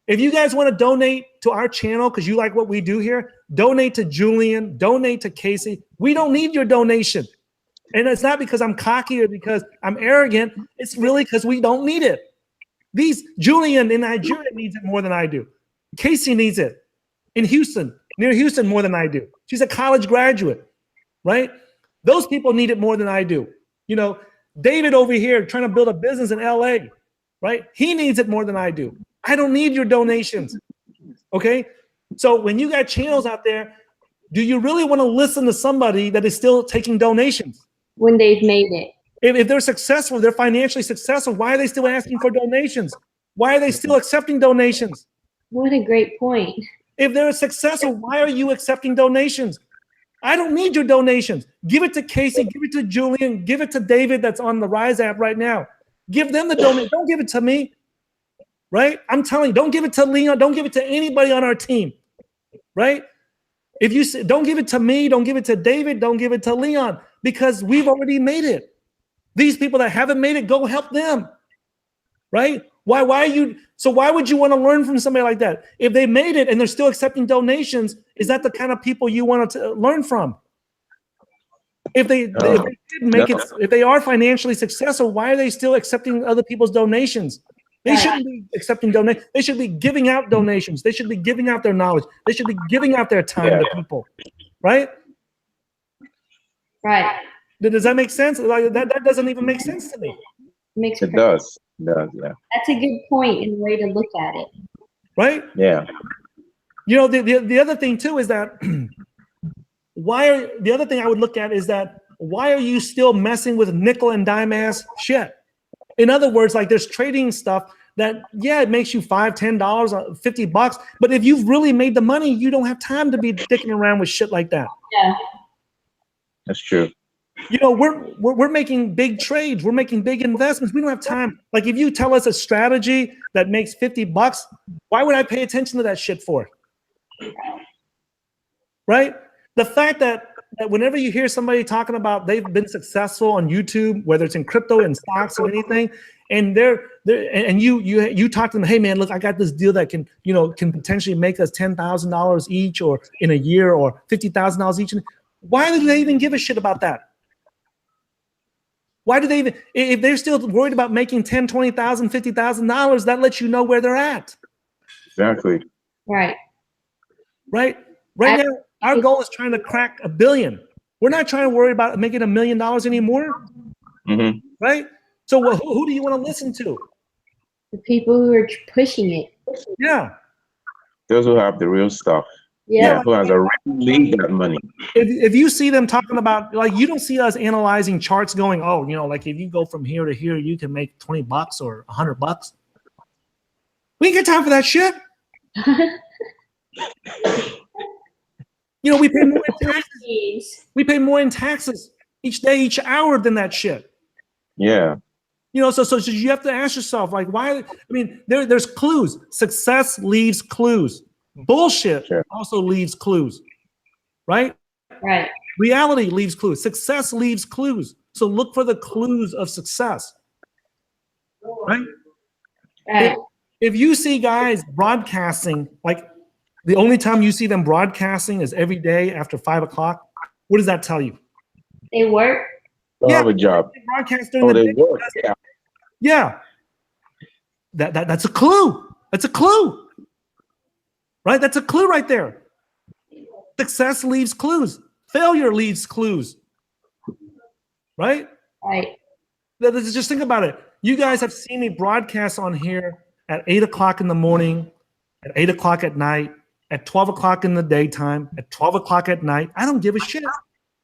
Speaker 1: If you guys want to donate to our channel because you like what we do here, donate to Julian, donate to Kasey. We don't need your donation. And it's not because I'm cocky or because I'm arrogant. It's really because we don't need it. Julian in Nigeria needs it more than I do. Kasey needs it in Houston, near Houston, more than I do. She's a college graduate, right? Those people need it more than I do. You know, David over here trying to build a business in LA, right? He needs it more than I do. I don't need your donations, okay? So when you got channels out there, do you really want to listen to somebody that is still taking donations?
Speaker 2: When they've made it.
Speaker 1: If they're successful, they're financially successful, why are they still asking for donations? Why are they still accepting donations?
Speaker 2: What a great point.
Speaker 1: If they're successful, why are you accepting donations? I don't need your donations. Give it to Kasey, give it to Julian, give it to David that's on the Rise app right now. Give them the donation. Don't give it to me, right? I'm telling you, don't give it to Leon. Don't give it to anybody on our team, right? If you say, don't give it to me, don't give it to David, don't give it to Leon, because we've already made it. These people that haven't made it, go help them, right? Why would you want to learn from somebody like that? If they made it and they're still accepting donations, is that the kind of people you want to learn from? If they didn't make it, if they are financially successful, why are they still accepting other people's donations? They shouldn't be accepting donations. They should be giving out donations. They should be giving out their knowledge. They should be giving out their time to people, right?
Speaker 2: Right.
Speaker 1: Does that make sense? Like that doesn't even make sense to me.
Speaker 3: It does. It does, yeah.
Speaker 2: That's a good point and way to look at it.
Speaker 1: Right?
Speaker 3: Yeah.
Speaker 1: You know, the other thing too is that the other thing I would look at is that why are you still messing with nickel and dime ass shit? In other words, like there's trading stuff that, yeah, it makes you $5, $10, $50, but if you've really made the money, you don't have time to be dicking around with shit like that.
Speaker 2: Yeah.
Speaker 3: That's true.
Speaker 1: You know, we're making big trades. We're making big investments. We don't have time. Like if you tell us a strategy that makes $50, why would I pay attention to that shit for? Right? The fact that whenever you hear somebody talking about they've been successful on YouTube, whether it's in crypto and stocks or anything, and you talk to them, hey man, look, I got this deal that can potentially make us $10,000 each, or in a year, or $50,000 each. Why do they even give a shit about that? Why do they even, if they're still worried about making $10,000, $20,000, $50,000, that lets you know where they're at.
Speaker 3: Exactly.
Speaker 2: Right.
Speaker 1: Right now, our goal is trying to crack $1 billion. We're not trying to worry about making $1 million anymore.
Speaker 3: Mm-hmm.
Speaker 1: Right? So who do you want to listen to?
Speaker 2: The people who are pushing it.
Speaker 1: Yeah.
Speaker 3: Those who have the real stuff.
Speaker 2: Yeah.
Speaker 3: Who has a lead that money.
Speaker 1: If you see them talking about, like, you don't see us analyzing charts going, oh, like if you go from here to here, you can make $20 or $100. We ain't got time for that shit. We pay more in taxes. We pay more in taxes each day, each hour than that shit.
Speaker 3: Yeah.
Speaker 1: So you have to ask yourself, like, why? I mean, there's clues. Success leaves clues. Bullshit also leaves clues, right?
Speaker 2: Right.
Speaker 1: Reality leaves clues. Success leaves clues. So look for the clues of success, right?
Speaker 2: Right.
Speaker 1: If you see guys broadcasting, like the only time you see them broadcasting is every day after 5 o'clock, what does that tell you?
Speaker 2: They work.
Speaker 3: They have a job.
Speaker 1: They broadcast during the
Speaker 3: they
Speaker 1: day.
Speaker 3: work.
Speaker 1: Yeah. That's a clue. That's a clue. Right? That's a clue right there. Success leaves clues. Failure leaves clues. Right?
Speaker 2: Right.
Speaker 1: Just think about it. You guys have seen me broadcast on here at 8 o'clock in the morning, at 8 o'clock at night, at 12 o'clock in the daytime, at 12 o'clock at night. I don't give a shit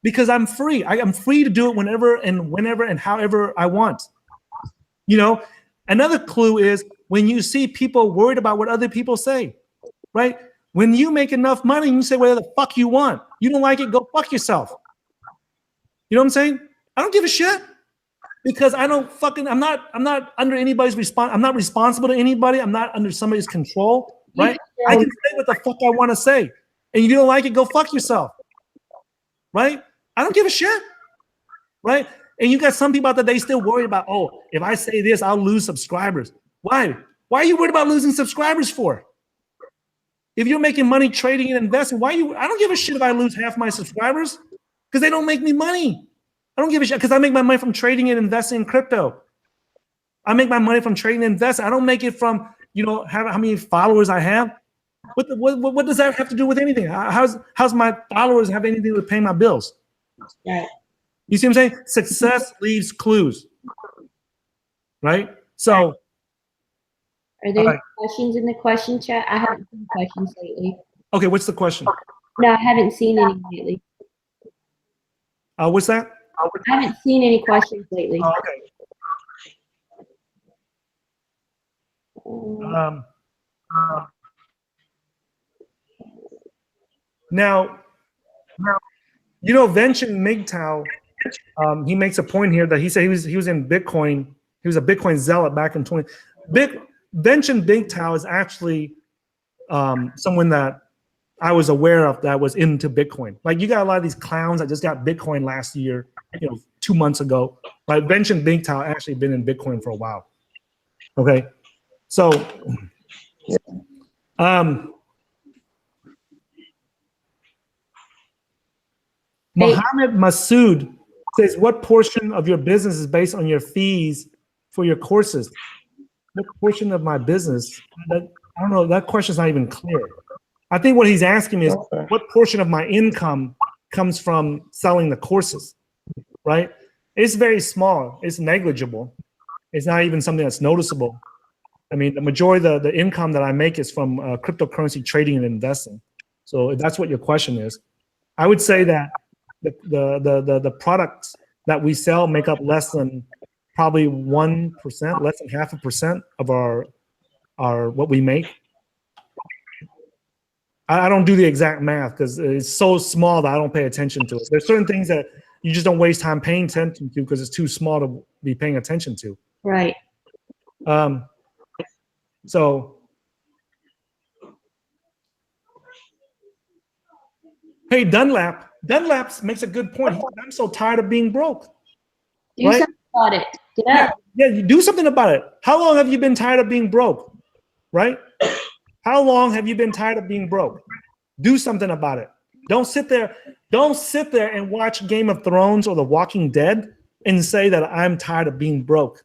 Speaker 1: because I'm free. I am free to do it whenever and however I want. Another clue is when you see people worried about what other people say, right? When you make enough money, you say whatever the fuck you want. You don't like it, go fuck yourself. You know what I'm saying? I don't give a shit because I'm not under anybody's I'm not responsible to anybody. I'm not under somebody's control, right? I can say what the fuck I want to say. And if you don't like it, go fuck yourself, right? I don't give a shit, right? And you got some people out there, they still worry about, oh, if I say this, I'll lose subscribers. Why? Why are you worried about losing subscribers for? If you're making money trading and investing, I don't give a shit if I lose half my subscribers because they don't make me money. I don't give a shit because I make my money from trading and investing in crypto. I make my money from trading and investing. I don't make it from, how many followers I have. What does that have to do with anything? How's my followers have anything to pay my bills?
Speaker 2: Yeah.
Speaker 1: You see what I'm saying? Success leaves clues, right? So,
Speaker 2: are there questions in the question chat? I haven't seen questions lately.
Speaker 1: Okay, what's the question?
Speaker 2: No, I haven't seen any lately.
Speaker 1: What's that?
Speaker 2: I haven't seen any questions lately.
Speaker 1: Okay. Now, Vincent MGTOW, he makes a point here that he said he was in Bitcoin. He was a Bitcoin zealot back in 20. Vincent MGTOW is actually someone that I was aware of that was into Bitcoin. Like you got a lot of these clowns that just got Bitcoin last year, 2 months ago. But Vincent MGTOW actually been in Bitcoin for a while. Okay, so Mohammed Masood says, what portion of your business is based on your fees for your courses? What portion of my business? I don't know. That question's not even clear. I think what he's asking me is what portion of my income comes from selling the courses, right? It's very small. It's negligible. It's not even something that's noticeable. I mean, the majority of the income that I make is from cryptocurrency trading and investing. So if that's what your question is, I would say that the products that we sell make up less than probably 1%, less than 0.5% of our what we make. I don't do the exact math because it's so small that I don't pay attention to it. There's certain things that you just don't waste time paying attention to because it's too small to be paying attention to.
Speaker 2: Right.
Speaker 1: So, hey, Dunlap makes a good point. I'm so tired of being broke.
Speaker 2: Do something about it. Yeah,
Speaker 1: you do something about it. How long have you been tired of being broke? Right? How long have you been tired of being broke? Do something about it. Don't sit there and watch Game of Thrones or The Walking Dead and say that I'm tired of being broke.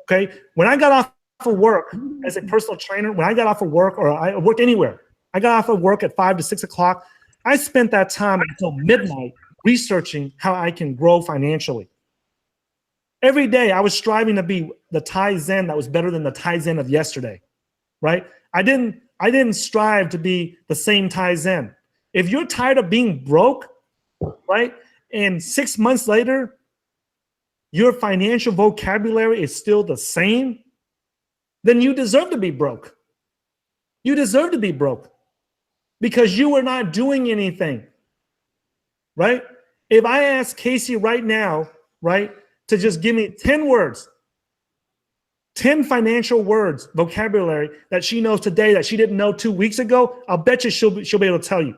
Speaker 1: Okay? When I got off of work as a personal trainer, when I got off of work, or I worked anywhere, I got off of work at 5 to 6 o'clock. I spent that time until midnight researching how I can grow financially. Every day I was striving to be the Tizen that was better than the Tizen of yesterday, right? I didn't strive to be the same Tizen. If you're tired of being broke, right, and 6 months later, your financial vocabulary is still the same, then you deserve to be broke. You deserve to be broke because you are not doing anything, right? If I ask Kasey right now, right, to just give me 10 words, 10 financial words, vocabulary that she knows today that she didn't know 2 weeks ago, I'll bet you she'll be able to tell you,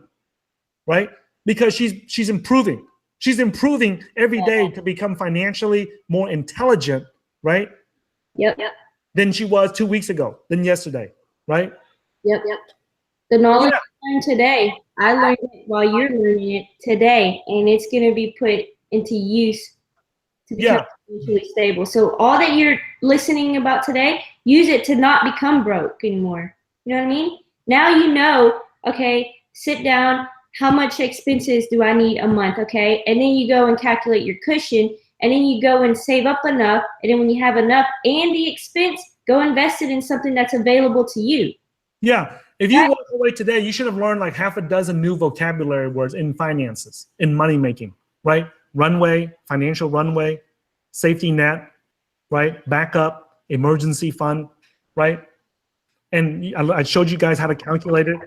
Speaker 1: right? Because she's improving. She's improving every day to become financially more intelligent, right?
Speaker 2: Yep.
Speaker 1: Than she was 2 weeks ago, than yesterday, right?
Speaker 2: Yep. The knowledge I learned today, I learned it while you're learning it today, and it's going to be put into use to become financially stable. So all that you're listening about today, use it to not become broke anymore. You know what I mean? Now you know, okay, sit down, how much expenses do I need a month, okay? And then you go and calculate your cushion, and then you go and save up enough, and then when you have enough and the expense, go invest it in something that's available to you.
Speaker 1: Yeah. If you walk away today, you should have learned like 6 new vocabulary words in finances, in money making, right? Runway, financial runway, safety net, right? Backup, emergency fund, right? And I showed you guys how to calculate it.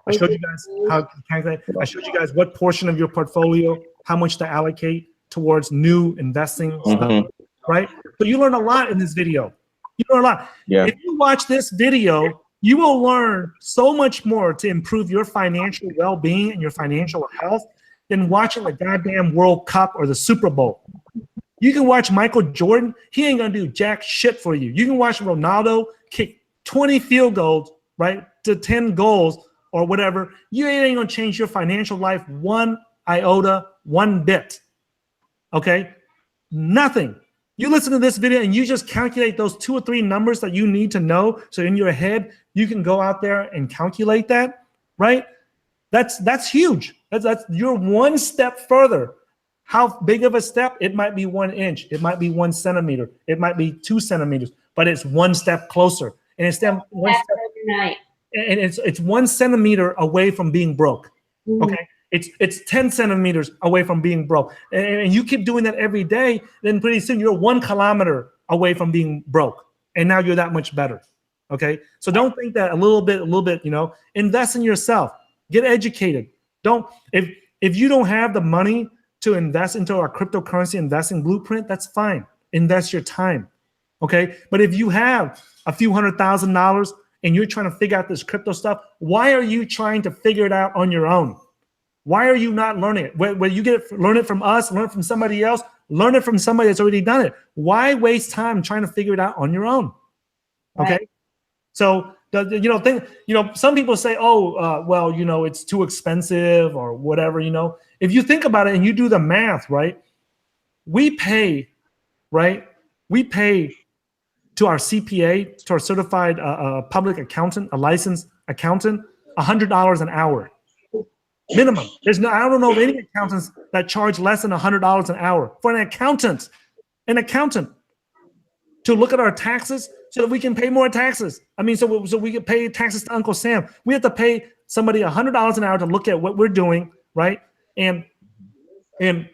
Speaker 1: I showed you guys how to calculate. I showed you guys what portion of your portfolio, how much to allocate towards new investing stuff, right? So you learn a lot in this video. You learn a lot.
Speaker 3: Yeah.
Speaker 1: If you watch this video, you will learn so much more to improve your financial well-being and your financial health than watching the goddamn World Cup or the Super Bowl. You can watch Michael Jordan. He ain't gonna do jack shit for you. You can watch Ronaldo kick 20 field goals, right, to 10 goals or whatever. You ain't gonna change your financial life one iota, one bit. Okay? Nothing. You listen to this video and you just calculate those 2 or 3 numbers that you need to know. So in your head, you can go out there and calculate that, right? That's huge. That's you're one step further. How big of a step? It might be 1 inch. It might be 1 centimeter. It might be 2 centimeters, but it's one step closer. And it's one step, and it's 1 centimeter away from being broke. Okay. It's 10 centimeters away from being broke. And you keep doing that every day, then pretty soon you're 1 kilometer away from being broke. And now you're that much better. Okay. So don't think that a little bit, invest in yourself, get educated. If you don't have the money to invest into our cryptocurrency investing blueprint, that's fine. Invest your time. Okay. But if you have a few $100,000 and you're trying to figure out this crypto stuff, why are you trying to figure it out on your own? Why are you not learning it? Where you learn it from us, learn it from somebody else, learn it from somebody that's already done it. Why waste time trying to figure it out on your own? Okay. Right. So, some people say, it's too expensive or whatever, If you think about it and you do the math, right? We pay to our CPA, to our certified public accountant, a licensed accountant, $100 an hour. Minimum. I don't know of any accountants that charge less than $100 an hour for an accountant to look at our taxes so that we can pay more taxes. I mean, so we can pay taxes to Uncle Sam. We have to pay somebody $100 an hour to look at what we're doing, right? And if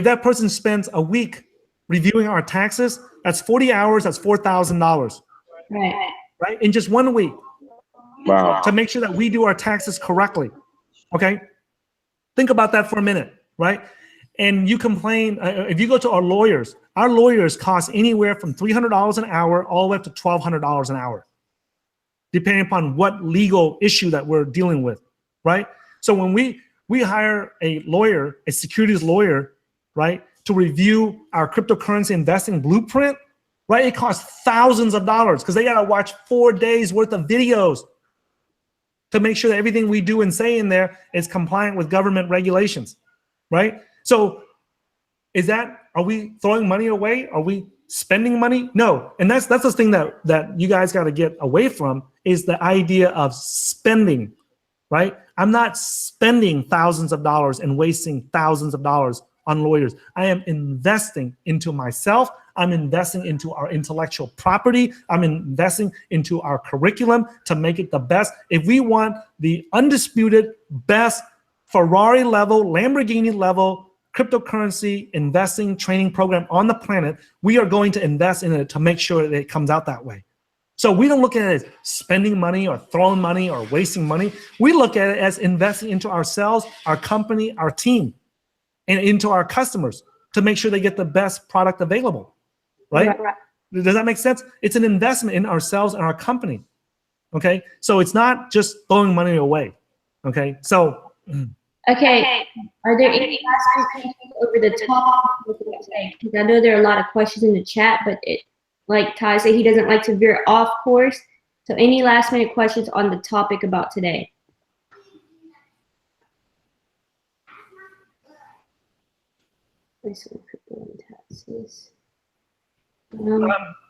Speaker 1: that person spends a week reviewing our taxes, that's 40 hours, that's $4,000. Right? In just 1 week.
Speaker 3: Wow.
Speaker 1: To make sure that we do our taxes correctly. Okay? Think about that for a minute, right? And you complain, if you go to our lawyers cost anywhere from $300 an hour all the way up to $1,200 an hour, depending upon what legal issue that we're dealing with, right? So when we hire a lawyer, a securities lawyer, right, to review our cryptocurrency investing blueprint, right, it costs thousands of dollars because they got to watch 4 days worth of videos to make sure that everything we do and say in there is compliant with government regulations, right? So are we throwing money away? Are we spending money? No. And that's the thing that you guys got to get away from is the idea of spending, right? I'm not spending thousands of dollars and wasting thousands of dollars on lawyers. I am investing into myself. I'm investing into our intellectual property. I'm investing into our curriculum to make it the best. If we want the undisputed best Ferrari level, Lamborghini level cryptocurrency investing training program on the planet, we are going to invest in it to make sure that it comes out that way. So we don't look at it as spending money or throwing money or wasting money. We look at it as investing into ourselves, our company, our team, and into our customers to make sure they get the best product available. Right? Does that make sense? It's an investment in ourselves and our company. Okay. So it's not just throwing money away. Okay. So.
Speaker 2: Okay. Are there any last questions over the top? Because I know there are a lot of questions in the chat, but like Ty said, he doesn't like to veer off course. So any last minute questions on the topic about today?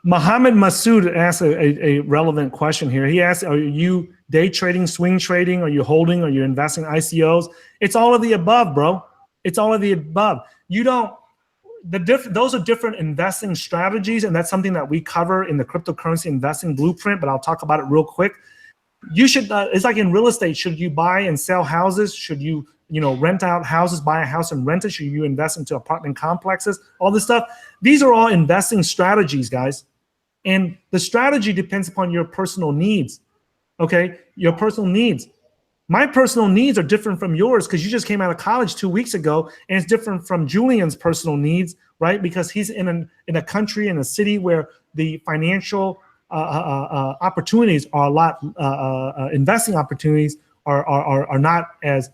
Speaker 1: Mohammed Masood asked a relevant question here. He asked, are you day trading, swing trading? Are you holding? Are you investing in ICOs? It's all of the above, bro. It's all of the above. Those are different investing strategies, and that's something that we cover in the cryptocurrency investing blueprint, but I'll talk about it real quick. You should, it's like in real estate. Should you buy and sell houses? Should you rent out houses, buy a house and rent it? Should you invest into apartment complexes? All this stuff. These are all investing strategies, guys. And the strategy depends upon your personal needs, okay? Your personal needs. My personal needs are different from yours because you just came out of college 2 weeks ago, and it's different from Julian's personal needs, right? Because he's in a country, in a city where the financial opportunities are a lot, investing opportunities are not as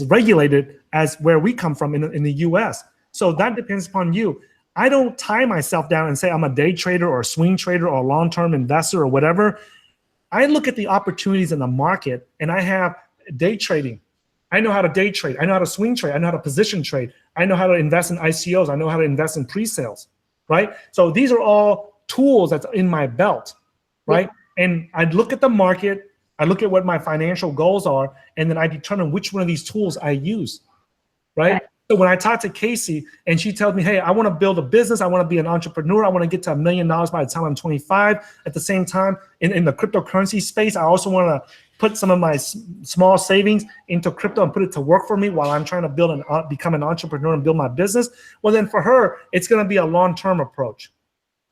Speaker 1: regulated as where we come from in the US. So that depends upon you. I don't tie myself down and say I'm a day trader or a swing trader or a long-term investor or whatever. I look at the opportunities in the market, and I have day trading. I know how to day trade. I know how to swing trade. I know how to position trade. I know how to invest in ICOs. I know how to invest in pre-sales, right? So these are all tools that's in my belt, right? Yeah. And I look at the market, I look at what my financial goals are, and then I determine which one of these tools I use, right? So when I talk to Kasey and she tells me, hey, I want to build a business, I want to be an entrepreneur, I want to get to $1 million by the time I'm 25. At the same time, in the cryptocurrency space, I also want to put some of my small savings into crypto and put it to work for me while I'm trying to become an entrepreneur and build my business. Well, then for her, it's going to be a long-term approach,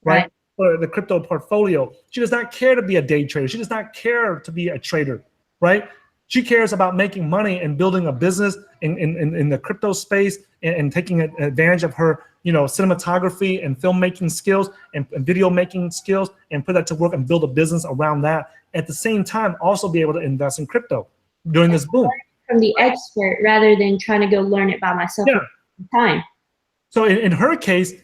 Speaker 1: right? For the crypto portfolio. She does not care to be a day trader. She does not care to be a trader, right? She cares about making money and building a business in the crypto space and taking advantage of her, cinematography and filmmaking skills and video making skills and put that to work and build a business around that. At the same time, also be able to invest in crypto during this boom.
Speaker 2: From the expert rather than trying to go learn it by myself.
Speaker 1: Yeah.
Speaker 2: Time.
Speaker 1: So in her case,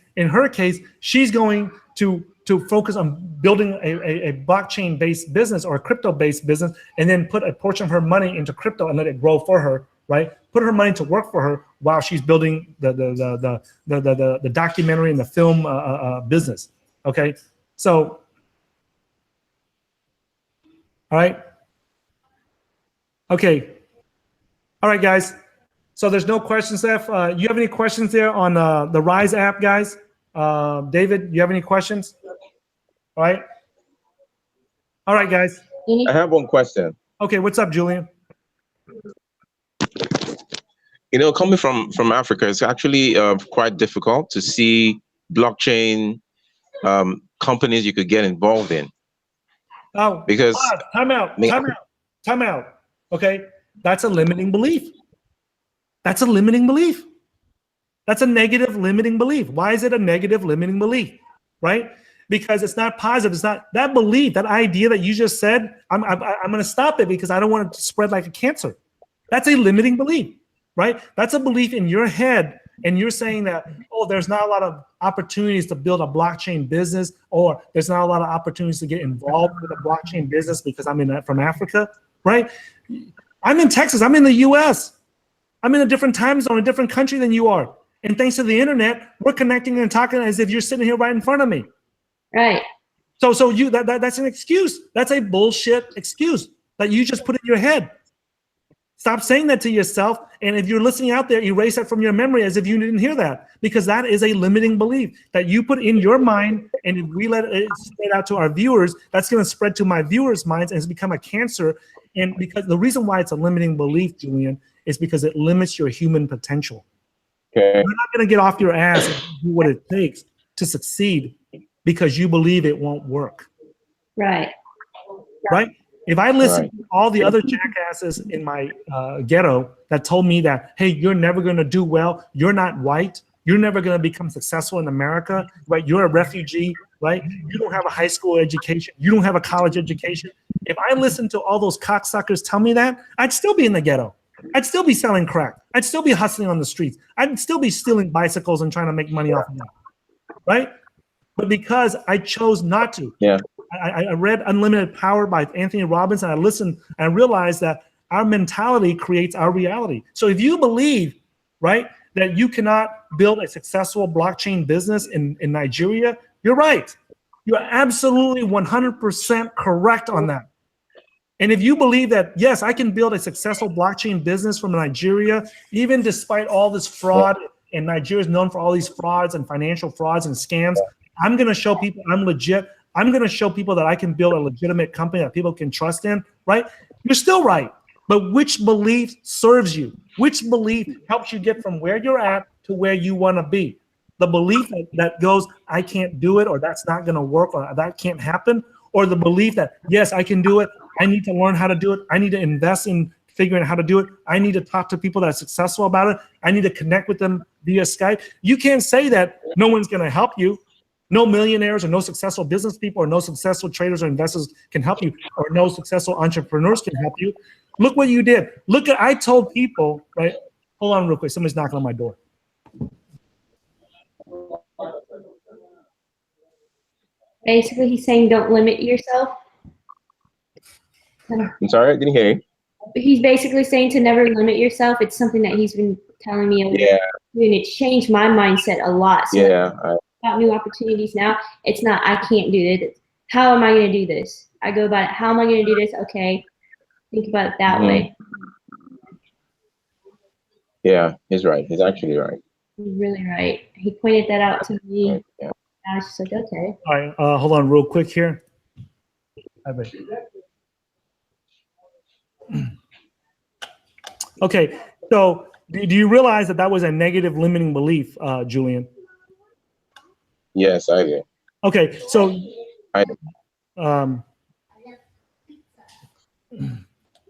Speaker 1: she's going to focus on building a blockchain-based business or a crypto-based business, and then put a portion of her money into crypto and let it grow for her, right? Put her money to work for her while she's building the documentary and the film business. Okay, so all right, okay, all right, guys. So there's no questions left. You have any questions there on the Rise app, guys? David, you have any questions? All right. All right, guys.
Speaker 3: I have one question.
Speaker 1: Okay, what's up, Julian?
Speaker 3: Coming from Africa, it's actually quite difficult to see blockchain companies you could get involved in.
Speaker 1: Oh,
Speaker 3: because
Speaker 1: time out. Okay, that's a limiting belief. That's a limiting belief. That's a negative limiting belief. Why is it a negative limiting belief? Right? Because it's not positive. It's not that belief, that idea that you just said. I'm going to stop it because I don't want it to spread like a cancer. That's a limiting belief, right? That's a belief in your head, and you're saying that, oh, there's not a lot of opportunities to build a blockchain business, or there's not a lot of opportunities to get involved with a blockchain business because I'm from Africa, right? I'm in Texas. I'm in the U.S. I'm in a different time zone, a different country than you are. And thanks to the internet, we're connecting and talking as if you're sitting here right in front of me.
Speaker 2: Right.
Speaker 1: So that's an excuse. That's a bullshit excuse that you just put in your head. Stop saying that to yourself. And if you're listening out there, erase that from your memory as if you didn't hear that, because that is a limiting belief that you put in your mind. And if we let it spread out to our viewers, that's going to spread to my viewers' minds and it's become a cancer. And because the reason why it's a limiting belief, Julian, is because it limits your human potential.
Speaker 3: Okay.
Speaker 1: You're not going to get off your ass and do what it takes to succeed because you believe it won't work.
Speaker 2: Right.
Speaker 1: Right? If I listen to all the other jackasses in my ghetto that told me that, hey, you're never going to do well, you're not white, you're never going to become successful in America, right? You're a refugee, right? You don't have a high school education, you don't have a college education. If I listened to all those cocksuckers tell me that, I'd still be in the ghetto. I'd still be selling crack. I'd still be hustling on the streets. I'd still be stealing bicycles and trying to make money off of them, right? But because I chose not to, I read Unlimited Power by Anthony Robbins, and I listened, and I realized that our mentality creates our reality. So if you believe, right, that you cannot build a successful blockchain business in Nigeria, you're right. You're absolutely 100% correct on that. And if you believe that, yes, I can build a successful blockchain business from Nigeria, even despite all this fraud, and Nigeria is known for all these frauds and financial frauds and scams, I'm going to show people I'm legit. I'm going to show people that I can build a legitimate company that people can trust in, right? You're still right. But which belief serves you? Which belief helps you get from where you're at to where you want to be? The belief that goes, I can't do it, or that's not going to work, or that can't happen, or the belief that, yes, I can do it. I need to learn how to do it. I need to invest in figuring out how to do it. I need to talk to people that are successful about it. I need to connect with them via Skype. You can't say that no one's going to help you. No millionaires or no successful business people or no successful traders or investors can help you, or no successful entrepreneurs can help you. Look what you did. I told people, right? Hold on real quick. Somebody's knocking on my door.
Speaker 2: Basically, he's saying don't limit yourself.
Speaker 3: I'm sorry, I didn't hear you.
Speaker 2: He's basically saying to never limit yourself. It's something that he's been telling me over
Speaker 3: Yeah.
Speaker 2: and it's changed my mindset a lot. So
Speaker 3: Yeah.
Speaker 2: about new opportunities now, it's not I can't do this. How am I going to do this? I go about it. How am I going to do this? Okay, think about it that way.
Speaker 3: Yeah, he's right. He's actually right.
Speaker 2: He's really right. He pointed that out to me.
Speaker 3: Yeah.
Speaker 2: I was just like, okay.
Speaker 1: All right, hold on real quick here. Okay, so do you realize that was a negative limiting belief, Julian?
Speaker 3: Yes, I do.
Speaker 1: Okay, so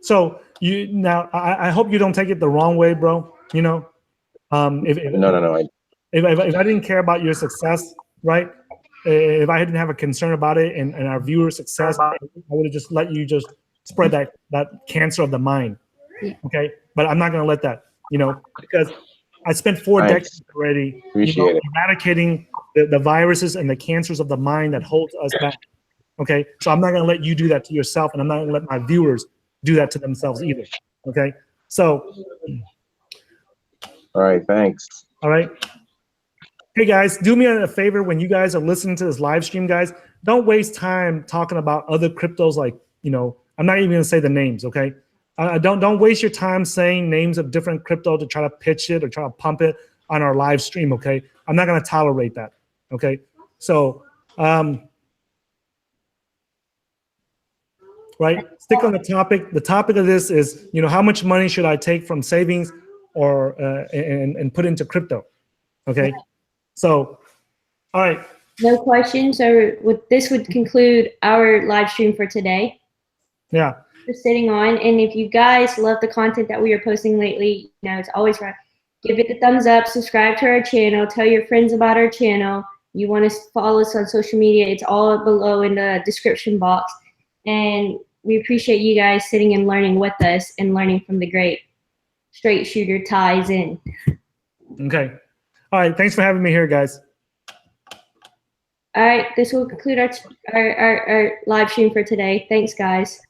Speaker 1: so I hope you don't take it the wrong way, bro. You know,
Speaker 3: No.
Speaker 1: If I didn't care about your success, right? If I didn't have a concern about it and our viewers' success, I would have just let you just spread that cancer of the mind. Okay, but I'm not going to let that, because I spent 4 decades already eradicating the viruses and the cancers of the mind that holds us back. Okay, so I'm not going to let you do that to yourself, and I'm not going to let my viewers do that to themselves either. Okay, so.
Speaker 3: All right, thanks.
Speaker 1: All right. Hey guys, do me a favor when you guys are listening to this live stream, guys. Don't waste time talking about other cryptos. Like, I'm not even going to say the names. Okay, don't waste your time saying names of different crypto to try to pitch it or try to pump it on our live stream. Okay, I'm not going to tolerate that. Okay, so right, stick on the topic. The topic of this is, how much money should I take from savings or and put into crypto? Okay. So, all right.
Speaker 2: No questions. So this would conclude our live stream for today.
Speaker 1: Yeah.
Speaker 2: For sitting on. And if you guys love the content that we are posting lately, it's always right. Give it the thumbs up, subscribe to our channel, tell your friends about our channel. You want to follow us on social media, it's all below in the description box. And we appreciate you guys sitting and learning with us and learning from the great straight shooter Ties in.
Speaker 1: Okay. All right, thanks for having me here, guys.
Speaker 2: All right, this will conclude our live stream for today. Thanks, guys.